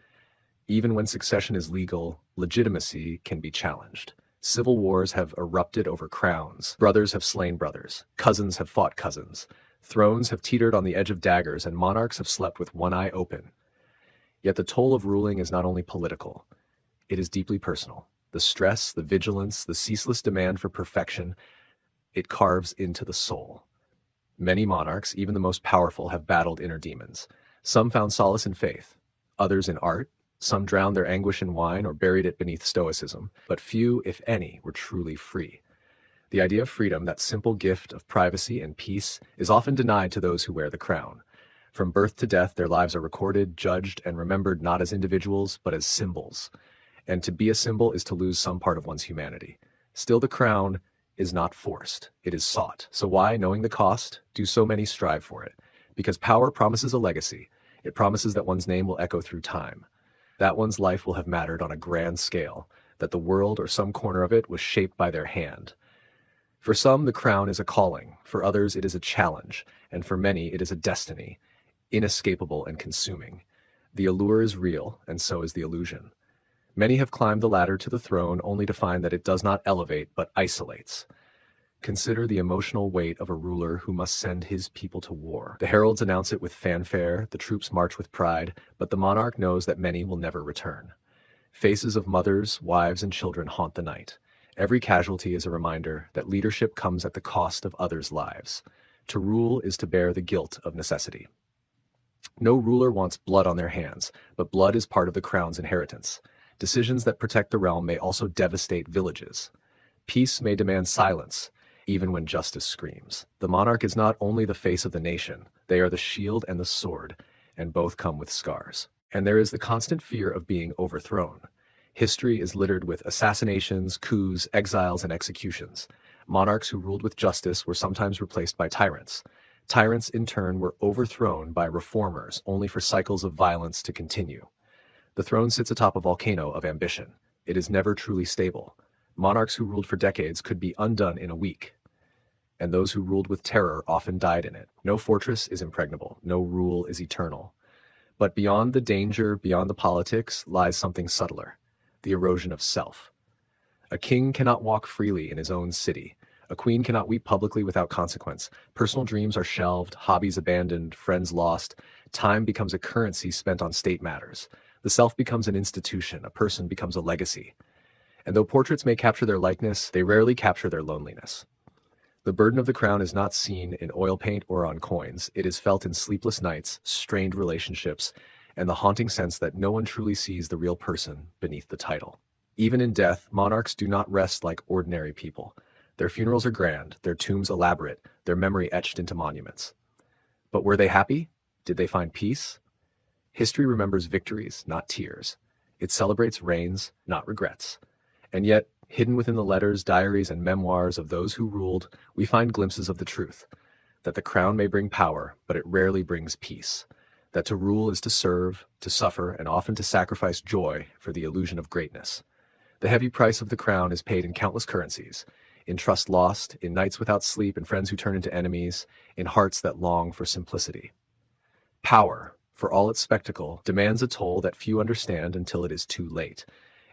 Even when succession is legal, legitimacy can be challenged. Civil wars have erupted over crowns. Brothers have slain brothers. Cousins have fought cousins. Thrones have teetered on the edge of daggers, and monarchs have slept with one eye open. Yet the toll of ruling is not only political. It is deeply personal. The stress, the vigilance, the ceaseless demand for perfection, it carves into the soul. Many monarchs, even the most powerful, have battled inner demons. Some found solace in faith, others in art. Some drowned their anguish in wine or buried it beneath stoicism, but few, if any, were truly free. The idea of freedom, that simple gift of privacy and peace, is often denied to those who wear the crown. From birth to death, their lives are recorded, judged, and remembered not as individuals, but as symbols. And to be a symbol is to lose some part of one's humanity. Still, the crown is not forced, it is sought. So why, knowing the cost, do so many strive for it? Because power promises a legacy. It promises that one's name will echo through time, that one's life will have mattered on a grand scale, that the world or some corner of it was shaped by their hand. For some, the crown is a calling, for others it is a challenge, and for many it is a destiny, inescapable and consuming. The allure is real, and so is the illusion. Many have climbed the ladder to the throne only to find that it does not elevate but isolates. Consider the emotional weight of a ruler who must send his people to war. The heralds announce it with fanfare, the troops march with pride, but the monarch knows that many will never return. Faces of mothers, wives, and children haunt the night. Every casualty is a reminder that leadership comes at the cost of others' lives. To rule is to bear the guilt of necessity. No ruler wants blood on their hands, but blood is part of the crown's inheritance. Decisions that protect the realm may also devastate villages. Peace may demand silence, even when justice screams. The monarch is not only the face of the nation, they are the shield and the sword, and both come with scars. And there is the constant fear of being overthrown. History is littered with assassinations, coups, exiles, and executions. Monarchs who ruled with justice were sometimes replaced by tyrants. Tyrants, in turn, were overthrown by reformers, only for cycles of violence to continue. The throne sits atop a volcano of ambition. It is never truly stable. Monarchs who ruled for decades could be undone in a week, and those who ruled with terror often died in it. No fortress is impregnable, no rule is eternal. But beyond the danger, beyond the politics, lies something subtler: the erosion of self. A king cannot walk freely in his own city. A queen cannot weep publicly without consequence. Personal dreams are shelved, hobbies abandoned, friends lost. Time becomes a currency spent on state matters. The self becomes an institution, a person becomes a legacy. And though portraits may capture their likeness, they rarely capture their loneliness. The burden of the crown is not seen in oil paint or on coins. It is felt in sleepless nights, strained relationships, and the haunting sense that no one truly sees the real person beneath the title. Even in death, monarchs do not rest like ordinary people. Their funerals are grand, their tombs elaborate, their memory etched into monuments. But were they happy? Did they find peace? History remembers victories, not tears. It celebrates reigns, not regrets. And yet, hidden within the letters, diaries, and memoirs of those who ruled, we find glimpses of the truth. That the crown may bring power, but it rarely brings peace. That to rule is to serve, to suffer, and often to sacrifice joy for the illusion of greatness. The heavy price of the crown is paid in countless currencies: in trust lost, in nights without sleep, in friends who turn into enemies, in hearts that long for simplicity. Power, for all its spectacle, demands a toll that few understand until it is too late.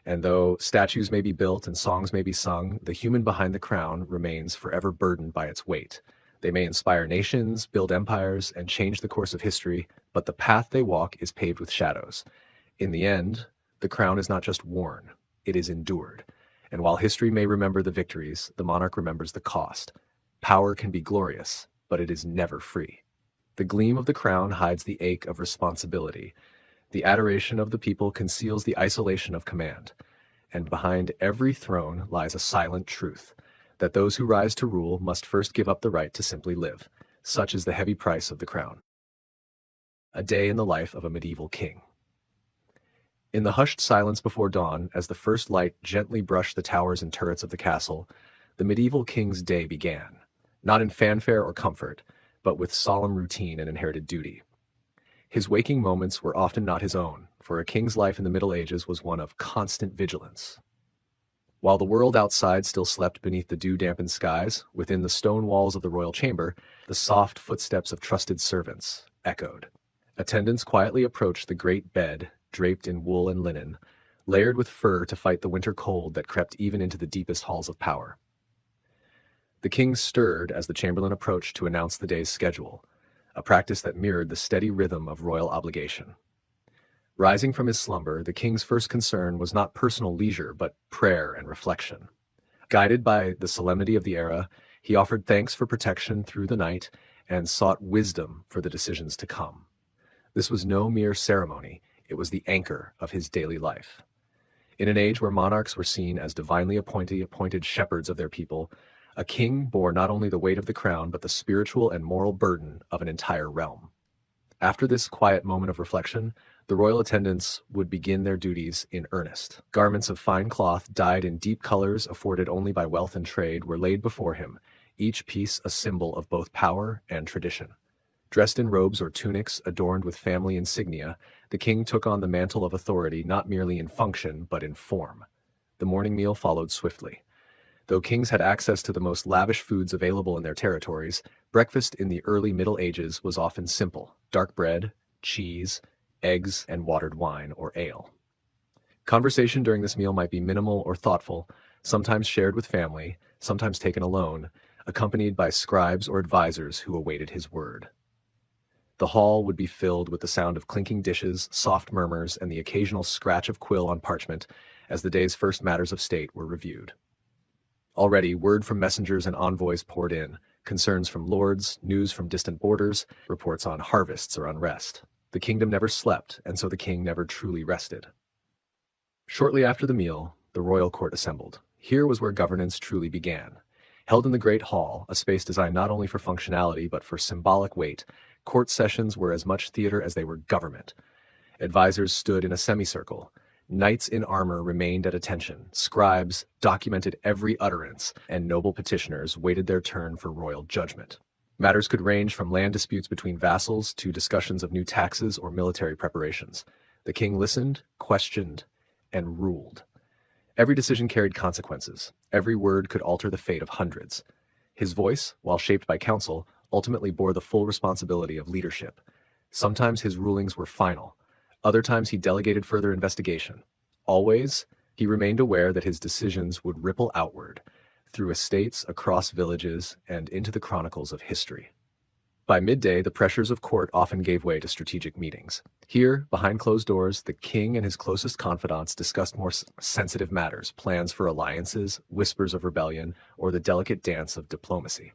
And though statues may be built and songs may be sung, the human behind the crown remains forever burdened by its weight. They may inspire nations, build empires, and change the course of history, but the path they walk is paved with shadows. In the end, the crown is not just worn, it is endured. And while history may remember the victories, the monarch remembers the cost. Power can be glorious, but it is never free. The gleam of the crown hides the ache of responsibility. The adoration of the people conceals the isolation of command. And behind every throne lies a silent truth: that those who rise to rule must first give up the right to simply live. Such is the heavy price of the crown. A day in the life of a medieval king. In the hushed silence before dawn, as the first light gently brushed the towers and turrets of the castle, the medieval king's day began, not in fanfare or comfort, but with solemn routine and inherited duty. His waking moments were often not his own, for a king's life in the Middle Ages was one of constant vigilance. While the world outside still slept beneath the dew-dampened skies, within the stone walls of the royal chamber, the soft footsteps of trusted servants echoed. Attendants quietly approached the great bed, draped in wool and linen, layered with fur to fight the winter cold that crept even into the deepest halls of power. The king stirred as the chamberlain approached to announce the day's schedule, a practice that mirrored the steady rhythm of royal obligation. Rising from his slumber, the king's first concern was not personal leisure, but prayer and reflection. Guided by the solemnity of the era, he offered thanks for protection through the night and sought wisdom for the decisions to come. This was no mere ceremony, it was the anchor of his daily life. In an age where monarchs were seen as divinely appointed shepherds of their people, a king bore not only the weight of the crown, but the spiritual and moral burden of an entire realm. After this quiet moment of reflection, the royal attendants would begin their duties in earnest. Garments of fine cloth, dyed in deep colors afforded only by wealth and trade, were laid before him, each piece a symbol of both power and tradition. Dressed in robes or tunics adorned with family insignia, the king took on the mantle of authority not merely in function, but in form. The morning meal followed swiftly. Though kings had access to the most lavish foods available in their territories, breakfast in the early Middle Ages was often simple: dark bread, cheese, eggs, and watered wine or ale. Conversation during this meal might be minimal or thoughtful, sometimes shared with family, sometimes taken alone, accompanied by scribes or advisors who awaited his word. The hall would be filled with the sound of clinking dishes, soft murmurs, and the occasional scratch of quill on parchment as the day's first matters of state were reviewed. Already, word from messengers and envoys poured in, concerns from lords, news from distant borders, reports on harvests or unrest. The kingdom never slept, and so the king never truly rested. Shortly after the meal, the royal court assembled. Here was where governance truly began. Held in the Great Hall, a space designed not only for functionality but for symbolic weight, court sessions were as much theater as they were government. Advisors stood in a semicircle. Knights in armor remained at attention. Scribes documented every utterance, and noble petitioners waited their turn for royal judgment. Matters could range from land disputes between vassals to discussions of new taxes or military preparations. The king listened, questioned, and ruled. Every decision carried consequences. Every word could alter the fate of hundreds. His voice, while shaped by counsel, ultimately bore the full responsibility of leadership. Sometimes his rulings were final. Other times he delegated further investigation. Always, he remained aware that his decisions would ripple outward, through estates, across villages, and into the chronicles of history. By midday, the pressures of court often gave way to strategic meetings. Here, behind closed doors, the king and his closest confidants discussed more sensitive matters, plans for alliances, whispers of rebellion, or the delicate dance of diplomacy.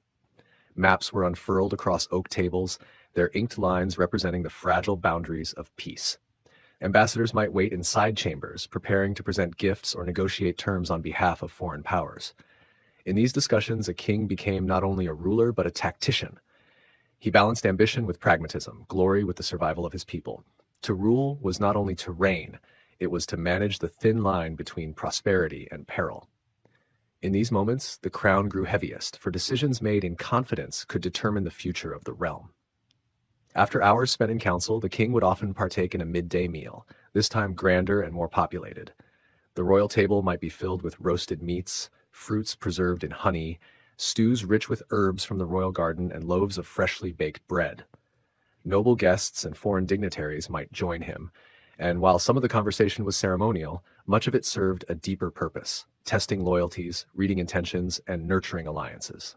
Maps were unfurled across oak tables, their inked lines representing the fragile boundaries of peace. Ambassadors might wait in side chambers, preparing to present gifts or negotiate terms on behalf of foreign powers. In these discussions, a king became not only a ruler but a tactician. He balanced ambition with pragmatism, glory with the survival of his people. To rule was not only to reign, it was to manage the thin line between prosperity and peril. In these moments, the crown grew heaviest, for decisions made in confidence could determine the future of the realm. After hours spent in council, the king would often partake in a midday meal, this time grander and more populated. The royal table might be filled with roasted meats, fruits preserved in honey, stews rich with herbs from the royal garden, and loaves of freshly baked bread. Noble guests and foreign dignitaries might join him, and while some of the conversation was ceremonial, much of it served a deeper purpose, testing loyalties, reading intentions, and nurturing alliances.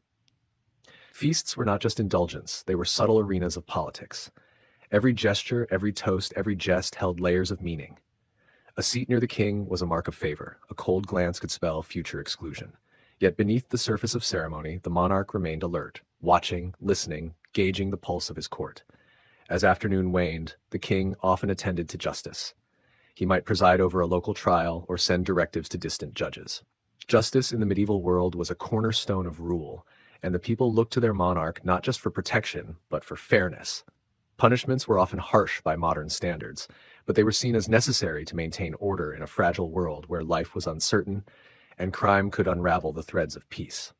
Feasts were not just indulgence, they were subtle arenas of politics. Every gesture, every toast, every jest held layers of meaning. A seat near the king was a mark of favor. A cold glance could spell future exclusion. Yet beneath the surface of ceremony, the monarch remained alert, watching, listening, gauging the pulse of his court. As afternoon waned, the king often attended to justice. He might preside over a local trial or send directives to distant judges. Justice in the medieval world was a cornerstone of rule, and the people looked to their monarch not just for protection, but for fairness. Punishments were often harsh by modern standards, but they were seen as necessary to maintain order in a fragile world where life was uncertain and crime could unravel the threads of peace.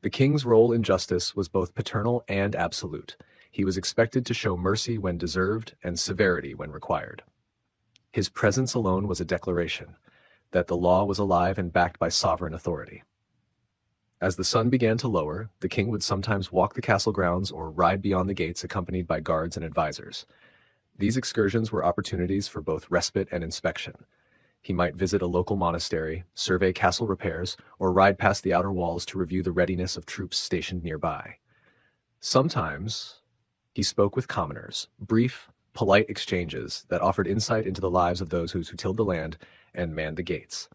The king's role in justice was both paternal and absolute. He was expected to show mercy when deserved and severity when required. His presence alone was a declaration that the law was alive and backed by sovereign authority. As the sun began to lower, the king would sometimes walk the castle grounds or ride beyond the gates accompanied by guards and advisors. These excursions were opportunities for both respite and inspection. He might visit a local monastery, survey castle repairs, or ride past the outer walls to review the readiness of troops stationed nearby. Sometimes he spoke with commoners, brief, polite exchanges that offered insight into the lives of those who tilled the land and manned the gates.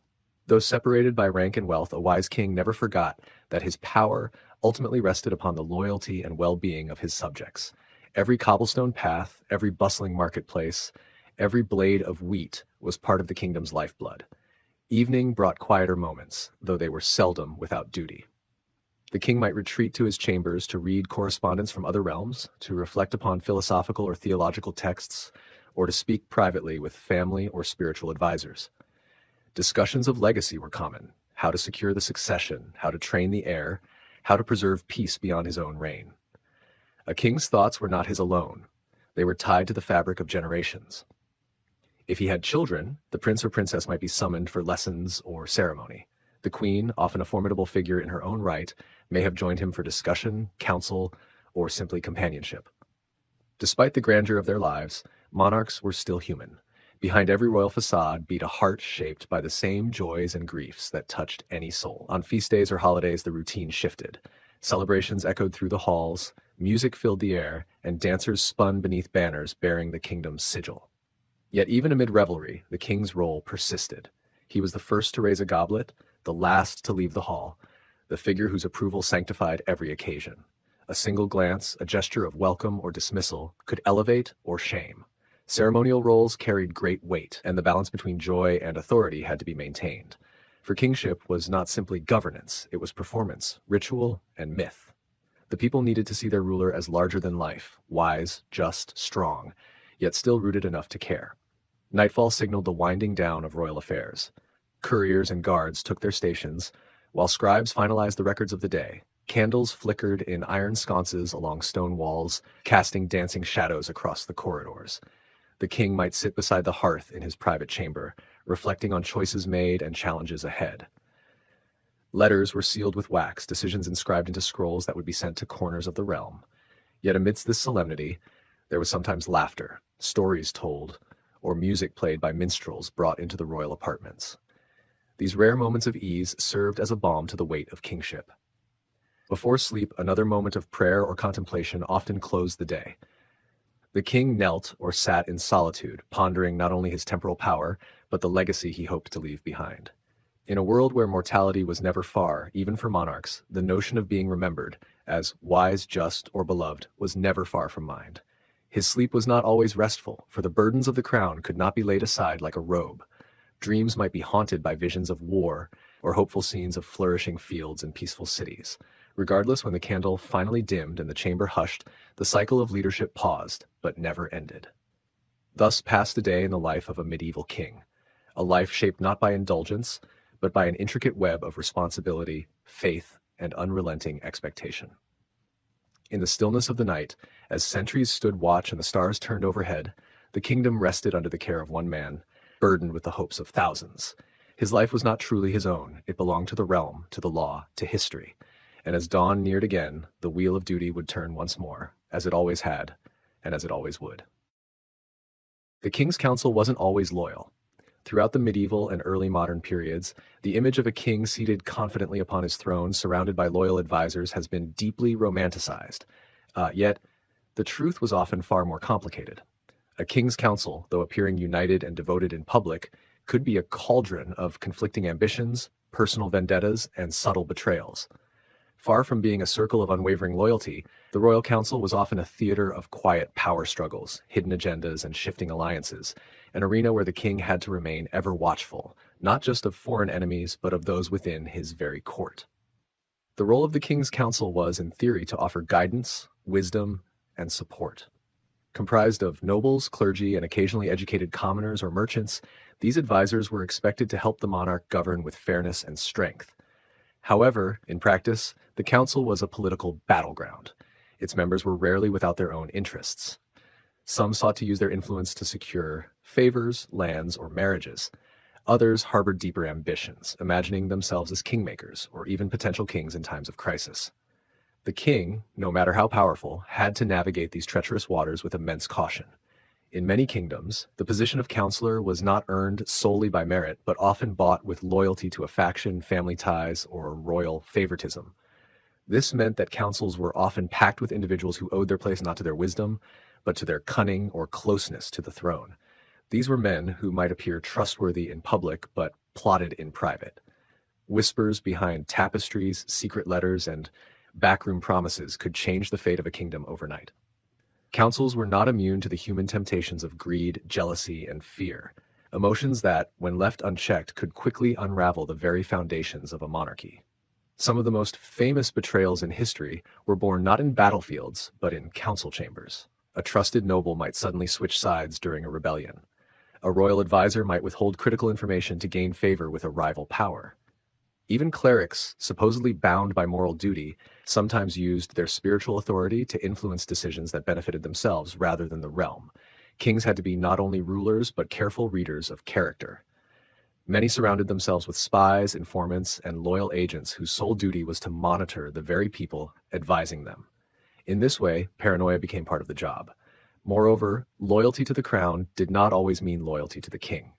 Though separated by rank and wealth, a wise king never forgot that his power ultimately rested upon the loyalty and well-being of his subjects. Every cobblestone path, every bustling marketplace, every blade of wheat was part of the kingdom's lifeblood. Evening brought quieter moments, though they were seldom without duty. The king might retreat to his chambers to read correspondence from other realms, to reflect upon philosophical or theological texts, or to speak privately with family or spiritual advisors. Discussions of legacy were common: how to secure the succession, how to train the heir, how to preserve peace beyond his own reign. A king's thoughts were not his alone. They were tied to the fabric of generations. If he had children, the prince or princess might be summoned for lessons or ceremony. The queen, often a formidable figure in her own right, may have joined him for discussion, counsel, or simply companionship. Despite the grandeur of their lives, monarchs were still human. Behind every royal facade beat a heart shaped by the same joys and griefs that touched any soul. On feast days or holidays, the routine shifted. Celebrations echoed through the halls, music filled the air, and dancers spun beneath banners bearing the kingdom's sigil. Yet even amid revelry, the king's role persisted. He was the first to raise a goblet, the last to leave the hall, the figure whose approval sanctified every occasion. A single glance, a gesture of welcome or dismissal, could elevate or shame. Ceremonial roles carried great weight, and the balance between joy and authority had to be maintained. For kingship was not simply governance, it was performance, ritual, and myth. The people needed to see their ruler as larger than life, wise, just, strong, yet still rooted enough to care. Nightfall signaled the winding down of royal affairs. Couriers and guards took their stations, while scribes finalized the records of the day. Candles flickered in iron sconces along stone walls, casting dancing shadows across the corridors. The king might sit beside the hearth in his private chamber, reflecting on choices made and challenges ahead. Letters were sealed with wax, decisions inscribed into scrolls that would be sent to corners of the realm. Yet amidst this solemnity, there was sometimes laughter, stories told, or music played by minstrels brought into the royal apartments. These rare moments of ease served as a balm to the weight of kingship. Before sleep, another moment of prayer or contemplation often closed the day. The king knelt or sat in solitude, pondering not only his temporal power, but the legacy he hoped to leave behind. In a world where mortality was never far, even for monarchs, the notion of being remembered as wise, just, or beloved was never far from mind. His sleep was not always restful, for the burdens of the crown could not be laid aside like a robe. Dreams might be haunted by visions of war, or hopeful scenes of flourishing fields and peaceful cities. Regardless, when the candle finally dimmed and the chamber hushed, the cycle of leadership paused, but never ended. Thus passed a day in the life of a medieval king, a life shaped not by indulgence, but by an intricate web of responsibility, faith, and unrelenting expectation. In the stillness of the night, as sentries stood watch and the stars turned overhead, the kingdom rested under the care of one man, burdened with the hopes of thousands. His life was not truly his own, it belonged to the realm, to the law, to history. And as dawn neared again, the wheel of duty would turn once more, as it always had, and as it always would. The king's council wasn't always loyal. Throughout the medieval and early modern periods, the image of a king seated confidently upon his throne, surrounded by loyal advisors, has been deeply romanticized. Yet, the truth was often far more complicated. A king's council, though appearing united and devoted in public, could be a cauldron of conflicting ambitions, personal vendettas, and subtle betrayals. Far from being a circle of unwavering loyalty, the royal council was often a theater of quiet power struggles, hidden agendas, and shifting alliances, an arena where the king had to remain ever watchful, not just of foreign enemies, but of those within his very court. The role of the king's council was, in theory, to offer guidance, wisdom, and support. Comprised of nobles, clergy, and occasionally educated commoners or merchants, these advisors were expected to help the monarch govern with fairness and strength. However, in practice, the council was a political battleground. Its members were rarely without their own interests. Some sought to use their influence to secure favors, lands, or marriages. Others harbored deeper ambitions, imagining themselves as kingmakers or even potential kings in times of crisis. The king, no matter how powerful, had to navigate these treacherous waters with immense caution. In many kingdoms, the position of counselor was not earned solely by merit, but often bought with loyalty to a faction, family ties, or royal favoritism. This meant that councils were often packed with individuals who owed their place not to their wisdom, but to their cunning or closeness to the throne. These were men who might appear trustworthy in public, but plotted in private. Whispers behind tapestries, secret letters, and backroom promises could change the fate of a kingdom overnight. Councils were not immune to the human temptations of greed, jealousy, and fear, emotions that, when left unchecked, could quickly unravel the very foundations of a monarchy. Some of the most famous betrayals in history were born not in battlefields, but in council chambers. A trusted noble might suddenly switch sides during a rebellion. A royal advisor might withhold critical information to gain favor with a rival power. Even clerics, supposedly bound by moral duty, sometimes used their spiritual authority to influence decisions that benefited themselves rather than the realm. Kings had to be not only rulers, but careful readers of character. Many surrounded themselves with spies, informants, and loyal agents whose sole duty was to monitor the very people advising them. In this way, paranoia became part of the job. Moreover, loyalty to the crown did not always mean loyalty to the king.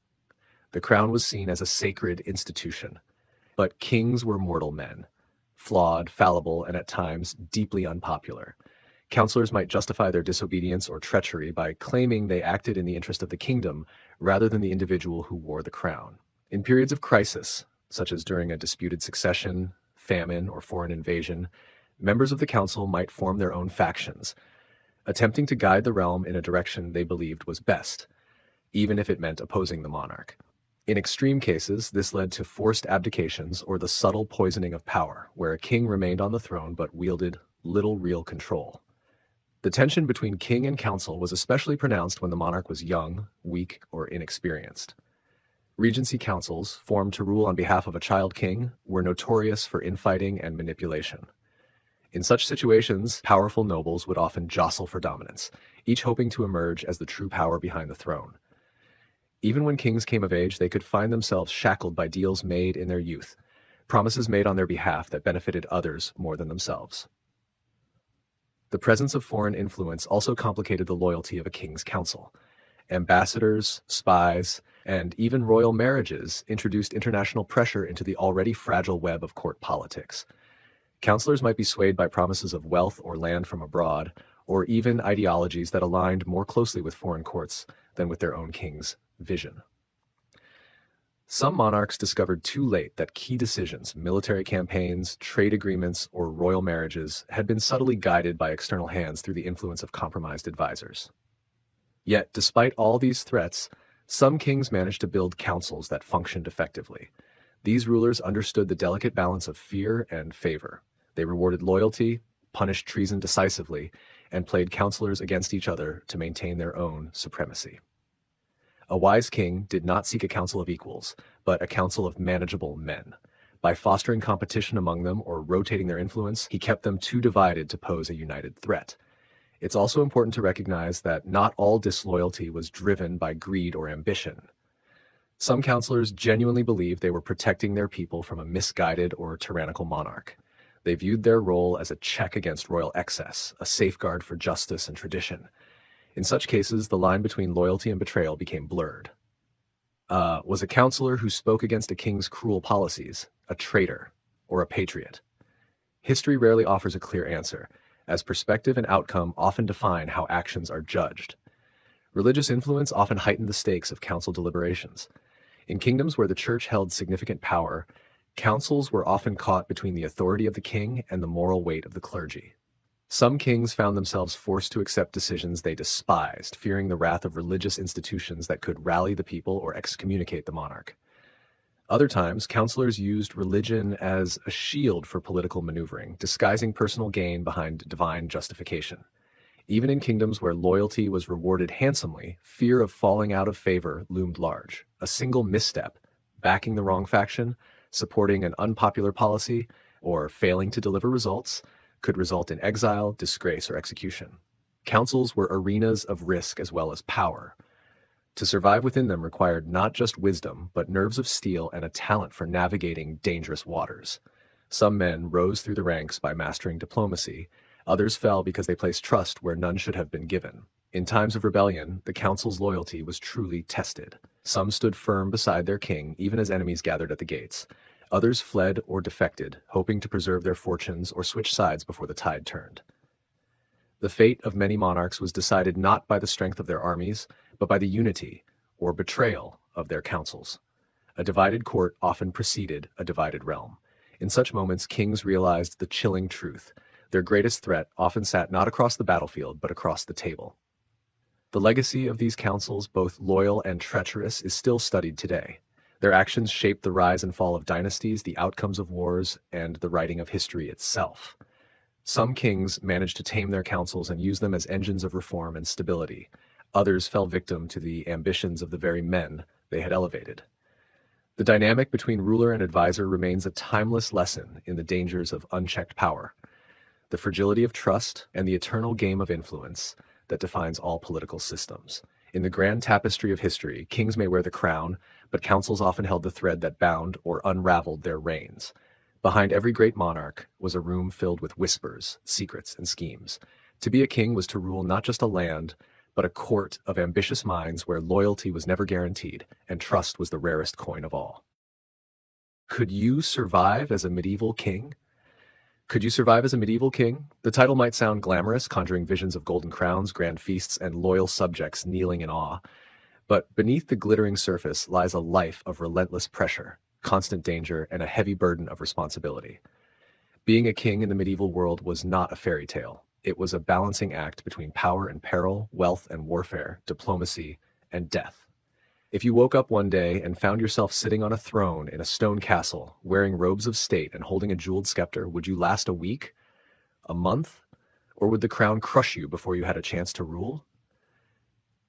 The crown was seen as a sacred institution. But kings were mortal men, flawed, fallible, and at times deeply unpopular. Counselors might justify their disobedience or treachery by claiming they acted in the interest of the kingdom rather than the individual who wore the crown. In periods of crisis, such as during a disputed succession, famine, or foreign invasion, members of the council might form their own factions, attempting to guide the realm in a direction they believed was best, even if it meant opposing the monarch. In extreme cases, this led to forced abdications or the subtle poisoning of power, where a king remained on the throne but wielded little real control. The tension between king and council was especially pronounced when the monarch was young, weak, or inexperienced. Regency councils, formed to rule on behalf of a child king, were notorious for infighting and manipulation. In such situations, powerful nobles would often jostle for dominance, each hoping to emerge as the true power behind the throne. Even when kings came of age, they could find themselves shackled by deals made in their youth, promises made on their behalf that benefited others more than themselves. The presence of foreign influence also complicated the loyalty of a king's council. Ambassadors, spies, and even royal marriages introduced international pressure into the already fragile web of court politics. Counselors might be swayed by promises of wealth or land from abroad, or even ideologies that aligned more closely with foreign courts than with their own king's vision. Some monarchs discovered too late that key decisions, military campaigns, trade agreements, or royal marriages had been subtly guided by external hands through the influence of compromised advisors. Yet, despite all these threats, some kings managed to build councils that functioned effectively. These rulers understood the delicate balance of fear and favor. They rewarded loyalty, punished treason decisively, and played counselors against each other to maintain their own supremacy. A wise king did not seek a council of equals, but a council of manageable men. By fostering competition among them or rotating their influence, he kept them too divided to pose a united threat. It's also important to recognize that not all disloyalty was driven by greed or ambition. Some counselors genuinely believed they were protecting their people from a misguided or tyrannical monarch. They viewed their role as a check against royal excess, a safeguard for justice and tradition. In such cases, the line between loyalty and betrayal became blurred. Was a counselor who spoke against a king's cruel policies a traitor or a patriot? History rarely offers a clear answer, as perspective and outcome often define how actions are judged. Religious influence often heightened the stakes of council deliberations. In kingdoms where the church held significant power, councils were often caught between the authority of the king and the moral weight of the clergy. Some kings found themselves forced to accept decisions they despised, fearing the wrath of religious institutions that could rally the people or excommunicate the monarch. Other times, counselors used religion as a shield for political maneuvering, disguising personal gain behind divine justification. Even in kingdoms where loyalty was rewarded handsomely, fear of falling out of favor loomed large. A single misstep, backing the wrong faction, supporting an unpopular policy, or failing to deliver results, could result in exile, disgrace, or execution. Councils were arenas of risk as well as power. To survive within them required not just wisdom, but nerves of steel and a talent for navigating dangerous waters. Some men rose through the ranks by mastering diplomacy. Others fell because they placed trust where none should have been given. In times of rebellion, the council's loyalty was truly tested. Some stood firm beside their king, even as enemies gathered at the gates. Others fled or defected, hoping to preserve their fortunes or switch sides before the tide turned. The fate of many monarchs was decided not by the strength of their armies, but by the unity or betrayal of their councils. A divided court often preceded a divided realm. In such moments, kings realized the chilling truth. Their greatest threat often sat not across the battlefield, but across the table. The legacy of these councils, both loyal and treacherous, is still studied today. Their actions shaped the rise and fall of dynasties, the outcomes of wars, and the writing of history itself. Some kings managed to tame their councils and use them as engines of reform and stability. Others fell victim to the ambitions of the very men they had elevated. The dynamic between ruler and advisor remains a timeless lesson in the dangers of unchecked power, the fragility of trust, and the eternal game of influence that defines all political systems. In the grand tapestry of history, kings may wear the crown, but councils often held the thread that bound or unraveled their reigns. Behind every great monarch was a room filled with whispers, secrets, and schemes. To be a king was to rule not just a land, but a court of ambitious minds where loyalty was never guaranteed and trust was the rarest coin of all. Could you survive as a medieval king? Could you survive as a medieval king? The title might sound glamorous, conjuring visions of golden crowns, grand feasts, and loyal subjects kneeling in awe. But beneath the glittering surface lies a life of relentless pressure, constant danger, and a heavy burden of responsibility. Being a king in the medieval world was not a fairy tale. It was a balancing act between power and peril, wealth and warfare, diplomacy and death. If you woke up one day and found yourself sitting on a throne in a stone castle, wearing robes of state and holding a jeweled scepter, would you last a week? A month? Or would the crown crush you before you had a chance to rule?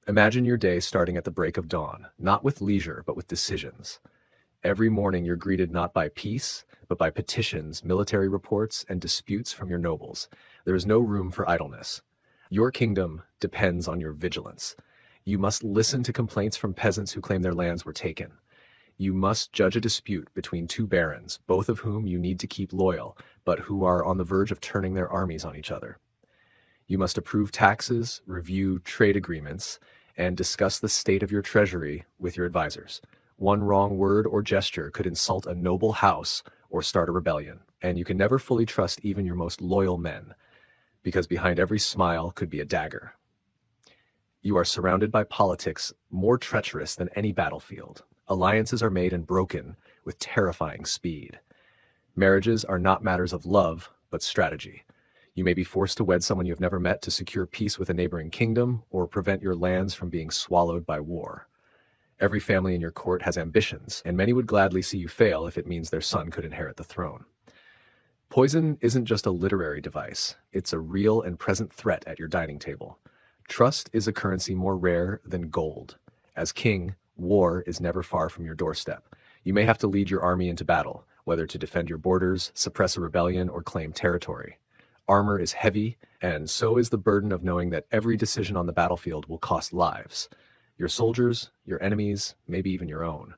Imagine your day starting at the break of dawn, not with leisure, but with decisions. Every morning you're greeted not by peace, but by petitions, military reports, and disputes from your nobles. There is no room for idleness. Your kingdom depends on your vigilance. You must listen to complaints from peasants who claim their lands were taken. You must judge a dispute between two barons, both of whom you need to keep loyal, but who are on the verge of turning their armies on each other. You must approve taxes, review trade agreements, and discuss the state of your treasury with your advisors. One wrong word or gesture could insult a noble house or start a rebellion, and you can never fully trust even your most loyal men, because behind every smile could be a dagger. You are surrounded by politics more treacherous than any battlefield. Alliances are made and broken with terrifying speed. Marriages are not matters of love, but strategy. You may be forced to wed someone you have never met to secure peace with a neighboring kingdom or prevent your lands from being swallowed by war. Every family in your court has ambitions, and many would gladly see you fail if it means their son could inherit the throne. Poison isn't just a literary device, it's a real and present threat at your dining table. Trust is a currency more rare than gold. As king, war is never far from your doorstep. You may have to lead your army into battle, whether to defend your borders, suppress a rebellion, or claim territory. Armor is heavy, and so is the burden of knowing that every decision on the battlefield will cost lives. Your soldiers, your enemies, maybe even your own.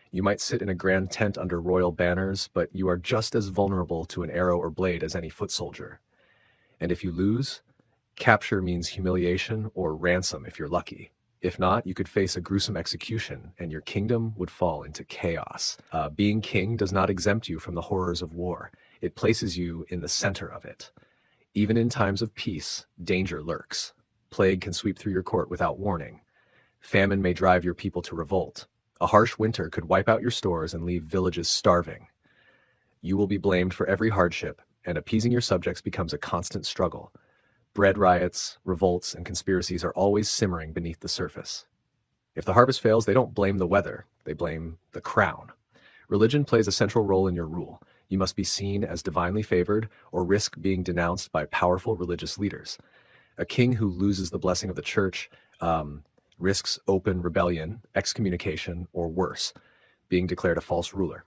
You might sit in a grand tent under royal banners, but you are just as vulnerable to an arrow or blade as any foot soldier. And if you lose, capture means humiliation or ransom if you're lucky. If not, you could face a gruesome execution and your kingdom would fall into chaos. Being king does not exempt you from the horrors of war. It places you in the center of it. Even in times of peace, danger lurks. Plague can sweep through your court without warning. Famine may drive your people to revolt. A harsh winter could wipe out your stores and leave villages starving. You will be blamed for every hardship, and appeasing your subjects becomes a constant struggle. Bread riots, revolts, and conspiracies are always simmering beneath the surface. If the harvest fails, they don't blame the weather, they blame the crown. Religion plays a central role in your rule. You must be seen as divinely favored or risk being denounced by powerful religious leaders. A king who loses the blessing of the church risks open rebellion, excommunication, or worse, being declared a false ruler.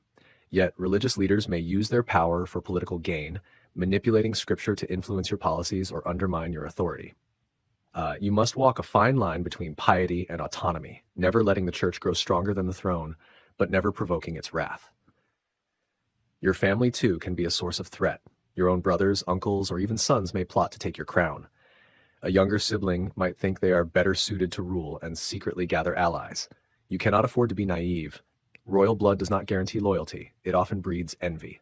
Yet religious leaders may use their power for political gain, manipulating scripture to influence your policies or undermine your authority. You must walk a fine line between piety and autonomy, never letting the church grow stronger than the throne, but never provoking its wrath. Your family, too, can be a source of threat. Your own brothers, uncles, or even sons may plot to take your crown. A younger sibling might think they are better suited to rule and secretly gather allies. You cannot afford to be naive. Royal blood does not guarantee loyalty. It often breeds envy.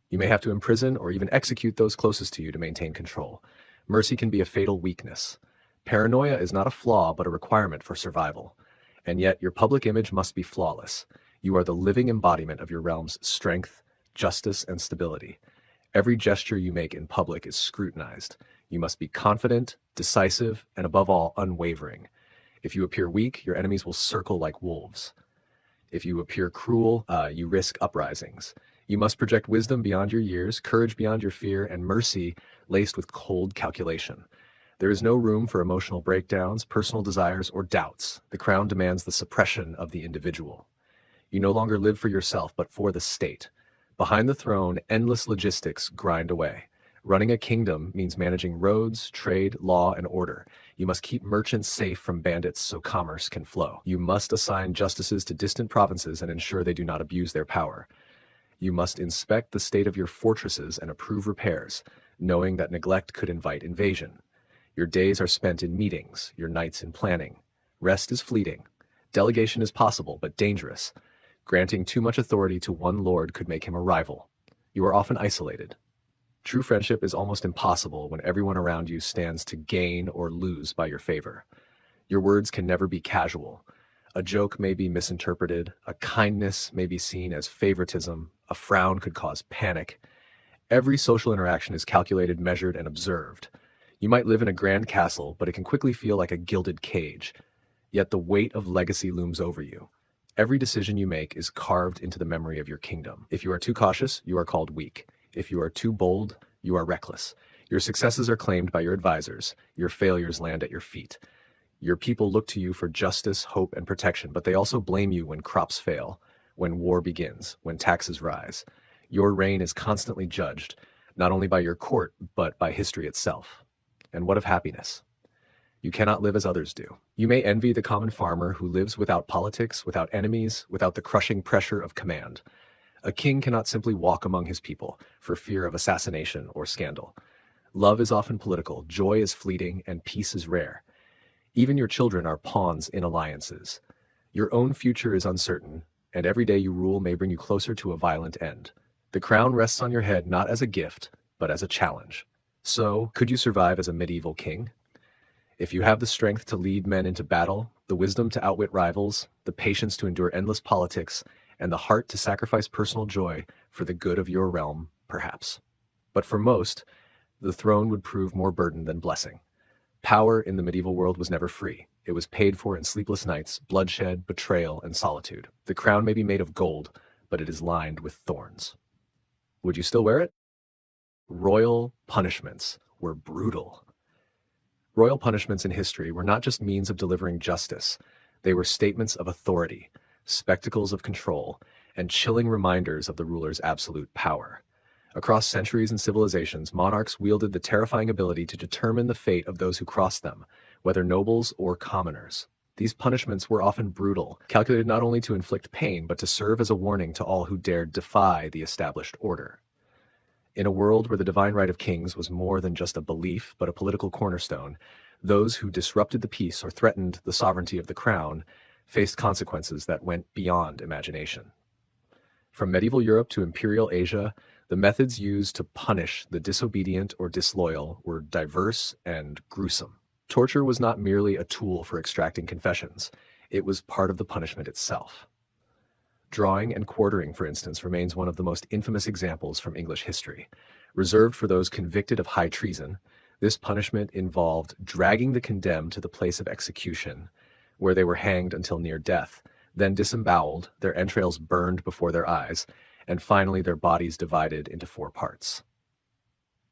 You may have to imprison or even execute those closest to you to maintain control. Mercy can be a fatal weakness. Paranoia is not a flaw, but a requirement for survival. And yet, your public image must be flawless. You are the living embodiment of your realm's strength, justice, and stability. Every gesture you make in public is scrutinized. You must be confident, decisive, and above all, unwavering. If you appear weak, your enemies will circle like wolves. If you appear cruel, you risk uprisings. You must project wisdom beyond your years, courage beyond your fear, and mercy laced with cold calculation. There is no room for emotional breakdowns, personal desires, or doubts. The crown demands the suppression of the individual. You no longer live for yourself, but for the state. Behind the throne, endless logistics grind away. Running a kingdom means managing roads, trade, law, and order. You must keep merchants safe from bandits so commerce can flow. You must assign justices to distant provinces and ensure they do not abuse their power. You must inspect the state of your fortresses and approve repairs, knowing that neglect could invite invasion. Your days are spent in meetings, your nights in planning. Rest is fleeting. Delegation is possible, but dangerous. Granting too much authority to one lord could make him a rival. You are often isolated. True friendship is almost impossible when everyone around you stands to gain or lose by your favor. Your words can never be casual. A joke may be misinterpreted, a kindness may be seen as favoritism, a frown could cause panic. Every social interaction is calculated, measured, and observed. You might live in a grand castle, but it can quickly feel like a gilded cage. Yet the weight of legacy looms over you. Every decision you make is carved into the memory of your kingdom. If you are too cautious, you are called weak. If you are too bold, you are reckless. Your successes are claimed by your advisors. Your failures land at your feet. Your people look to you for justice, hope, and protection, but they also blame you when crops fail, when war begins, when taxes rise. Your reign is constantly judged, not only by your court, but by history itself. And what of happiness? You cannot live as others do. You may envy the common farmer who lives without politics, without enemies, without the crushing pressure of command. A king cannot simply walk among his people for fear of assassination or scandal. Love is often political, joy is fleeting, and peace is rare. Even your children are pawns in alliances. Your own future is uncertain, and every day you rule may bring you closer to a violent end. The crown rests on your head not as a gift, but as a challenge. So, could you survive as a medieval king? If you have the strength to lead men into battle, the wisdom to outwit rivals, the patience to endure endless politics, and the heart to sacrifice personal joy for the good of your realm, perhaps. But for most, the throne would prove more burden than blessing. Power in the medieval world was never free. It was paid for in sleepless nights, bloodshed, betrayal, and solitude. The crown may be made of gold, but it is lined with thorns. Would you still wear it? Royal punishments were brutal. Royal punishments in history were not just means of delivering justice. They were statements of authority, spectacles of control, and chilling reminders of the ruler's absolute power. Across centuries and civilizations, monarchs wielded the terrifying ability to determine the fate of those who crossed them, whether nobles or commoners. These punishments were often brutal, calculated not only to inflict pain, but to serve as a warning to all who dared defy the established order. In a world where the divine right of kings was more than just a belief, but a political cornerstone, those who disrupted the peace or threatened the sovereignty of the crown faced consequences that went beyond imagination. From medieval Europe to imperial Asia, the methods used to punish the disobedient or disloyal were diverse and gruesome. Torture was not merely a tool for extracting confessions, it was part of the punishment itself. Drawing and quartering, for instance, remains one of the most infamous examples from English history. Reserved for those convicted of high treason, this punishment involved dragging the condemned to the place of execution, where they were hanged until near death, then disemboweled, their entrails burned before their eyes, and finally their bodies divided into 4 parts.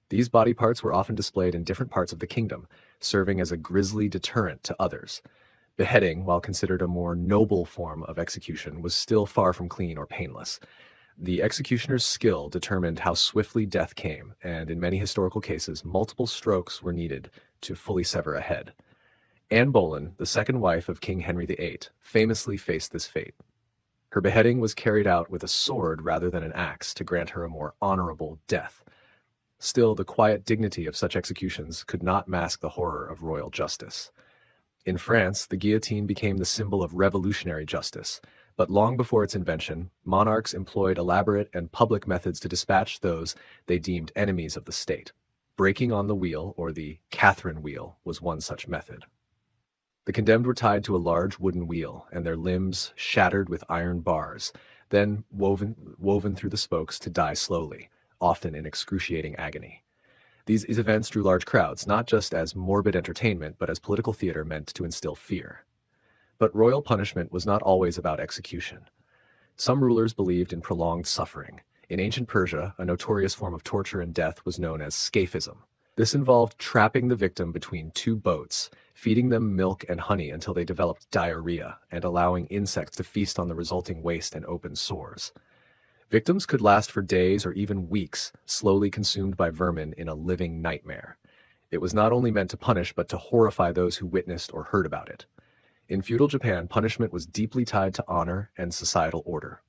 These body parts were often displayed in different parts of the kingdom, serving as a grisly deterrent to others. Beheading, while considered a more noble form of execution, was still far from clean or painless. The executioner's skill determined how swiftly death came, and in many historical cases, multiple strokes were needed to fully sever a head. Anne Boleyn, the second wife of King Henry VIII, famously faced this fate. Her beheading was carried out with a sword rather than an axe to grant her a more honorable death. Still, the quiet dignity of such executions could not mask the horror of royal justice. In France, the guillotine became the symbol of revolutionary justice, but long before its invention, monarchs employed elaborate and public methods to dispatch those they deemed enemies of the state. Breaking on the wheel, or the Catherine wheel, was one such method. The condemned were tied to a large wooden wheel, and their limbs shattered with iron bars, then woven through the spokes to die slowly, often in excruciating agony. These events drew large crowds, not just as morbid entertainment, but as political theater meant to instill fear. But royal punishment was not always about execution. Some rulers believed in prolonged suffering. In ancient Persia, a notorious form of torture and death was known as scaphism. This involved trapping the victim between 2 boats, feeding them milk and honey until they developed diarrhea, and allowing insects to feast on the resulting waste and open sores. Victims could last for days or even weeks, slowly consumed by vermin in a living nightmare. It was not only meant to punish, but to horrify those who witnessed or heard about it. In feudal Japan, punishment was deeply tied to honor and societal order.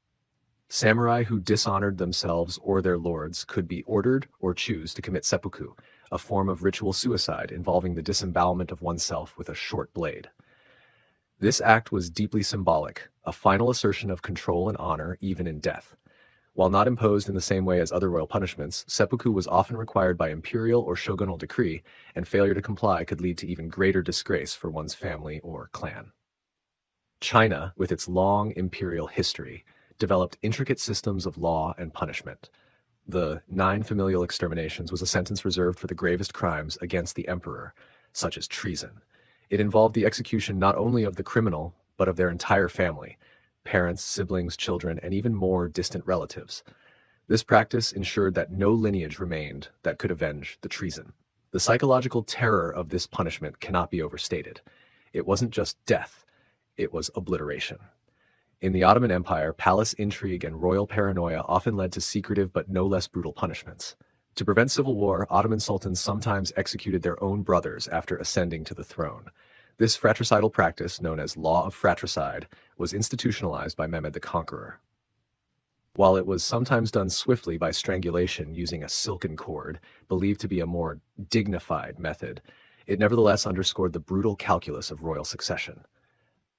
Samurai who dishonored themselves or their lords could be ordered or choose to commit seppuku, a form of ritual suicide involving the disembowelment of oneself with a short blade. This act was deeply symbolic, a final assertion of control and honor even in death. While not imposed in the same way as other royal punishments, seppuku was often required by imperial or shogunal decree, and failure to comply could lead to even greater disgrace for one's family or clan. China, with its long imperial history, developed intricate systems of law and punishment. The 9 familial exterminations was a sentence reserved for the gravest crimes against the emperor, such as treason. It involved the execution not only of the criminal, but of their entire family, parents, siblings, children, and even more distant relatives. This practice ensured that no lineage remained that could avenge the treason. The psychological terror of this punishment cannot be overstated. It wasn't just death, it was obliteration. In the Ottoman Empire, palace intrigue and royal paranoia often led to secretive but no less brutal punishments. To prevent civil war, Ottoman sultans sometimes executed their own brothers after ascending to the throne. This fratricidal practice, known as law of fratricide, was institutionalized by Mehmed the Conqueror. While it was sometimes done swiftly by strangulation using a silken cord, believed to be a more dignified method, it nevertheless underscored the brutal calculus of royal succession.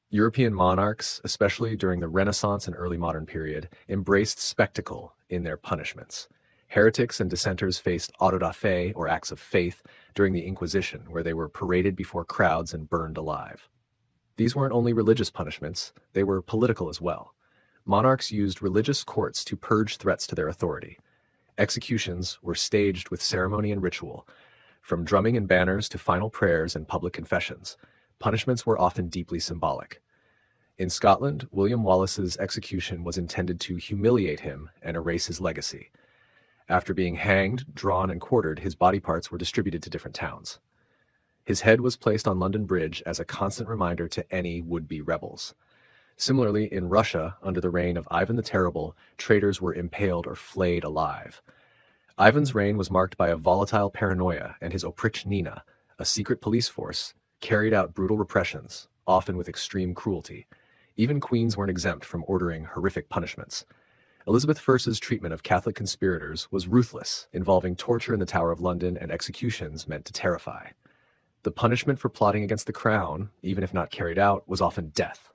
European monarchs, especially during the Renaissance and early modern period, embraced spectacle in their punishments. Heretics and dissenters faced auto da fe, or acts of faith, during the Inquisition, where they were paraded before crowds and burned alive. These weren't only religious punishments, they were political as well. Monarchs used religious courts to purge threats to their authority. Executions were staged with ceremony and ritual. From drumming and banners to final prayers and public confessions, punishments were often deeply symbolic. In Scotland, William Wallace's execution was intended to humiliate him and erase his legacy. After being hanged, drawn, and quartered, his body parts were distributed to different towns. His head was placed on London Bridge as a constant reminder to any would-be rebels. Similarly, in Russia, under the reign of Ivan the Terrible, traitors were impaled or flayed alive. Ivan's reign was marked by a volatile paranoia, and his Oprichnina, a secret police force, carried out brutal repressions, often with extreme cruelty. Even queens weren't exempt from ordering horrific punishments. Elizabeth I's treatment of Catholic conspirators was ruthless, involving torture in the Tower of London and executions meant to terrify. The punishment for plotting against the crown, even if not carried out, was often death.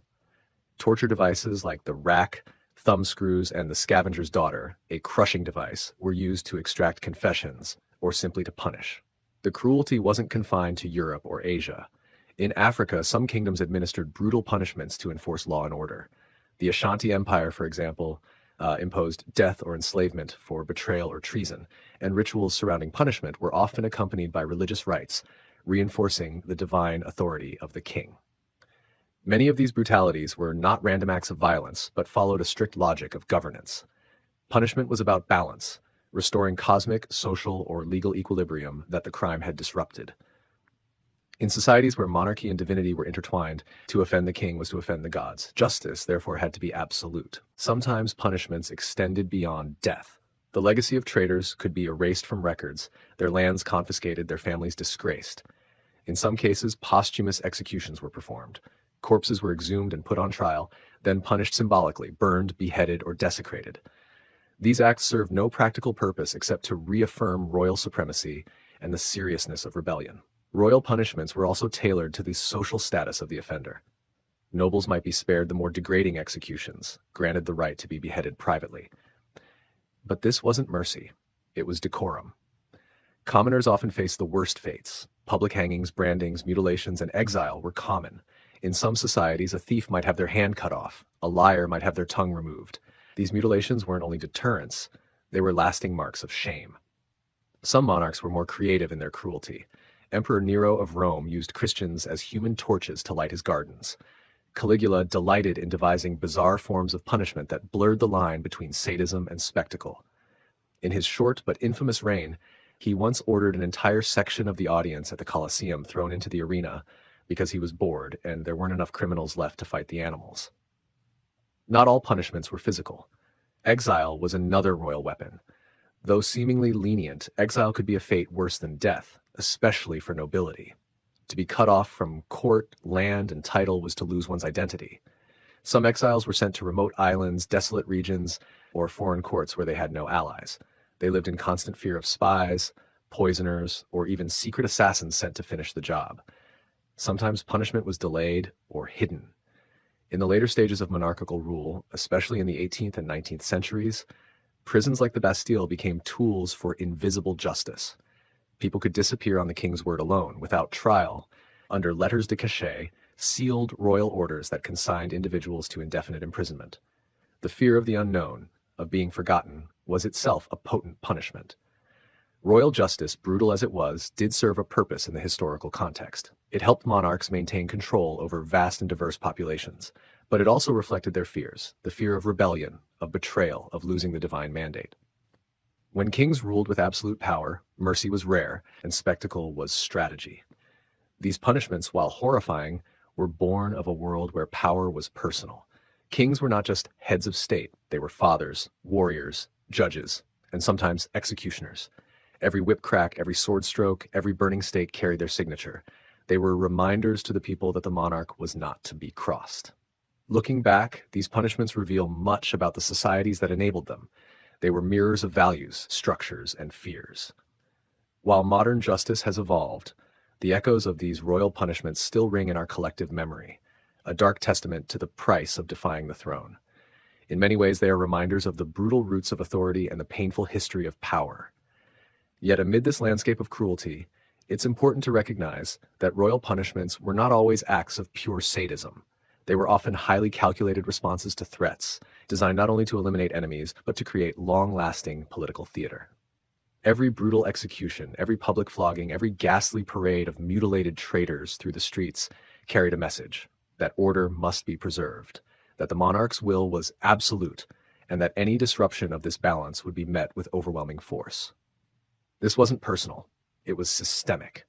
Torture devices like the rack, thumbscrews, and the scavenger's daughter, a crushing device, were used to extract confessions or simply to punish. The cruelty wasn't confined to Europe or Asia. In Africa, some kingdoms administered brutal punishments to enforce law and order. The Ashanti Empire, for example, imposed death or enslavement for betrayal or treason, and rituals surrounding punishment were often accompanied by religious rites, reinforcing the divine authority of the king. Many of these brutalities were not random acts of violence, but followed a strict logic of governance. Punishment was about balance, restoring cosmic, social, or legal equilibrium that the crime had disrupted. In societies where monarchy and divinity were intertwined, to offend the king was to offend the gods. Justice, therefore, had to be absolute. Sometimes punishments extended beyond death. The legacy of traitors could be erased from records, their lands confiscated, their families disgraced. In some cases, posthumous executions were performed. Corpses were exhumed and put on trial, then punished symbolically, burned, beheaded, or desecrated. These acts served no practical purpose except to reaffirm royal supremacy and the seriousness of rebellion. Royal punishments were also tailored to the social status of the offender. Nobles might be spared the more degrading executions, granted the right to be beheaded privately. But this wasn't mercy, it was decorum. Commoners often faced the worst fates. Public hangings, brandings, mutilations, and exile were common. In some societies, a thief might have their hand cut off, a liar might have their tongue removed. These mutilations weren't only deterrents, they were lasting marks of shame. Some monarchs were more creative in their cruelty. Emperor Nero of Rome used Christians as human torches to light his gardens. Caligula delighted in devising bizarre forms of punishment that blurred the line between sadism and spectacle. In his short but infamous reign, he once ordered an entire section of the audience at the Colosseum thrown into the arena because he was bored and there weren't enough criminals left to fight the animals. Not all punishments were physical. Exile was another royal weapon. Though seemingly lenient, exile could be a fate worse than death, especially for nobility. To be cut off from court, land, and title was to lose one's identity. Some exiles were sent to remote islands, desolate regions, or foreign courts where they had no allies. They lived in constant fear of spies, poisoners, or even secret assassins sent to finish the job. Sometimes punishment was delayed or hidden. In the later stages of monarchical rule, especially in the 18th and 19th centuries, prisons like the Bastille became tools for invisible justice. People could disappear on the king's word alone, without trial, under lettres de cachet, sealed royal orders that consigned individuals to indefinite imprisonment. The fear of the unknown, of being forgotten, was itself a potent punishment. Royal justice, brutal as it was, did serve a purpose in the historical context. It helped monarchs maintain control over vast and diverse populations, but it also reflected their fears, the fear of rebellion, of betrayal, of losing the divine mandate. When kings ruled with absolute power, mercy was rare, and spectacle was strategy. These punishments, while horrifying, were born of a world where power was personal. Kings were not just heads of state, they were fathers, warriors, judges, and sometimes executioners. Every whip crack, every sword stroke, every burning stake carried their signature. They were reminders to the people that the monarch was not to be crossed. Looking back, these punishments reveal much about the societies that enabled them. They were mirrors of values, structures, and fears. While modern justice has evolved, the echoes of these royal punishments still ring in our collective memory, a dark testament to the price of defying the throne. In many ways, they are reminders of the brutal roots of authority and the painful history of power. Yet amid this landscape of cruelty, it's important to recognize that royal punishments were not always acts of pure sadism. They were often highly calculated responses to threats, designed not only to eliminate enemies, but to create long-lasting political theater. Every brutal execution, every public flogging, every ghastly parade of mutilated traitors through the streets carried a message that order must be preserved, that the monarch's will was absolute, and that any disruption of this balance would be met with overwhelming force. This wasn't personal, it was systemic.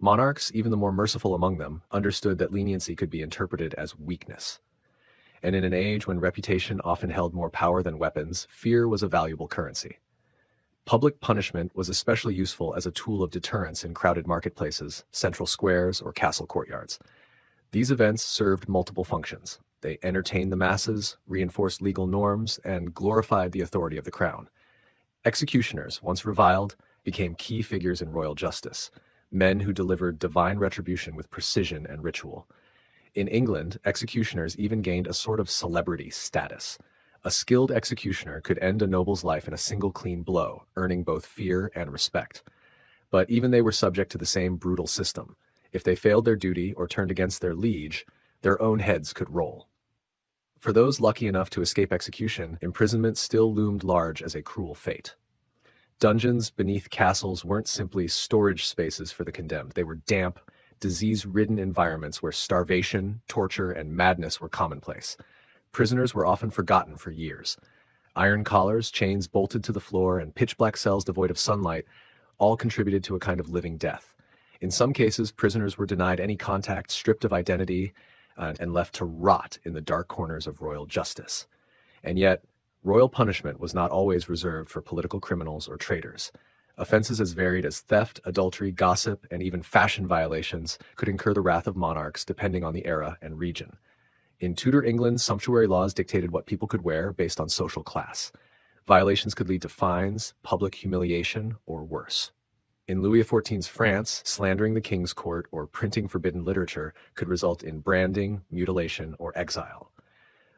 Monarchs, even the more merciful among them, understood that leniency could be interpreted as weakness. And in an age when reputation often held more power than weapons, fear was a valuable currency. Public punishment was especially useful as a tool of deterrence in crowded marketplaces, central squares, or castle courtyards. These events served multiple functions. They entertained the masses, reinforced legal norms, and glorified the authority of the crown. Executioners, once reviled, became key figures in royal justice, men who delivered divine retribution with precision and ritual. In England, executioners even gained a sort of celebrity status. A skilled executioner could end a noble's life in a single clean blow, earning both fear and respect. But even they were subject to the same brutal system. If they failed their duty or turned against their liege, their own heads could roll. For those lucky enough to escape execution, imprisonment still loomed large as a cruel fate. Dungeons beneath castles weren't simply storage spaces for the condemned. They were damp, disease-ridden environments where starvation, torture, and madness were commonplace. Prisoners were often forgotten for years. Iron collars, chains bolted to the floor, and pitch-black cells devoid of sunlight all contributed to a kind of living death. In some cases, prisoners were denied any contact, stripped of identity, and left to rot in the dark corners of royal justice. And yet, royal punishment was not always reserved for political criminals or traitors. Offenses as varied as theft, adultery, gossip, and even fashion violations could incur the wrath of monarchs depending on the era and region. In Tudor England, sumptuary laws dictated what people could wear based on social class. Violations could lead to fines, public humiliation, or worse. In Louis XIV's France, slandering the king's court or printing forbidden literature could result in branding, mutilation, or exile.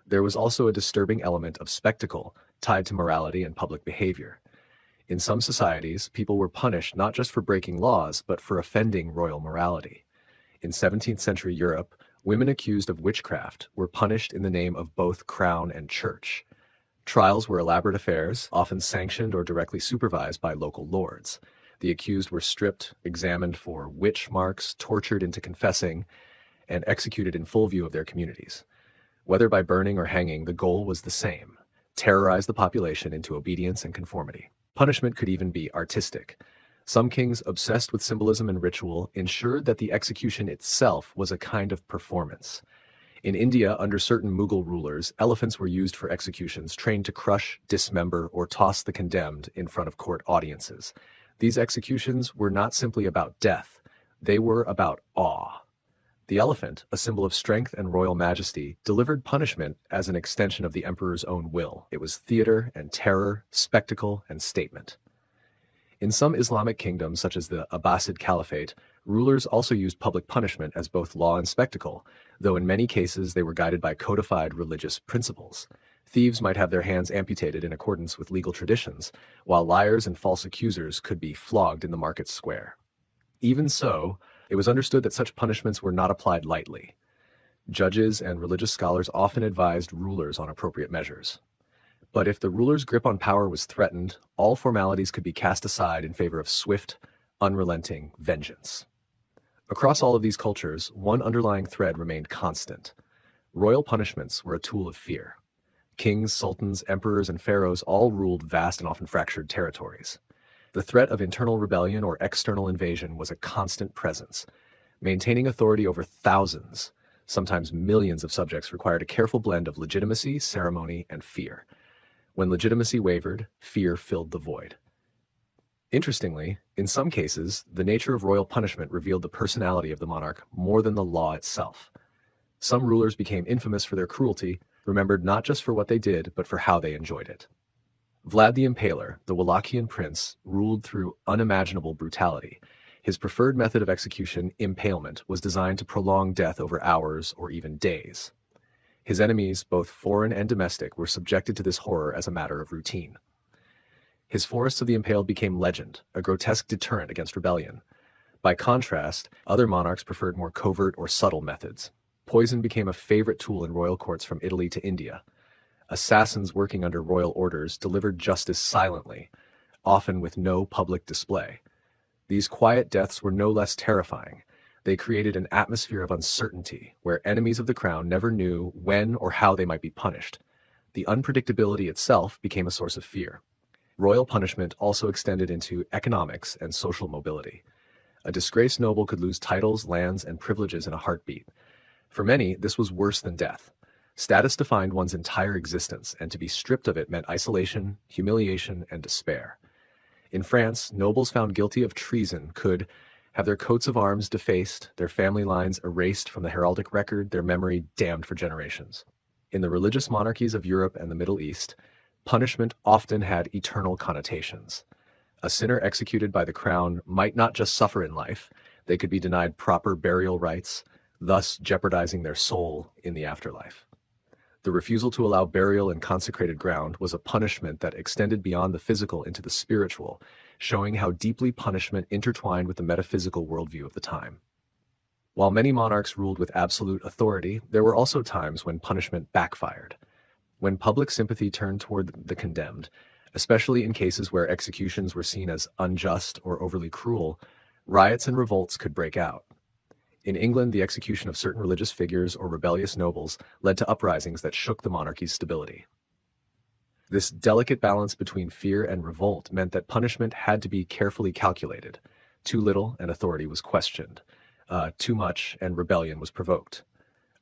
There was also a disturbing element of spectacle tied to morality and public behavior. In some societies, people were punished not just for breaking laws, but for offending royal morality. In 17th century Europe, women accused of witchcraft were punished in the name of both crown and church. Trials were elaborate affairs, often sanctioned or directly supervised by local lords. The accused were stripped, examined for witch marks, tortured into confessing, and executed in full view of their communities. Whether by burning or hanging, the goal was the same: terrorize the population into obedience and conformity. Punishment could even be artistic. Some kings, obsessed with symbolism and ritual, ensured that the execution itself was a kind of performance. In India, under certain Mughal rulers, elephants were used for executions, trained to crush, dismember, or toss the condemned in front of court audiences. These executions were not simply about death, they were about awe. The elephant, a symbol of strength and royal majesty, delivered punishment as an extension of the emperor's own will. It was theater and terror, spectacle and statement. In some Islamic kingdoms, such as the Abbasid Caliphate, rulers also used public punishment as both law and spectacle, though in many cases they were guided by codified religious principles. Thieves might have their hands amputated in accordance with legal traditions, while liars and false accusers could be flogged in the market square. Even so, it was understood that such punishments were not applied lightly. Judges and religious scholars often advised rulers on appropriate measures. But if the ruler's grip on power was threatened, all formalities could be cast aside in favor of swift, unrelenting vengeance. Across all of these cultures, one underlying thread remained constant. Royal punishments were a tool of fear. Kings, sultans, emperors, and pharaohs all ruled vast and often fractured territories. The threat of internal rebellion or external invasion was a constant presence. Maintaining authority over thousands, sometimes millions of subjects required a careful blend of legitimacy, ceremony, and fear. When legitimacy wavered, fear filled the void. Interestingly, in some cases, the nature of royal punishment revealed the personality of the monarch more than the law itself. Some rulers became infamous for their cruelty, remembered not just for what they did, but for how they enjoyed it. Vlad the Impaler, the Wallachian prince, ruled through unimaginable brutality. His preferred method of execution, impalement, was designed to prolong death over hours or even days. His enemies, both foreign and domestic, were subjected to this horror as a matter of routine. His forests of the impaled became legend, a grotesque deterrent against rebellion. By contrast, other monarchs preferred more covert or subtle methods. Poison became a favorite tool in royal courts from Italy to India. Assassins working under royal orders delivered justice silently, often with no public display. These quiet deaths were no less terrifying. They created an atmosphere of uncertainty, where enemies of the crown never knew when or how they might be punished. The unpredictability itself became a source of fear. Royal punishment also extended into economics and social mobility. A disgraced noble could lose titles, lands, and privileges in a heartbeat. For many, this was worse than death. Status defined one's entire existence, and to be stripped of it meant isolation, humiliation, and despair. In France, nobles found guilty of treason could have their coats of arms defaced, their family lines erased from the heraldic record, their memory damned for generations. In the religious monarchies of Europe and the Middle East, punishment often had eternal connotations. A sinner executed by the crown might not just suffer in life, they could be denied proper burial rites, thus jeopardizing their soul in the afterlife. The refusal to allow burial in consecrated ground was a punishment that extended beyond the physical into the spiritual, showing how deeply punishment intertwined with the metaphysical worldview of the time. While many monarchs ruled with absolute authority, there were also times when punishment backfired. When public sympathy turned toward the condemned, especially in cases where executions were seen as unjust or overly cruel, riots and revolts could break out. In England, the execution of certain religious figures or rebellious nobles led to uprisings that shook the monarchy's stability. This delicate balance between fear and revolt meant that punishment had to be carefully calculated. Too little and authority was questioned. Too much and rebellion was provoked.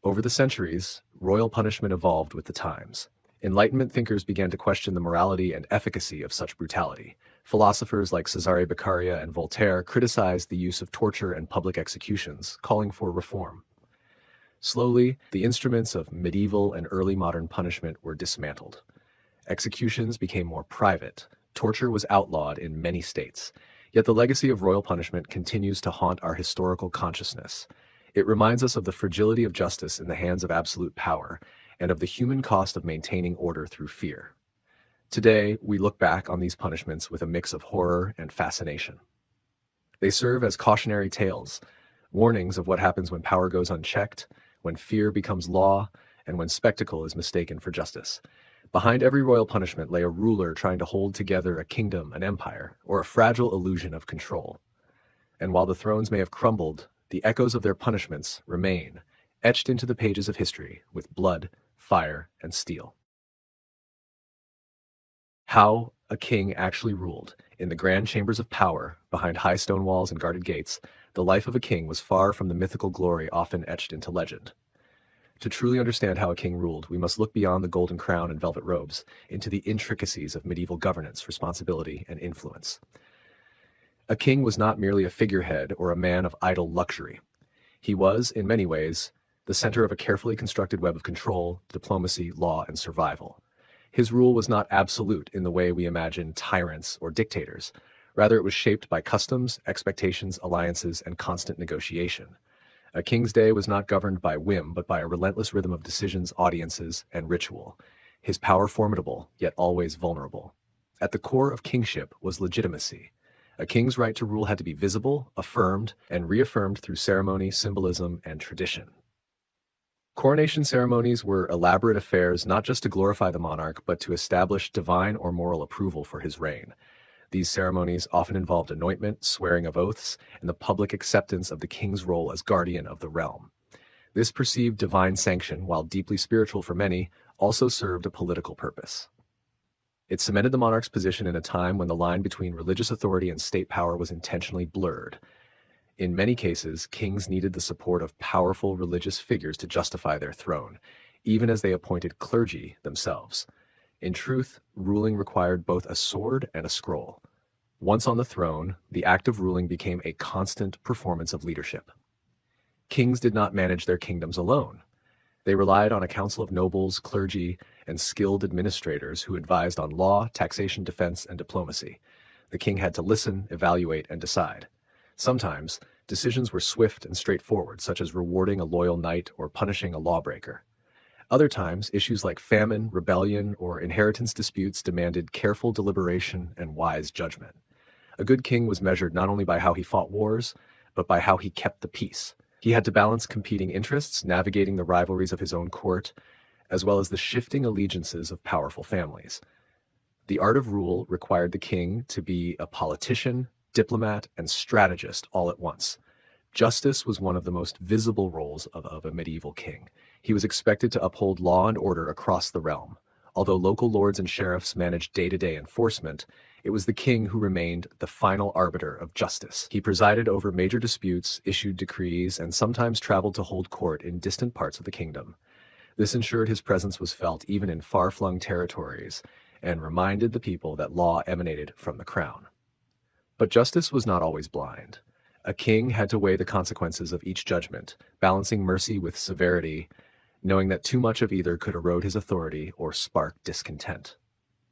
Over the centuries, royal punishment evolved with the times. Enlightenment thinkers began to question the morality and efficacy of such brutality. Philosophers like Cesare Beccaria and Voltaire criticized the use of torture and public executions, calling for reform. Slowly, the instruments of medieval and early modern punishment were dismantled. Executions became more private. Torture was outlawed in many states. Yet the legacy of royal punishment continues to haunt our historical consciousness. It reminds us of the fragility of justice in the hands of absolute power, and of the human cost of maintaining order through fear. Today, we look back on these punishments with a mix of horror and fascination. They serve as cautionary tales, warnings of what happens when power goes unchecked, when fear becomes law, and when spectacle is mistaken for justice. Behind every royal punishment lay a ruler trying to hold together a kingdom, an empire, or a fragile illusion of control. And while the thrones may have crumbled, the echoes of their punishments remain, etched into the pages of history with blood, fire, and steel. How a king actually ruled. In the grand chambers of power, behind high stone walls and guarded gates, the life of a king was far from the mythical glory often etched into legend. To truly understand how a king ruled, we must look beyond the golden crown and velvet robes, into the intricacies of medieval governance, responsibility, and influence. A king was not merely a figurehead or a man of idle luxury. He was, in many ways, the center of a carefully constructed web of control, diplomacy, law, and survival. His rule was not absolute in the way we imagine tyrants or dictators. Rather, it was shaped by customs, expectations, alliances, and constant negotiation. A king's day was not governed by whim, but by a relentless rhythm of decisions, audiences, and ritual. His power formidable, yet always vulnerable. At the core of kingship was legitimacy. A king's right to rule had to be visible, affirmed, and reaffirmed through ceremony, symbolism, and tradition. Coronation ceremonies were elaborate affairs not just to glorify the monarch, but to establish divine or moral approval for his reign. These ceremonies often involved anointment, swearing of oaths, and the public acceptance of the king's role as guardian of the realm. This perceived divine sanction, while deeply spiritual for many, also served a political purpose. It cemented the monarch's position in a time when the line between religious authority and state power was intentionally blurred. In many cases, kings needed the support of powerful religious figures to justify their throne, even as they appointed clergy themselves. In truth, ruling required both a sword and a scroll. Once on the throne, the act of ruling became a constant performance of leadership. Kings did not manage their kingdoms alone. They relied on a council of nobles, clergy, and skilled administrators who advised on law, taxation, defense, and diplomacy. The king had to listen, evaluate, and decide. Sometimes, decisions were swift and straightforward, such as rewarding a loyal knight or punishing a lawbreaker. Other times, issues like famine, rebellion, or inheritance disputes demanded careful deliberation and wise judgment. A good king was measured not only by how he fought wars, but by how he kept the peace. He had to balance competing interests, navigating the rivalries of his own court, as well as the shifting allegiances of powerful families. The art of rule required the king to be a politician, diplomat, and strategist all at once. Justice was one of the most visible roles of a medieval king. He was expected to uphold law and order across the realm. Although local lords and sheriffs managed day-to-day enforcement, it was the king who remained the final arbiter of justice. He presided over major disputes, issued decrees, and sometimes traveled to hold court in distant parts of the kingdom. This ensured his presence was felt even in far-flung territories and reminded the people that law emanated from the crown. But justice was not always blind. A king had to weigh the consequences of each judgment, balancing mercy with severity, knowing that too much of either could erode his authority or spark discontent.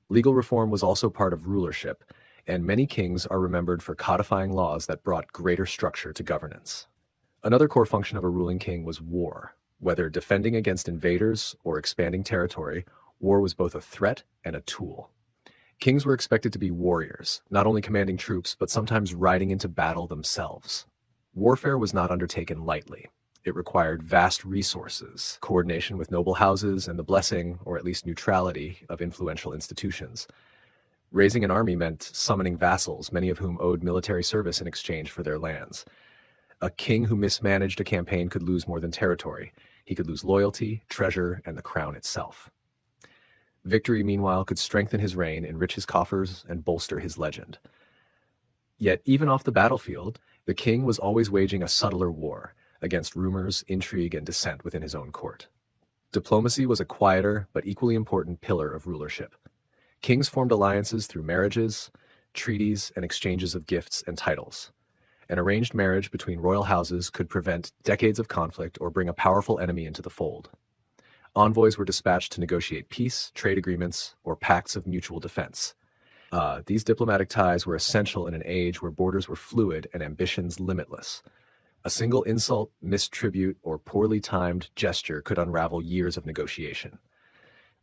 Legal reform was also part of rulership, and many kings are remembered for codifying laws that brought greater structure to governance. Another core function of a ruling king was war. Whether defending against invaders or expanding territory, war was both a threat and a tool. Kings were expected to be warriors, not only commanding troops, but sometimes riding into battle themselves. Warfare was not undertaken lightly. It required vast resources, coordination with noble houses, and the blessing, or at least neutrality, of influential institutions. Raising an army meant summoning vassals, many of whom owed military service in exchange for their lands. A king who mismanaged a campaign could lose more than territory. He could lose loyalty, treasure, and the crown itself. Victory, meanwhile, could strengthen his reign, enrich his coffers, and bolster his legend. Yet, even off the battlefield, the king was always waging a subtler war against rumors, intrigue, and dissent within his own court. Diplomacy was a quieter but equally important pillar of rulership. Kings formed alliances through marriages, treaties, and exchanges of gifts and titles. An arranged marriage between royal houses could prevent decades of conflict or bring a powerful enemy into the fold. Envoys were dispatched to negotiate peace, trade agreements, or pacts of mutual defense. These diplomatic ties were essential in an age where borders were fluid and ambitions limitless. A single insult, mistribute, or poorly timed gesture could unravel years of negotiation.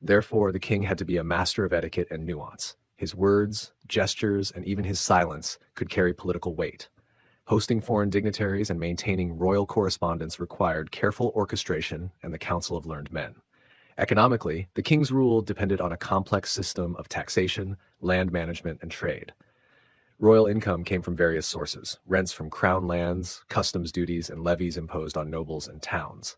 Therefore, the king had to be a master of etiquette and nuance. His words, gestures, and even his silence could carry political weight. Hosting foreign dignitaries and maintaining royal correspondence required careful orchestration and the counsel of learned men. Economically, the king's rule depended on a complex system of taxation, land management, and trade. Royal income came from various sources: rents from crown lands, customs duties, and levies imposed on nobles and towns.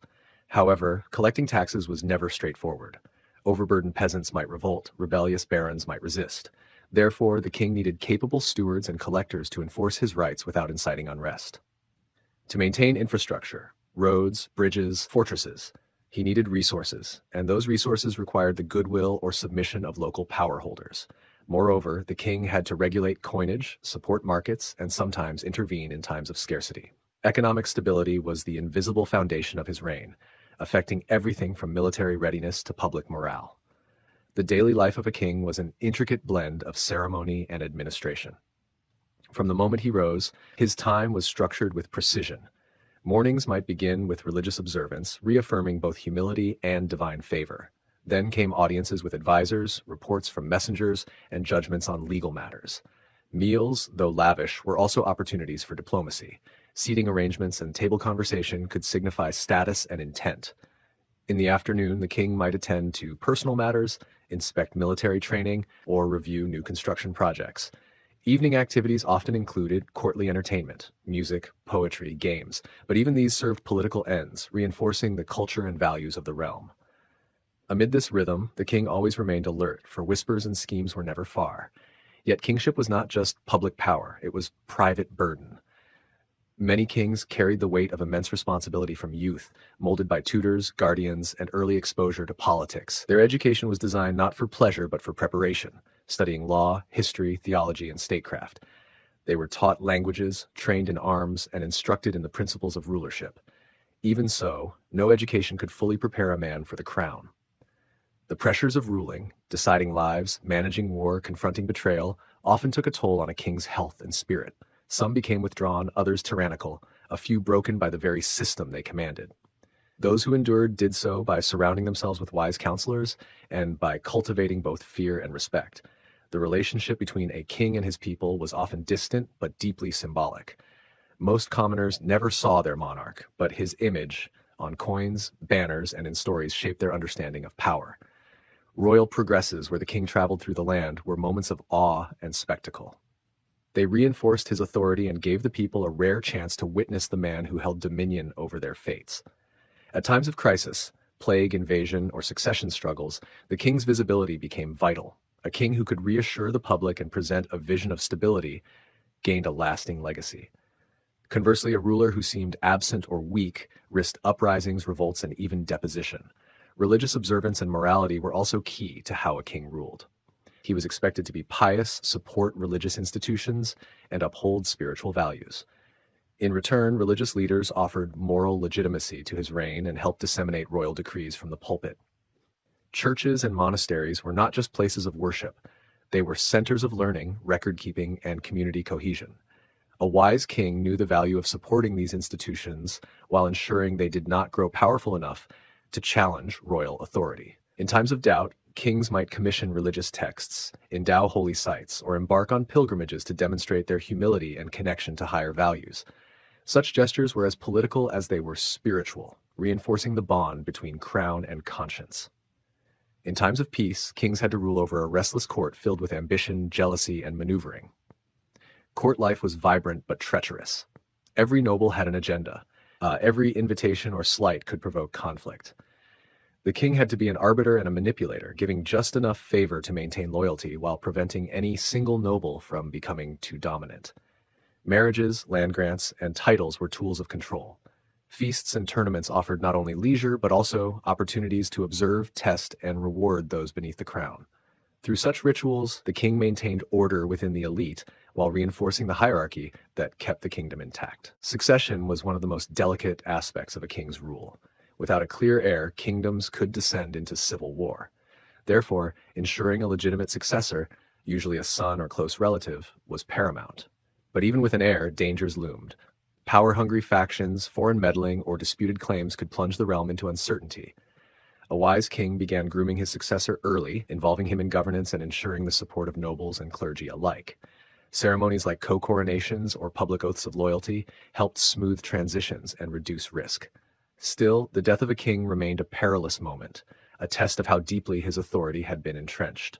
However, collecting taxes was never straightforward. Overburdened peasants might revolt, rebellious barons might resist. Therefore, the king needed capable stewards and collectors to enforce his rights without inciting unrest. To maintain infrastructure, roads, bridges, fortresses, he needed resources, and those resources required the goodwill or submission of local power holders. Moreover, the king had to regulate coinage, support markets, and sometimes intervene in times of scarcity. Economic stability was the invisible foundation of his reign, affecting everything from military readiness to public morale. The daily life of a king was an intricate blend of ceremony and administration. From the moment he rose, his time was structured with precision. Mornings might begin with religious observance, reaffirming both humility and divine favor. Then came audiences with advisors, reports from messengers, and judgments on legal matters. Meals, though lavish, were also opportunities for diplomacy. Seating arrangements and table conversation could signify status and intent. In the afternoon, the king might attend to personal matters, inspect military training, or review new construction projects. Evening activities often included courtly entertainment, music, poetry, games, but even these served political ends, reinforcing the culture and values of the realm. Amid this rhythm, the king always remained alert, for whispers and schemes were never far. Yet kingship was not just public power, it was private burden. Many kings carried the weight of immense responsibility from youth, molded by tutors, guardians, and early exposure to politics. Their education was designed not for pleasure but for preparation, studying law, history, theology, and statecraft. They were taught languages, trained in arms, and instructed in the principles of rulership. Even so, no education could fully prepare a man for the crown. The pressures of ruling, deciding lives, managing war, confronting betrayal, often took a toll on a king's health and spirit. Some became withdrawn, others tyrannical, a few broken by the very system they commanded. Those who endured did so by surrounding themselves with wise counselors and by cultivating both fear and respect. The relationship between a king and his people was often distant but deeply symbolic. Most commoners never saw their monarch, but his image on coins, banners, and in stories shaped their understanding of power. Royal progresses where the king traveled through the land were moments of awe and spectacle. They reinforced his authority and gave the people a rare chance to witness the man who held dominion over their fates. At times of crisis, plague, invasion, or succession struggles, the king's visibility became vital. A king who could reassure the public and present a vision of stability gained a lasting legacy. Conversely, a ruler who seemed absent or weak risked uprisings, revolts, and even deposition. Religious observance and morality were also key to how a king ruled. He was expected to be pious, support religious institutions, and uphold spiritual values. In return, religious leaders offered moral legitimacy to his reign and helped disseminate royal decrees from the pulpit. Churches and monasteries were not just places of worship. They were centers of learning, record-keeping, and community cohesion. A wise king knew the value of supporting these institutions while ensuring they did not grow powerful enough to challenge royal authority. In times of doubt, kings might commission religious texts, endow holy sites, or embark on pilgrimages to demonstrate their humility and connection to higher values. Such gestures were as political as they were spiritual, reinforcing the bond between crown and conscience. In times of peace, kings had to rule over a restless court filled with ambition, jealousy, and maneuvering. Court life was vibrant but treacherous. Every noble had an agenda. Every invitation or slight could provoke conflict. The king had to be an arbiter and a manipulator, giving just enough favor to maintain loyalty while preventing any single noble from becoming too dominant. Marriages, land grants, and titles were tools of control. Feasts and tournaments offered not only leisure but also opportunities to observe, test, and reward those beneath the crown. Through such rituals, the king maintained order within the elite while reinforcing the hierarchy that kept the kingdom intact. Succession was one of the most delicate aspects of a king's rule. Without a clear heir, kingdoms could descend into civil war. Therefore, ensuring a legitimate successor, usually a son or close relative, was paramount. But even with an heir, dangers loomed. Power-hungry factions, foreign meddling, or disputed claims could plunge the realm into uncertainty. A wise king began grooming his successor early, involving him in governance and ensuring the support of nobles and clergy alike. Ceremonies like co-coronations or public oaths of loyalty helped smooth transitions and reduce risk. Still, the death of a king remained a perilous moment, a test of how deeply his authority had been entrenched.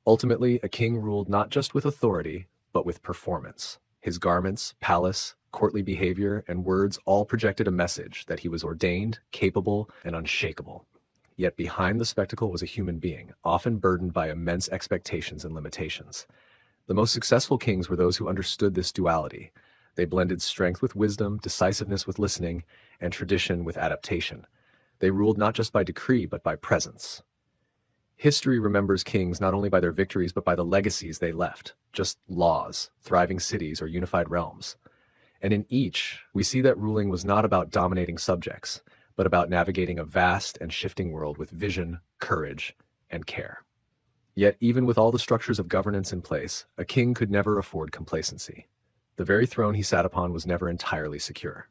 Ultimately, a king ruled not just with authority, but with performance. His garments, palace, courtly behavior, and words all projected a message that he was ordained, capable, and unshakable. Yet behind the spectacle was a human being, often burdened by immense expectations and limitations. The most successful kings were those who understood this duality. They blended strength with wisdom, decisiveness with listening, and tradition with adaptation. They ruled not just by decree, but by presence. History remembers kings not only by their victories, but by the legacies they left, just laws, thriving cities, or unified realms. And in each, we see that ruling was not about dominating subjects, but about navigating a vast and shifting world with vision, courage, and care. Yet even with all the structures of governance in place, a king could never afford complacency. The very throne he sat upon was never entirely secure.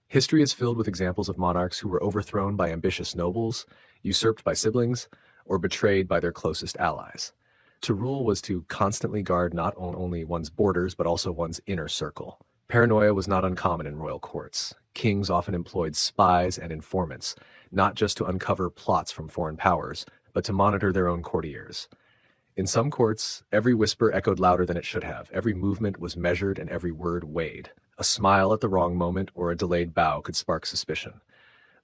History is filled with examples of monarchs who were overthrown by ambitious nobles, usurped by siblings, or betrayed by their closest allies. To rule was to constantly guard not only one's borders but also one's inner circle. Paranoia was not uncommon in royal courts. Kings often employed spies and informants, not just to uncover plots from foreign powers, but to monitor their own courtiers. In some courts, every whisper echoed louder than it should have. Every movement was measured and every word weighed. A smile at the wrong moment or a delayed bow could spark suspicion.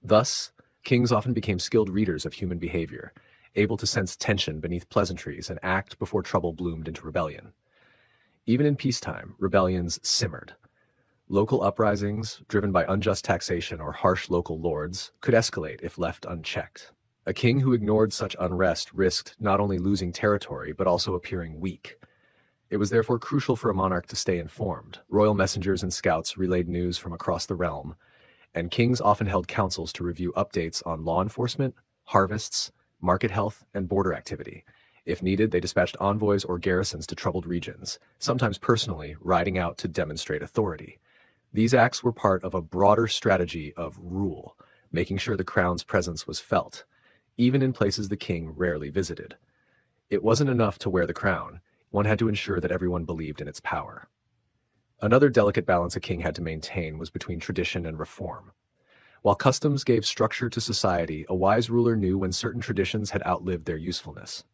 Thus, kings often became skilled readers of human behavior, able to sense tension beneath pleasantries and act before trouble bloomed into rebellion. Even in peacetime, rebellions simmered. Local uprisings, driven by unjust taxation or harsh local lords, could escalate if left unchecked. A king who ignored such unrest risked not only losing territory but also appearing weak. It was therefore crucial for a monarch to stay informed. Royal messengers and scouts relayed news from across the realm, and kings often held councils to review updates on law enforcement, harvests, market health, and border activity. If needed, they dispatched envoys or garrisons to troubled regions, sometimes personally riding out to demonstrate authority. These acts were part of a broader strategy of rule, making sure the crown's presence was felt, even in places the king rarely visited. It wasn't enough to wear the crown. One had to ensure that everyone believed in its power. Another delicate balance a king had to maintain was between tradition and reform. While customs gave structure to society, a wise ruler knew when certain traditions had outlived their usefulness.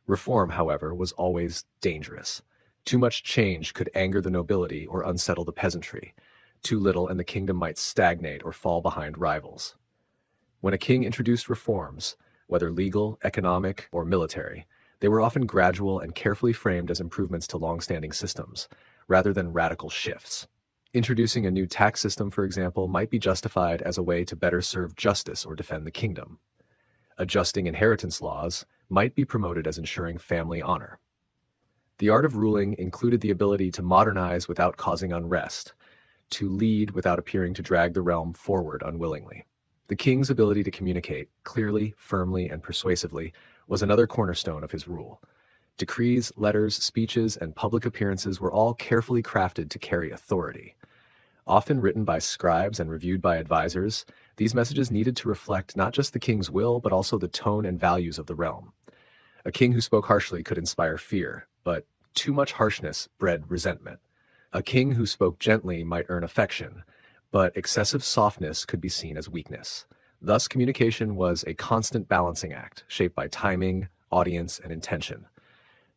Reform, however, was always dangerous. Too much change could anger the nobility or unsettle the peasantry. Too little and the kingdom might stagnate or fall behind rivals. When a king introduced reforms, whether legal, economic, or military, they were often gradual and carefully framed as improvements to long-standing systems, rather than radical shifts. Introducing a new tax system, for example, might be justified as a way to better serve justice or defend the kingdom. Adjusting inheritance laws might be promoted as ensuring family honor. The art of ruling included the ability to modernize without causing unrest, to lead without appearing to drag the realm forward unwillingly. The king's ability to communicate clearly, firmly, and persuasively was another cornerstone of his rule. Decrees, letters, speeches, and public appearances were all carefully crafted to carry authority. Often written by scribes and reviewed by advisors, these messages needed to reflect not just the king's will, but also the tone and values of the realm. A king who spoke harshly could inspire fear, but too much harshness bred resentment. A king who spoke gently might earn affection, but excessive softness could be seen as weakness. Thus, communication was a constant balancing act, shaped by timing, audience, and intention.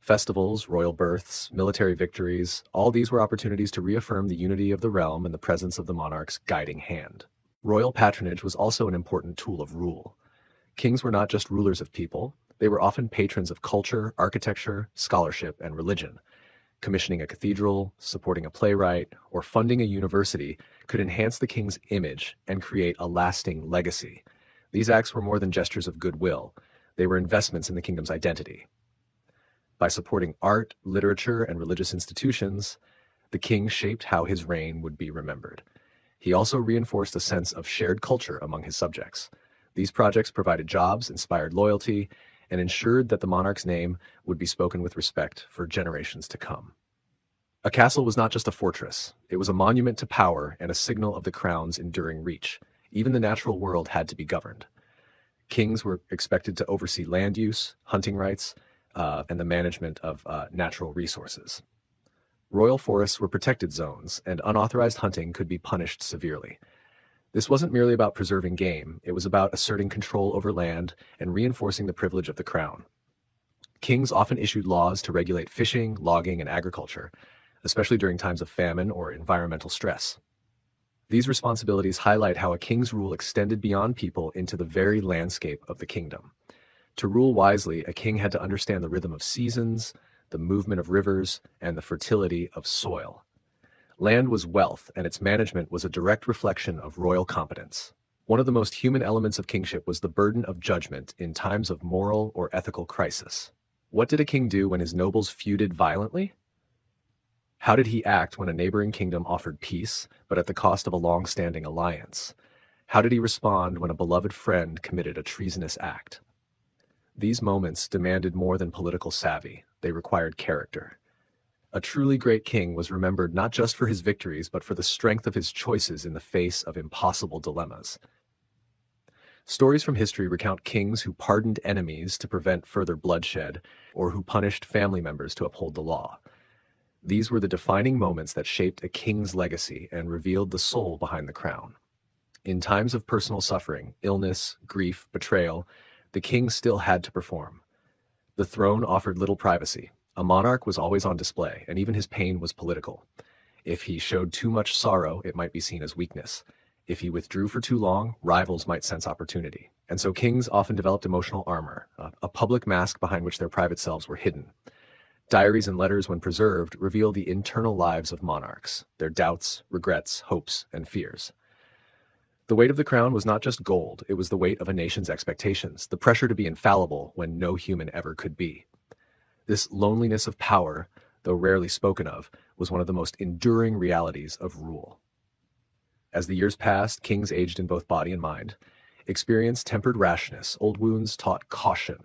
Festivals, royal births, military victories, all these were opportunities to reaffirm the unity of the realm and the presence of the monarch's guiding hand. Royal patronage was also an important tool of rule. Kings were not just rulers of people, they were often patrons of culture, architecture, scholarship, and religion. Commissioning a cathedral, supporting a playwright, or funding a university could enhance the king's image and create a lasting legacy. These acts were more than gestures of goodwill. They were investments in the kingdom's identity. By supporting art, literature, and religious institutions, the king shaped how his reign would be remembered. He also reinforced a sense of shared culture among his subjects. These projects provided jobs, inspired loyalty, and ensured that the monarch's name would be spoken with respect for generations to come. A castle was not just a fortress. It was a monument to power and a signal of the crown's enduring reach. Even the natural world had to be governed. Kings were expected to oversee land use, hunting rights, and the management of natural resources. Royal forests were protected zones, and unauthorized hunting could be punished severely. This wasn't merely about preserving game, it was about asserting control over land and reinforcing the privilege of the crown. Kings often issued laws to regulate fishing, logging, and agriculture, especially during times of famine or environmental stress. These responsibilities highlight how a king's rule extended beyond people into the very landscape of the kingdom. To rule wisely, a king had to understand the rhythm of seasons, the movement of rivers, and the fertility of soil. Land was wealth, and its management was a direct reflection of royal competence. One of the most human elements of kingship was the burden of judgment in times of moral or ethical crisis. What did a king do when his nobles feuded violently? How did he act when a neighboring kingdom offered peace, but at the cost of a long-standing alliance? How did he respond when a beloved friend committed a treasonous act? These moments demanded more than political savvy, they required character. A truly great king was remembered not just for his victories, but for the strength of his choices in the face of impossible dilemmas. Stories from history recount kings who pardoned enemies to prevent further bloodshed, or who punished family members to uphold the law. These were the defining moments that shaped a king's legacy and revealed the soul behind the crown. In times of personal suffering, illness, grief, betrayal, the king still had to perform. The throne offered little privacy. A monarch was always on display, and even his pain was political. If he showed too much sorrow, it might be seen as weakness. If he withdrew for too long, rivals might sense opportunity. And so kings often developed emotional armor, a public mask behind which their private selves were hidden. Diaries and letters, when preserved, reveal the internal lives of monarchs, their doubts, regrets, hopes, and fears. The weight of the crown was not just gold, it was the weight of a nation's expectations, the pressure to be infallible when no human ever could be. This loneliness of power, though rarely spoken of, was one of the most enduring realities of rule. As the years passed, kings aged in both body and mind. Experience tempered rashness, old wounds taught caution.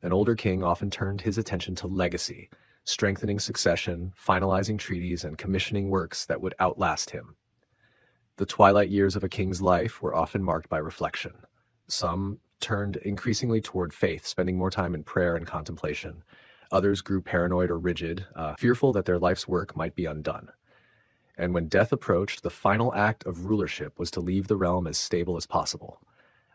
An older king often turned his attention to legacy, strengthening succession, finalizing treaties, and commissioning works that would outlast him. The twilight years of a king's life were often marked by reflection. Some turned increasingly toward faith, spending more time in prayer and contemplation. Others grew paranoid or rigid, fearful that their life's work might be undone. And when death approached, the final act of rulership was to leave the realm as stable as possible.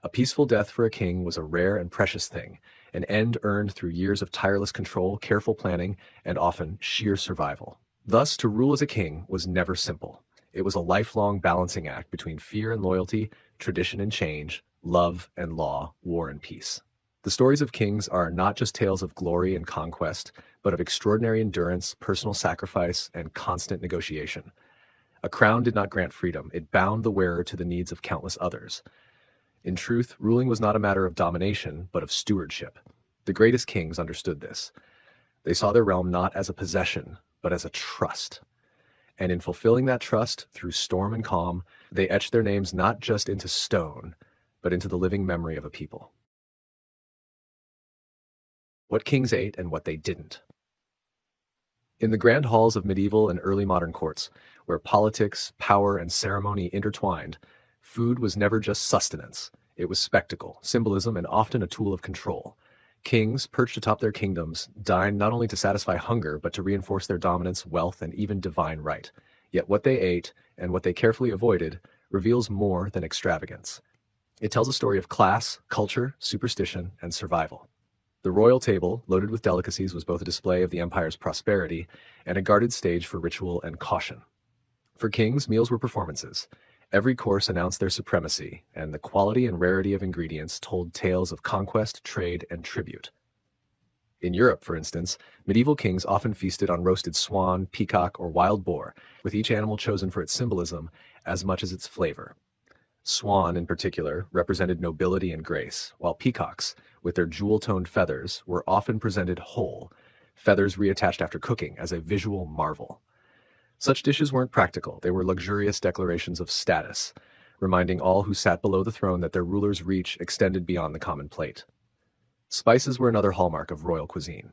A peaceful death for a king was a rare and precious thing, an end earned through years of tireless control, careful planning, and often sheer survival. Thus, to rule as a king was never simple. It was a lifelong balancing act between fear and loyalty, tradition and change, love and law, war and peace. The stories of kings are not just tales of glory and conquest, but of extraordinary endurance, personal sacrifice, and constant negotiation. A crown did not grant freedom, it bound the wearer to the needs of countless others. In truth, ruling was not a matter of domination, but of stewardship. The greatest kings understood this. They saw their realm not as a possession, but as a trust. And in fulfilling that trust, through storm and calm, they etched their names not just into stone, but into the living memory of a people. What kings ate and what they didn't. In the grand halls of medieval and early modern courts, where politics, power, and ceremony intertwined, food was never just sustenance. It was spectacle, symbolism, and often a tool of control. Kings, perched atop their kingdoms, dined not only to satisfy hunger, but to reinforce their dominance, wealth, and even divine right. Yet what they ate, and what they carefully avoided, reveals more than extravagance. It tells a story of class, culture, superstition, and survival. The royal table, loaded with delicacies, was both a display of the empire's prosperity and a guarded stage for ritual and caution. For kings, meals were performances. Every course announced their supremacy, and the quality and rarity of ingredients told tales of conquest, trade, and tribute. In Europe, for instance, medieval kings often feasted on roasted swan, peacock, or wild boar, with each animal chosen for its symbolism as much as its flavor. Swan, in particular, represented nobility and grace, while peacocks, with their jewel-toned feathers, were often presented whole, feathers reattached after cooking as a visual marvel. Such dishes weren't practical, they were luxurious declarations of status, reminding all who sat below the throne that their ruler's reach extended beyond the common plate. Spices were another hallmark of royal cuisine.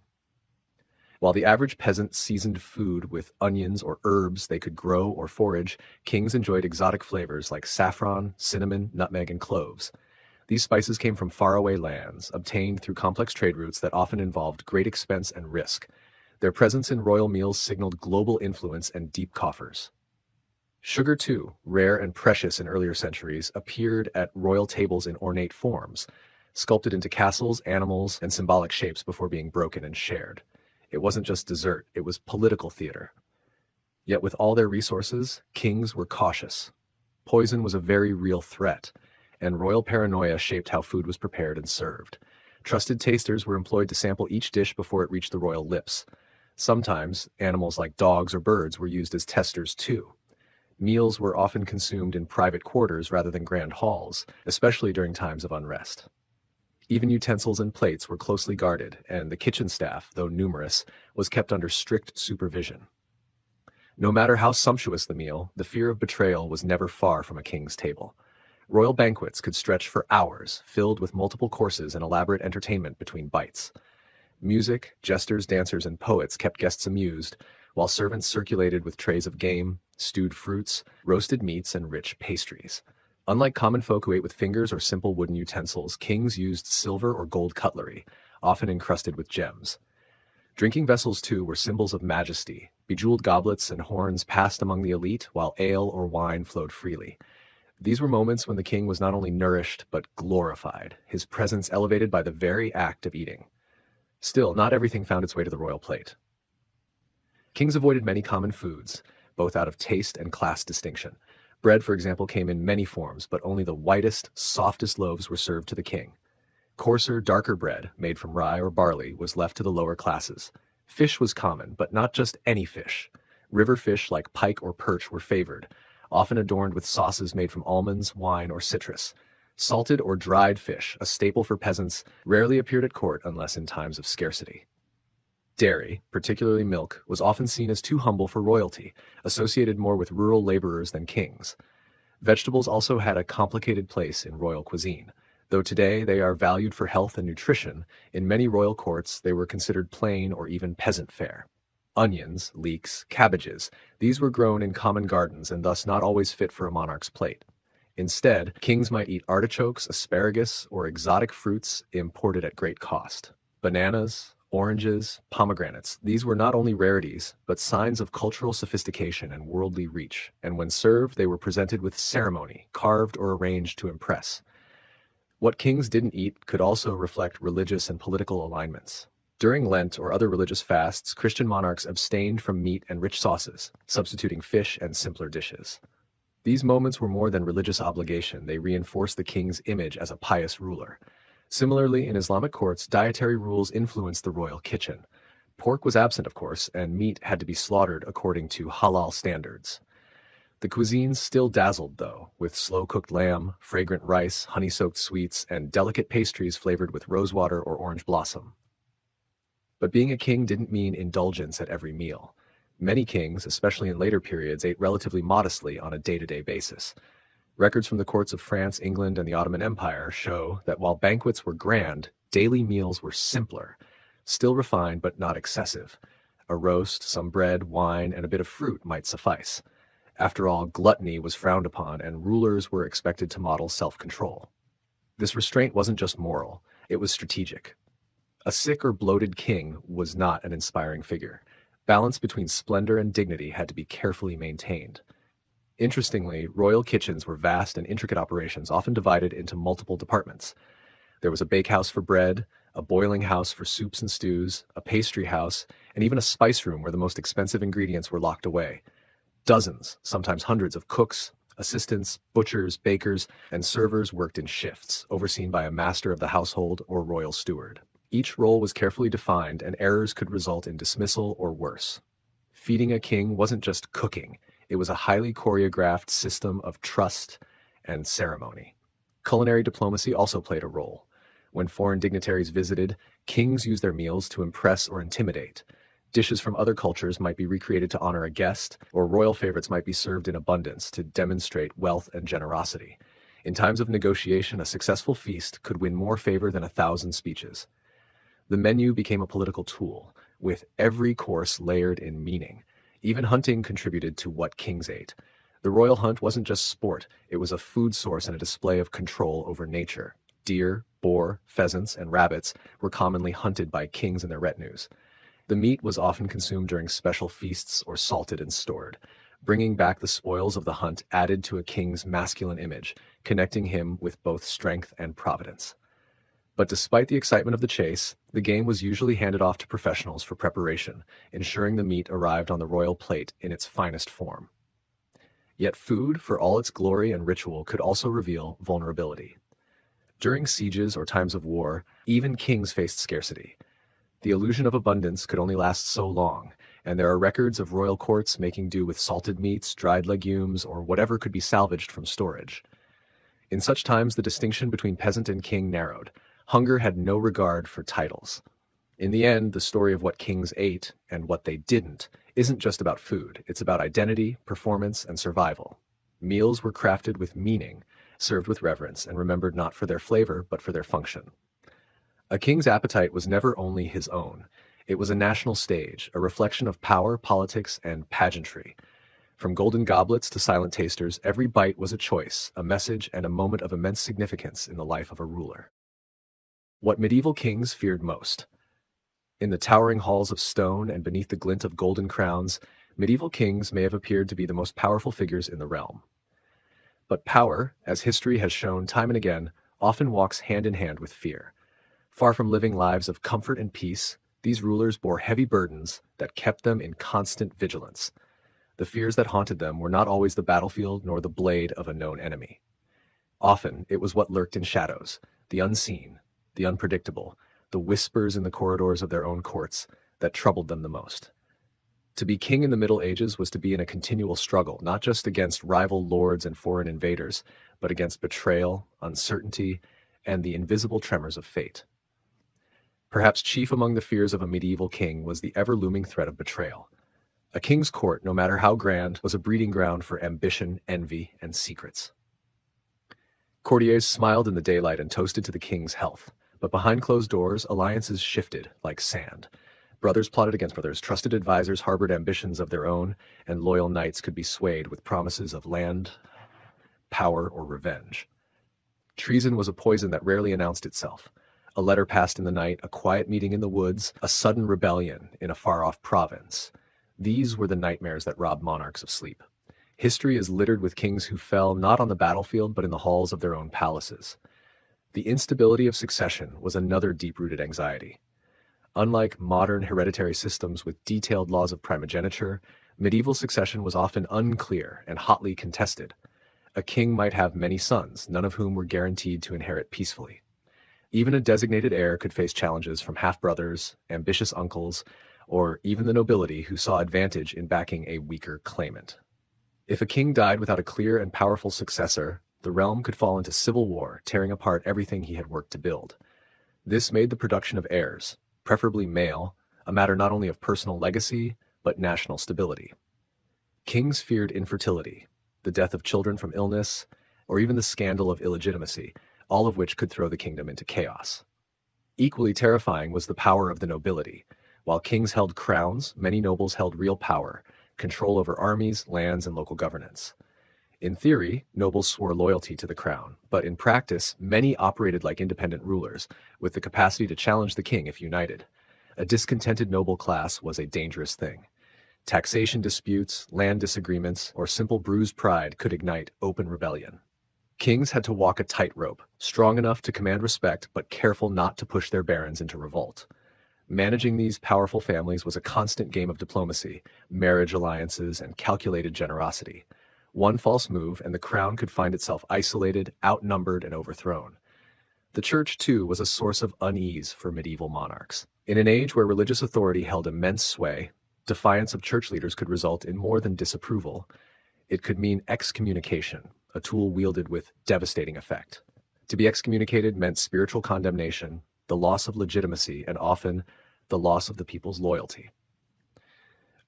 While the average peasant seasoned food with onions or herbs they could grow or forage, kings enjoyed exotic flavors like saffron, cinnamon, nutmeg, and cloves. These spices came from faraway lands, obtained through complex trade routes that often involved great expense and risk. Their presence in royal meals signaled global influence and deep coffers. Sugar, too, rare and precious in earlier centuries, appeared at royal tables in ornate forms, sculpted into castles, animals, and symbolic shapes before being broken and shared. It wasn't just dessert, it was political theater. Yet with all their resources, kings were cautious. Poison was a very real threat, and royal paranoia shaped how food was prepared and served. Trusted tasters were employed to sample each dish before it reached the royal lips. Sometimes, animals like dogs or birds were used as testers too. Meals were often consumed in private quarters rather than grand halls, especially during times of unrest. Even utensils and plates were closely guarded, and the kitchen staff, though numerous, was kept under strict supervision. No matter how sumptuous the meal, the fear of betrayal was never far from a king's table. Royal banquets could stretch for hours, filled with multiple courses and elaborate entertainment between bites. Music, jesters, dancers, and poets kept guests amused, while servants circulated with trays of game, stewed fruits, roasted meats, and rich pastries. Unlike common folk who ate with fingers or simple wooden utensils, kings used silver or gold cutlery, often encrusted with gems. Drinking vessels, too, were symbols of majesty. Bejeweled goblets and horns passed among the elite, while ale or wine flowed freely. These were moments when the king was not only nourished, but glorified, his presence elevated by the very act of eating. Still, not everything found its way to the royal plate. Kings avoided many common foods, both out of taste and class distinction. Bread, for example, came in many forms, but only the whitest, softest loaves were served to the king. Coarser, darker bread, made from rye or barley, was left to the lower classes. Fish was common, but not just any fish. River fish like pike or perch were favored, often adorned with sauces made from almonds, wine, or citrus. Salted or dried fish, a staple for peasants, rarely appeared at court unless in times of scarcity. Dairy, particularly milk, was often seen as too humble for royalty, associated more with rural laborers than kings. Vegetables also had a complicated place in royal cuisine. Though today they are valued for health and nutrition, in many royal courts they were considered plain or even peasant fare. Onions, leeks, cabbages, these were grown in common gardens and thus not always fit for a monarch's plate. Instead, kings might eat artichokes, asparagus, or exotic fruits imported at great cost. Bananas, oranges, pomegranates, these were not only rarities, but signs of cultural sophistication and worldly reach, and when served they were presented with ceremony, carved or arranged to impress. What kings didn't eat could also reflect religious and political alignments. During Lent or other religious fasts, Christian monarchs abstained from meat and rich sauces, substituting fish and simpler dishes. These moments were more than religious obligation, they reinforced the king's image as a pious ruler. Similarly, in Islamic courts, dietary rules influenced the royal kitchen. Pork was absent, of course, and meat had to be slaughtered according to halal standards. The cuisines still dazzled, though, with slow-cooked lamb, fragrant rice, honey-soaked sweets, and delicate pastries flavored with rosewater or orange blossom. But being a king didn't mean indulgence at every meal. Many kings, especially in later periods, ate relatively modestly on a day-to-day basis. Records from the courts of France, England, and the Ottoman Empire show that while banquets were grand, daily meals were simpler, still refined but not excessive. A roast, some bread, wine, and a bit of fruit might suffice. After all, gluttony was frowned upon, and rulers were expected to model self-control. This restraint wasn't just moral, it was strategic. A sick or bloated king was not an inspiring figure. Balance between splendor and dignity had to be carefully maintained. Interestingly, royal kitchens were vast and intricate operations, often divided into multiple departments. There was a bakehouse for bread, a boiling house for soups and stews, a pastry house, and even a spice room where the most expensive ingredients were locked away. Dozens, sometimes hundreds of cooks, assistants, butchers, bakers, and servers worked in shifts, overseen by a master of the household or royal steward. Each role was carefully defined, and errors could result in dismissal or worse. Feeding a king wasn't just cooking, it was a highly choreographed system of trust and ceremony. Culinary diplomacy also played a role. When foreign dignitaries visited, kings used their meals to impress or intimidate. Dishes from other cultures might be recreated to honor a guest, or royal favorites might be served in abundance to demonstrate wealth and generosity. In times of negotiation, a successful feast could win more favor than 1,000 speeches. The menu became a political tool, with every course layered in meaning. Even hunting contributed to what kings ate. The royal hunt wasn't just sport, it was a food source and a display of control over nature. Deer, boar, pheasants, and rabbits were commonly hunted by kings and their retinues. The meat was often consumed during special feasts or salted and stored. Bringing back the spoils of the hunt added to a king's masculine image, connecting him with both strength and providence. But despite the excitement of the chase, the game was usually handed off to professionals for preparation, ensuring the meat arrived on the royal plate in its finest form. Yet food, for all its glory and ritual, could also reveal vulnerability. During sieges or times of war, even kings faced scarcity. The illusion of abundance could only last so long, and there are records of royal courts making do with salted meats, dried legumes, or whatever could be salvaged from storage. In such times, the distinction between peasant and king narrowed. Hunger had no regard for titles. In the end, the story of what kings ate and what they didn't isn't just about food. It's about identity, performance, and survival. Meals were crafted with meaning, served with reverence, and remembered not for their flavor, but for their function. A king's appetite was never only his own. It was a national stage, a reflection of power, politics, and pageantry. From golden goblets to silent tasters, every bite was a choice, a message, and a moment of immense significance in the life of a ruler. What medieval kings feared most. In the towering halls of stone and beneath the glint of golden crowns, medieval kings may have appeared to be the most powerful figures in the realm. But power, as history has shown time and again, often walks hand in hand with fear. Far from living lives of comfort and peace, these rulers bore heavy burdens that kept them in constant vigilance. The fears that haunted them were not always the battlefield nor the blade of a known enemy. Often it was what lurked in shadows, the unseen, the unpredictable, the whispers in the corridors of their own courts that troubled them the most. To be king in the Middle Ages was to be in a continual struggle, not just against rival lords and foreign invaders, but against betrayal, uncertainty, and the invisible tremors of fate. Perhaps chief among the fears of a medieval king was the ever-looming threat of betrayal. A king's court, no matter how grand, was a breeding ground for ambition, envy, and secrets. Courtiers smiled in the daylight and toasted to the king's health, but behind closed doors, alliances shifted like sand. Brothers plotted against brothers, trusted advisors harbored ambitions of their own, and loyal knights could be swayed with promises of land, power, or revenge. Treason was a poison that rarely announced itself. A letter passed in the night, a quiet meeting in the woods, a sudden rebellion in a far-off province. These were the nightmares that robbed monarchs of sleep. History is littered with kings who fell not on the battlefield but in the halls of their own palaces. The instability of succession was another deep-rooted anxiety. Unlike modern hereditary systems with detailed laws of primogeniture, medieval succession was often unclear and hotly contested. A king might have many sons, none of whom were guaranteed to inherit peacefully. Even a designated heir could face challenges from half-brothers, ambitious uncles, or even the nobility who saw advantage in backing a weaker claimant. If a king died without a clear and powerful successor, the realm could fall into civil war, tearing apart everything he had worked to build. This made the production of heirs, preferably male, a matter not only of personal legacy, but national stability. Kings feared infertility, the death of children from illness, or even the scandal of illegitimacy, all of which could throw the kingdom into chaos. Equally terrifying was the power of the nobility. While kings held crowns, many nobles held real power, control over armies, lands, and local governance. In theory, nobles swore loyalty to the crown, but in practice, many operated like independent rulers, with the capacity to challenge the king if united. A discontented noble class was a dangerous thing. Taxation disputes, land disagreements, or simple bruised pride could ignite open rebellion. Kings had to walk a tightrope, strong enough to command respect, but careful not to push their barons into revolt. Managing these powerful families was a constant game of diplomacy, marriage alliances, and calculated generosity. One false move, and the crown could find itself isolated, outnumbered, and overthrown. The church, too, was a source of unease for medieval monarchs. In an age where religious authority held immense sway, defiance of church leaders could result in more than disapproval. It could mean excommunication, a tool wielded with devastating effect. To be excommunicated meant spiritual condemnation, the loss of legitimacy, and often the loss of the people's loyalty.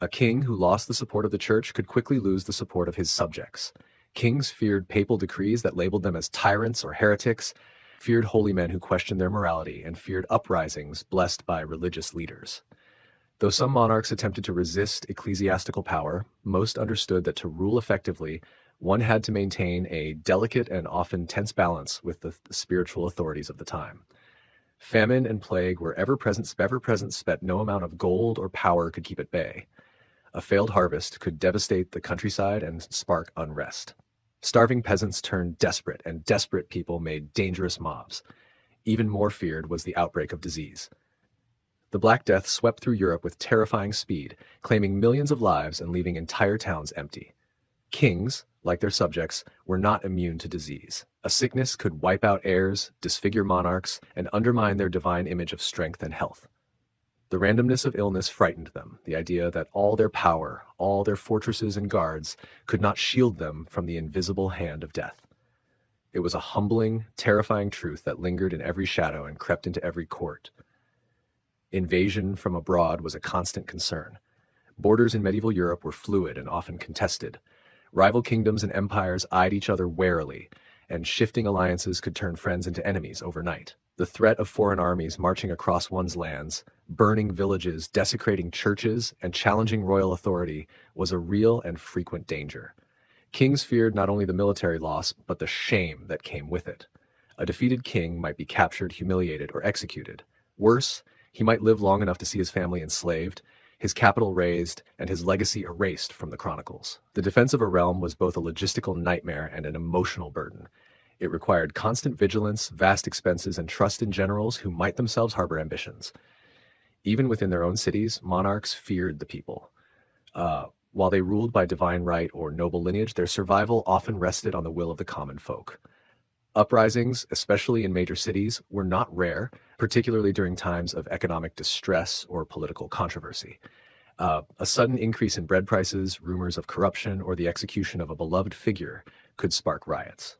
A king who lost the support of the church could quickly lose the support of his subjects. Kings feared papal decrees that labeled them as tyrants or heretics, feared holy men who questioned their morality, and feared uprisings blessed by religious leaders. Though some monarchs attempted to resist ecclesiastical power, most understood that to rule effectively, one had to maintain a delicate and often tense balance with the spiritual authorities of the time. Famine and plague were ever present, but no amount of gold or power could keep at bay. A failed harvest could devastate the countryside and spark unrest. Starving peasants turned desperate, and desperate people made dangerous mobs. Even more feared was the outbreak of disease. The Black Death swept through Europe with terrifying speed, claiming millions of lives and leaving entire towns empty. Kings, like their subjects, were not immune to disease. A sickness could wipe out heirs, disfigure monarchs, and undermine their divine image of strength and health. The randomness of illness frightened them, the idea that all their power, all their fortresses and guards, could not shield them from the invisible hand of death. It was a humbling, terrifying truth that lingered in every shadow and crept into every court. Invasion from abroad was a constant concern. Borders in medieval Europe were fluid and often contested. Rival kingdoms and empires eyed each other warily, and shifting alliances could turn friends into enemies overnight. The threat of foreign armies marching across one's lands, burning villages, desecrating churches, and challenging royal authority was a real and frequent danger. Kings feared not only the military loss, but the shame that came with it. A defeated king might be captured, humiliated, or executed. Worse, he might live long enough to see his family enslaved, his capital razed, and his legacy erased from the chronicles. The defense of a realm was both a logistical nightmare and an emotional burden. It required constant vigilance, vast expenses, and trust in generals who might themselves harbor ambitions. Even within their own cities, monarchs feared the people. While they ruled by divine right or noble lineage, their survival often rested on the will of the common folk. Uprisings, especially in major cities, were not rare, particularly during times of economic distress or political controversy. A sudden increase in bread prices, rumors of corruption, or the execution of a beloved figure could spark riots.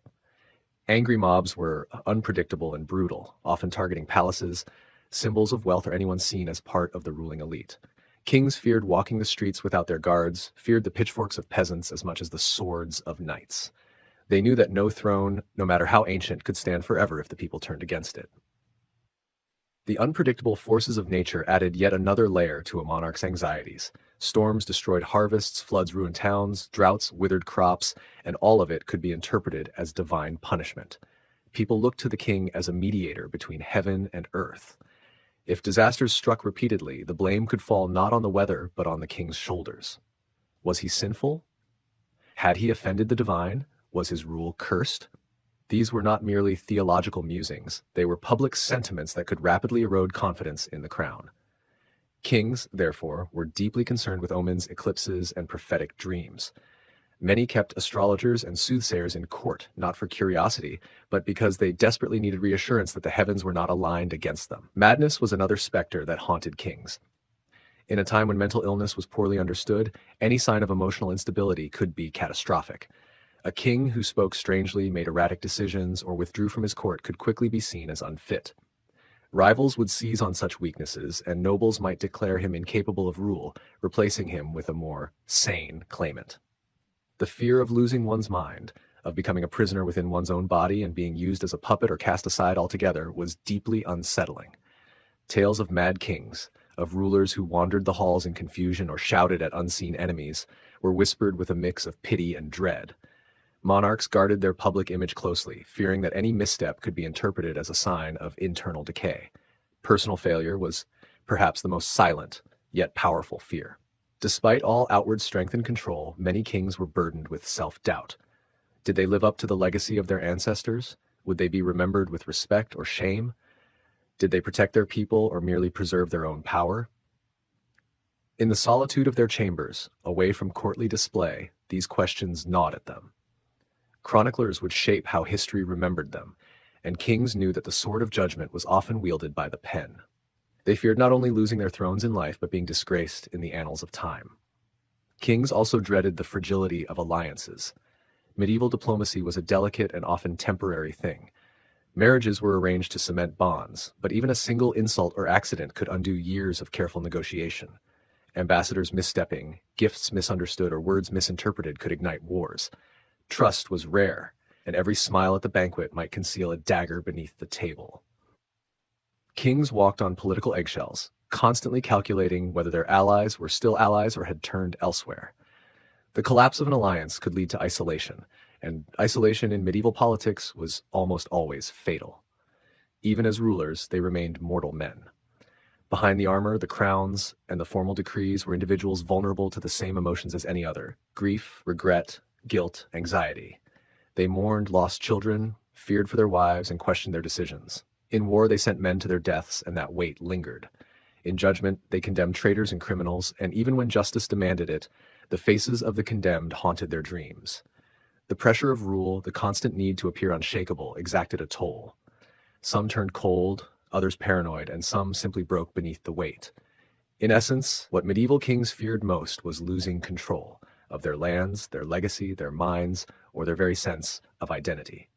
Angry mobs were unpredictable and brutal, often targeting palaces, symbols of wealth, or anyone seen as part of the ruling elite. Kings feared walking the streets without their guards, feared the pitchforks of peasants as much as the swords of knights. They knew that no throne, no matter how ancient, could stand forever if the people turned against it. The unpredictable forces of nature added yet another layer to a monarch's anxieties. Storms destroyed harvests, floods ruined towns, droughts withered crops, and all of it could be interpreted as divine punishment. People looked to the king as a mediator between heaven and earth. If disasters struck repeatedly, the blame could fall not on the weather, but on the king's shoulders. Was he sinful? Had he offended the divine? Was his rule cursed? These were not merely theological musings. They were public sentiments that could rapidly erode confidence in the crown. Kings, therefore, were deeply concerned with omens, eclipses, and prophetic dreams. Many kept astrologers and soothsayers in court, not for curiosity, but because they desperately needed reassurance that the heavens were not aligned against them. Madness was another specter that haunted kings. In a time when mental illness was poorly understood, any sign of emotional instability could be catastrophic. A king who spoke strangely, made erratic decisions, or withdrew from his court could quickly be seen as unfit. Rivals would seize on such weaknesses, and nobles might declare him incapable of rule, replacing him with a more sane claimant. The fear of losing one's mind, of becoming a prisoner within one's own body and being used as a puppet or cast aside altogether, was deeply unsettling. Tales of mad kings, of rulers who wandered the halls in confusion or shouted at unseen enemies, were whispered with a mix of pity and dread. Monarchs guarded their public image closely, fearing that any misstep could be interpreted as a sign of internal decay. Personal failure was perhaps the most silent, yet powerful fear. Despite all outward strength and control, many kings were burdened with self-doubt. Did they live up to the legacy of their ancestors? Would they be remembered with respect or shame? Did they protect their people or merely preserve their own power? In the solitude of their chambers, away from courtly display, these questions gnawed at them. Chroniclers would shape how history remembered them, and kings knew that the sword of judgment was often wielded by the pen. They feared not only losing their thrones in life, but being disgraced in the annals of time. Kings also dreaded the fragility of alliances. Medieval diplomacy was a delicate and often temporary thing. Marriages were arranged to cement bonds, but even a single insult or accident could undo years of careful negotiation. Ambassadors misstepping, gifts misunderstood, or words misinterpreted could ignite wars. Trust was rare, and every smile at the banquet might conceal a dagger beneath the table. Kings walked on political eggshells, constantly calculating whether their allies were still allies or had turned elsewhere. The collapse of an alliance could lead to isolation, and isolation in medieval politics was almost always fatal. Even as rulers, they remained mortal men. Behind the armor, the crowns, and the formal decrees were individuals vulnerable to the same emotions as any other: grief, regret, guilt, anxiety. They mourned lost children, feared for their wives, and questioned their decisions. In war, they sent men to their deaths, and that weight lingered. In judgment, they condemned traitors and criminals, and even when justice demanded it, the faces of the condemned haunted their dreams. The pressure of rule, the constant need to appear unshakable, exacted a toll. Some turned cold, others paranoid, and some simply broke beneath the weight. In essence, what medieval kings feared most was losing control of their lands, their legacy, their minds, or their very sense of identity.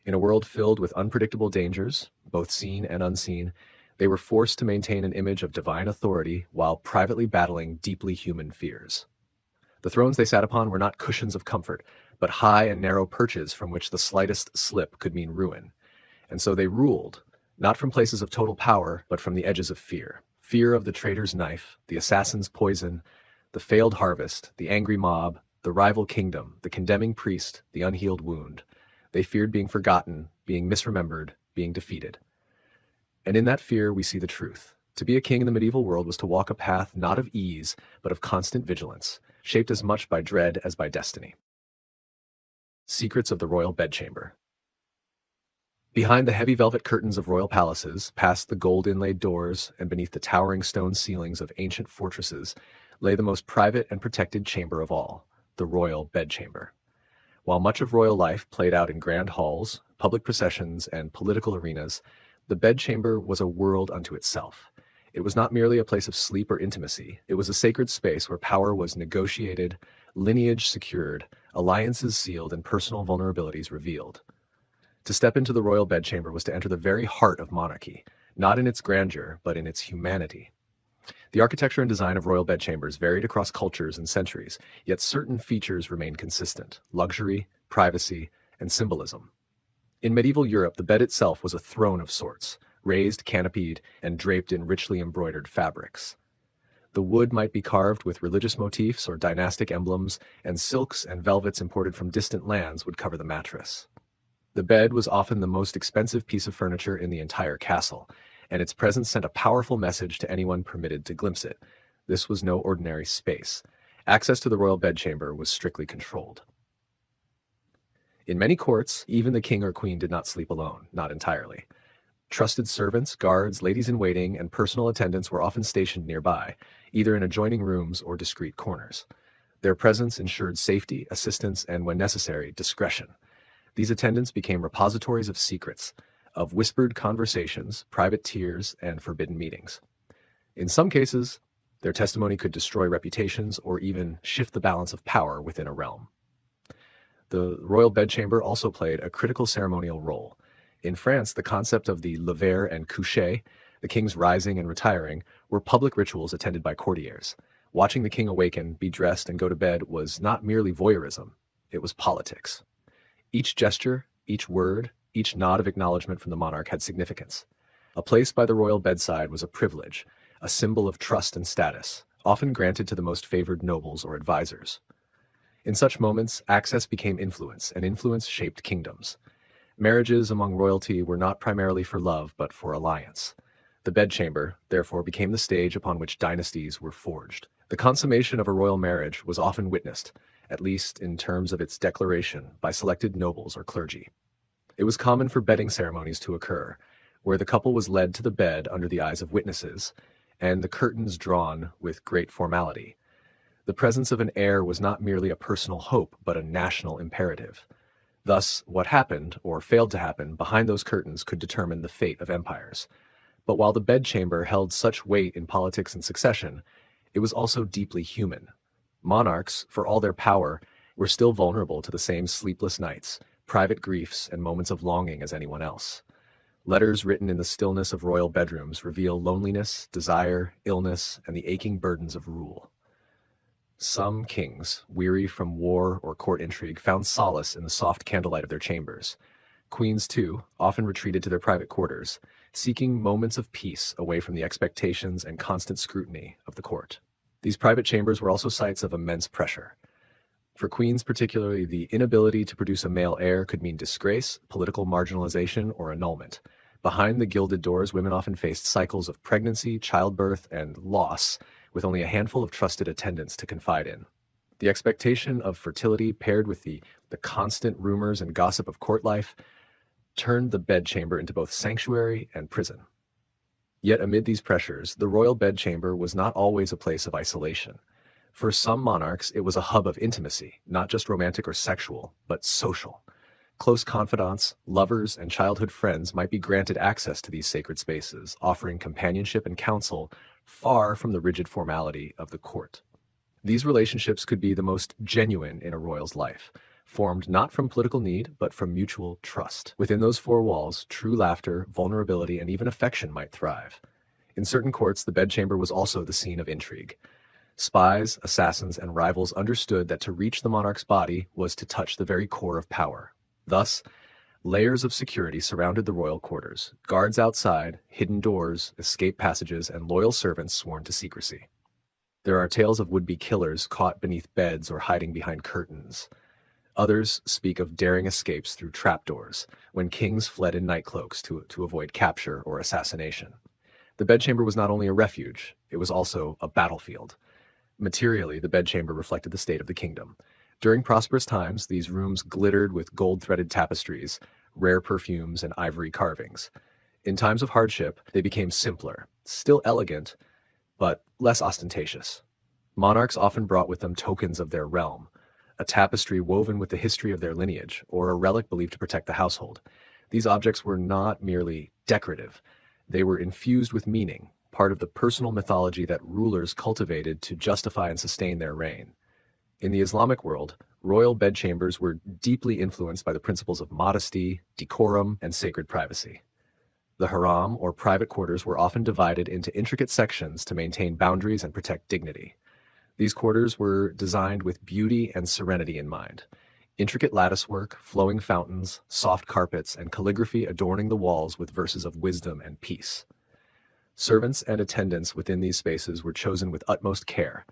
In a world filled with unpredictable dangers, both seen and unseen, they were forced to maintain an image of divine authority while privately battling deeply human fears. The thrones they sat upon were not cushions of comfort, but high and narrow perches from which the slightest slip could mean ruin. And so they ruled, not from places of total power, but from the edges of fear. Fear of the traitor's knife, the assassin's poison, the failed harvest, the angry mob, the rival kingdom, the condemning priest, the unhealed wound. They feared being forgotten, being misremembered, being defeated. And in that fear we see the truth. To be a king in the medieval world was to walk a path not of ease, but of constant vigilance, shaped as much by dread as by destiny. Secrets of the Royal Bedchamber. Behind the heavy velvet curtains of royal palaces, past the gold inlaid doors, and beneath the towering stone ceilings of ancient fortresses, lay the most private and protected chamber of all, the royal bedchamber. While much of royal life played out in grand halls, public processions, and political arenas, the bedchamber was a world unto itself. It was not merely a place of sleep or intimacy. It was a sacred space where power was negotiated, lineage secured, alliances sealed, and personal vulnerabilities revealed. To step into the royal bedchamber was to enter the very heart of monarchy, not in its grandeur, but in its humanity. The architecture and design of royal bedchambers varied across cultures and centuries, yet certain features remained consistent: luxury, privacy, and symbolism. In medieval Europe, the bed itself was a throne of sorts, raised, canopied, and draped in richly embroidered fabrics. The wood might be carved with religious motifs or dynastic emblems, and silks and velvets imported from distant lands would cover the mattress. The bed was often the most expensive piece of furniture in the entire castle, and its presence sent a powerful message to anyone permitted to glimpse it. This was no ordinary space. Access to the royal bedchamber was strictly controlled. In many courts, even the king or queen did not sleep alone, not entirely. Trusted servants, guards, ladies-in-waiting, and personal attendants were often stationed nearby, either in adjoining rooms or discreet corners. Their presence ensured safety, assistance, and, when necessary, discretion. These attendants became repositories of secrets, of whispered conversations, private tears, and forbidden meetings. In some cases, their testimony could destroy reputations or even shift the balance of power within a realm. The royal bedchamber also played a critical ceremonial role. In France, the concept of the lever and coucher, the king's rising and retiring, were public rituals attended by courtiers. Watching the king awaken, be dressed, and go to bed was not merely voyeurism, it was politics. Each gesture, each word, each nod of acknowledgement from the monarch had significance. A place by the royal bedside was a privilege, a symbol of trust and status, often granted to the most favored nobles or advisors. In such moments, access became influence, and influence shaped kingdoms. Marriages among royalty were not primarily for love, but for alliance. The bedchamber, therefore, became the stage upon which dynasties were forged. The consummation of a royal marriage was often witnessed, at least in terms of its declaration, by selected nobles or clergy. It was common for bedding ceremonies to occur, where the couple was led to the bed under the eyes of witnesses, and the curtains drawn with great formality. The presence of an heir was not merely a personal hope, but a national imperative. Thus, what happened, or failed to happen, behind those curtains could determine the fate of empires. But while the bedchamber held such weight in politics and succession, it was also deeply human. Monarchs, for all their power, were still vulnerable to the same sleepless nights, private griefs, and moments of longing as anyone else. Letters written in the stillness of royal bedrooms reveal loneliness, desire, illness, and the aching burdens of rule. Some kings, weary from war or court intrigue, found solace in the soft candlelight of their chambers. Queens, too, often retreated to their private quarters, seeking moments of peace away from the expectations and constant scrutiny of the court. These private chambers were also sites of immense pressure. For queens particularly, the inability to produce a male heir could mean disgrace, political marginalization, or annulment. Behind the gilded doors, women often faced cycles of pregnancy, childbirth, and loss, with only a handful of trusted attendants to confide in. The expectation of fertility, paired with the constant rumors and gossip of court life, turned the bedchamber into both sanctuary and prison. Yet amid these pressures, the royal bedchamber was not always a place of isolation. For some monarchs, it was a hub of intimacy, not just romantic or sexual, but social. Close confidants, lovers, and childhood friends might be granted access to these sacred spaces, offering companionship and counsel far from the rigid formality of the court. These relationships could be the most genuine in a royal's life, formed not from political need, but from mutual trust. Within those four walls, true laughter, vulnerability, and even affection might thrive. In certain courts, the bedchamber was also the scene of intrigue. Spies, assassins, and rivals understood that to reach the monarch's body was to touch the very core of power. Thus, layers of security surrounded the royal quarters, guards outside, hidden doors, escape passages, and loyal servants sworn to secrecy. There are tales of would-be killers caught beneath beds or hiding behind curtains. Others speak of daring escapes through trapdoors, when kings fled in night cloaks to avoid capture or assassination. The bedchamber was not only a refuge, it was also a battlefield. Materially, the bedchamber reflected the state of the kingdom. During prosperous times, these rooms glittered with gold-threaded tapestries, rare perfumes, and ivory carvings. In times of hardship, they became simpler, still elegant, but less ostentatious. Monarchs often brought with them tokens of their realm, a tapestry woven with the history of their lineage, or a relic believed to protect the household. These objects were not merely decorative. They were infused with meaning, part of the personal mythology that rulers cultivated to justify and sustain their reign. In the Islamic world, royal bedchambers were deeply influenced by the principles of modesty, decorum, and sacred privacy. The haram, or private quarters, were often divided into intricate sections to maintain boundaries and protect dignity. These quarters were designed with beauty and serenity in mind. Intricate latticework, flowing fountains, soft carpets, and calligraphy adorning the walls with verses of wisdom and peace. Servants and attendants within these spaces were chosen with utmost care,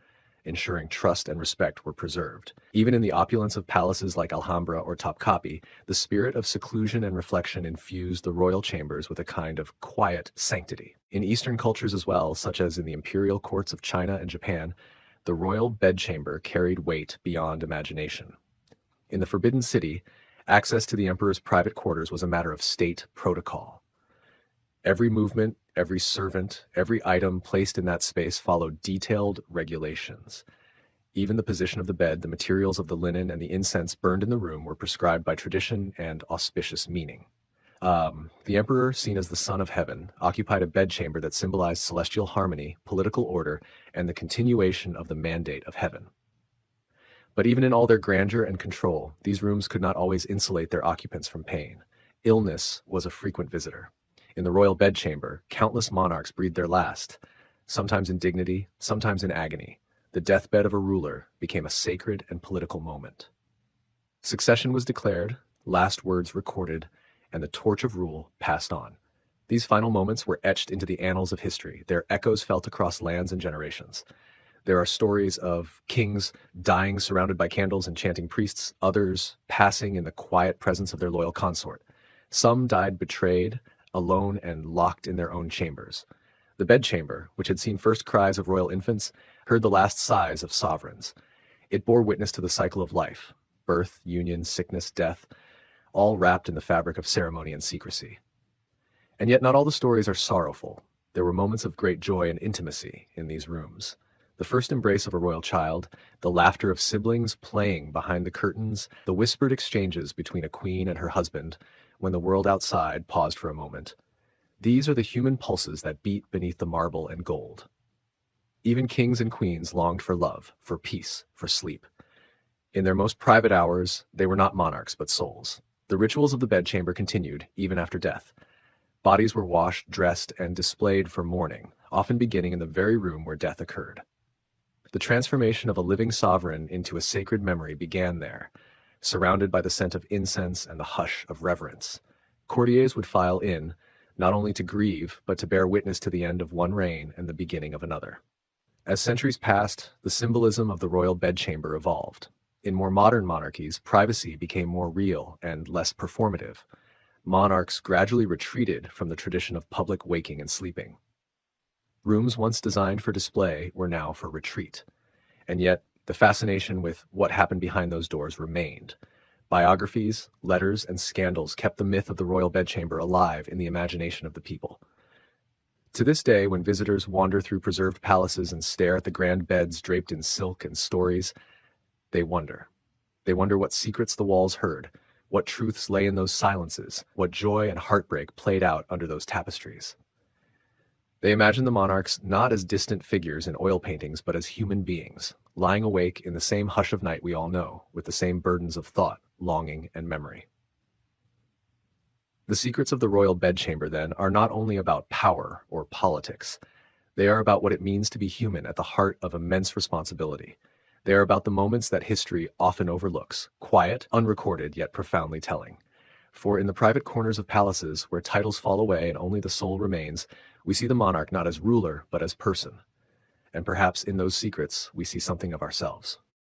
ensuring trust and respect were preserved. Even in the opulence of palaces like Alhambra or Topkapi, the spirit of seclusion and reflection infused the royal chambers with a kind of quiet sanctity. In Eastern cultures as well, such as in the imperial courts of China and Japan, the royal bedchamber carried weight beyond imagination. In the Forbidden City, access to the emperor's private quarters was a matter of state protocol. Every movement, every servant, every item placed in that space followed detailed regulations. Even the position of the bed, the materials of the linen, and the incense burned in the room were prescribed by tradition and auspicious meaning. The emperor, seen as the son of heaven, occupied a bedchamber that symbolized celestial harmony, political order, and the continuation of the mandate of heaven. But even in all their grandeur and control, these rooms could not always insulate their occupants from pain. Illness was a frequent visitor. In the royal bedchamber, countless monarchs breathed their last, sometimes in dignity, sometimes in agony. The deathbed of a ruler became a sacred and political moment. Succession was declared, last words recorded, and the torch of rule passed on. These final moments were etched into the annals of history, their echoes felt across lands and generations. There are stories of kings dying surrounded by candles and chanting priests, others passing in the quiet presence of their loyal consort. Some died betrayed, alone and locked in their own chambers. The bedchamber, which had seen first cries of royal infants, heard the last sighs of sovereigns. It bore witness to the cycle of life, birth, union, sickness, death, all wrapped in the fabric of ceremony and secrecy. And yet not all the stories are sorrowful. There were moments of great joy and intimacy in these rooms. The first embrace of a royal child, the laughter of siblings playing behind the curtains, the whispered exchanges between a queen and her husband when the world outside paused for a moment. These are the human pulses that beat beneath the marble and gold. Even kings and queens longed for love, for peace, for sleep. In their most private hours, they were not monarchs but souls. The rituals of the bedchamber continued, even after death. Bodies were washed, dressed, and displayed for mourning, often beginning in the very room where death occurred. The transformation of a living sovereign into a sacred memory began there, surrounded by the scent of incense and the hush of reverence. Courtiers would file in, not only to grieve, but to bear witness to the end of one reign and the beginning of another. As centuries passed, the symbolism of the royal bedchamber evolved. In more modern monarchies, privacy became more real and less performative. Monarchs gradually retreated from the tradition of public waking and sleeping. Rooms once designed for display were now for retreat. And yet, the fascination with what happened behind those doors remained. Biographies, letters, and scandals kept the myth of the royal bedchamber alive in the imagination of the people. To this day, when visitors wander through preserved palaces and stare at the grand beds draped in silk and stories, they wonder. They wonder what secrets the walls heard, what truths lay in those silences, what joy and heartbreak played out under those tapestries. They imagine the monarchs not as distant figures in oil paintings, but as human beings, lying awake in the same hush of night we all know, with the same burdens of thought, longing, and memory. The secrets of the royal bedchamber, then, are not only about power or politics. They are about what it means to be human at the heart of immense responsibility. They are about the moments that history often overlooks, quiet, unrecorded, yet profoundly telling. For in the private corners of palaces, where titles fall away and only the soul remains, we see the monarch not as ruler, but as person. And perhaps in those secrets, we see something of ourselves.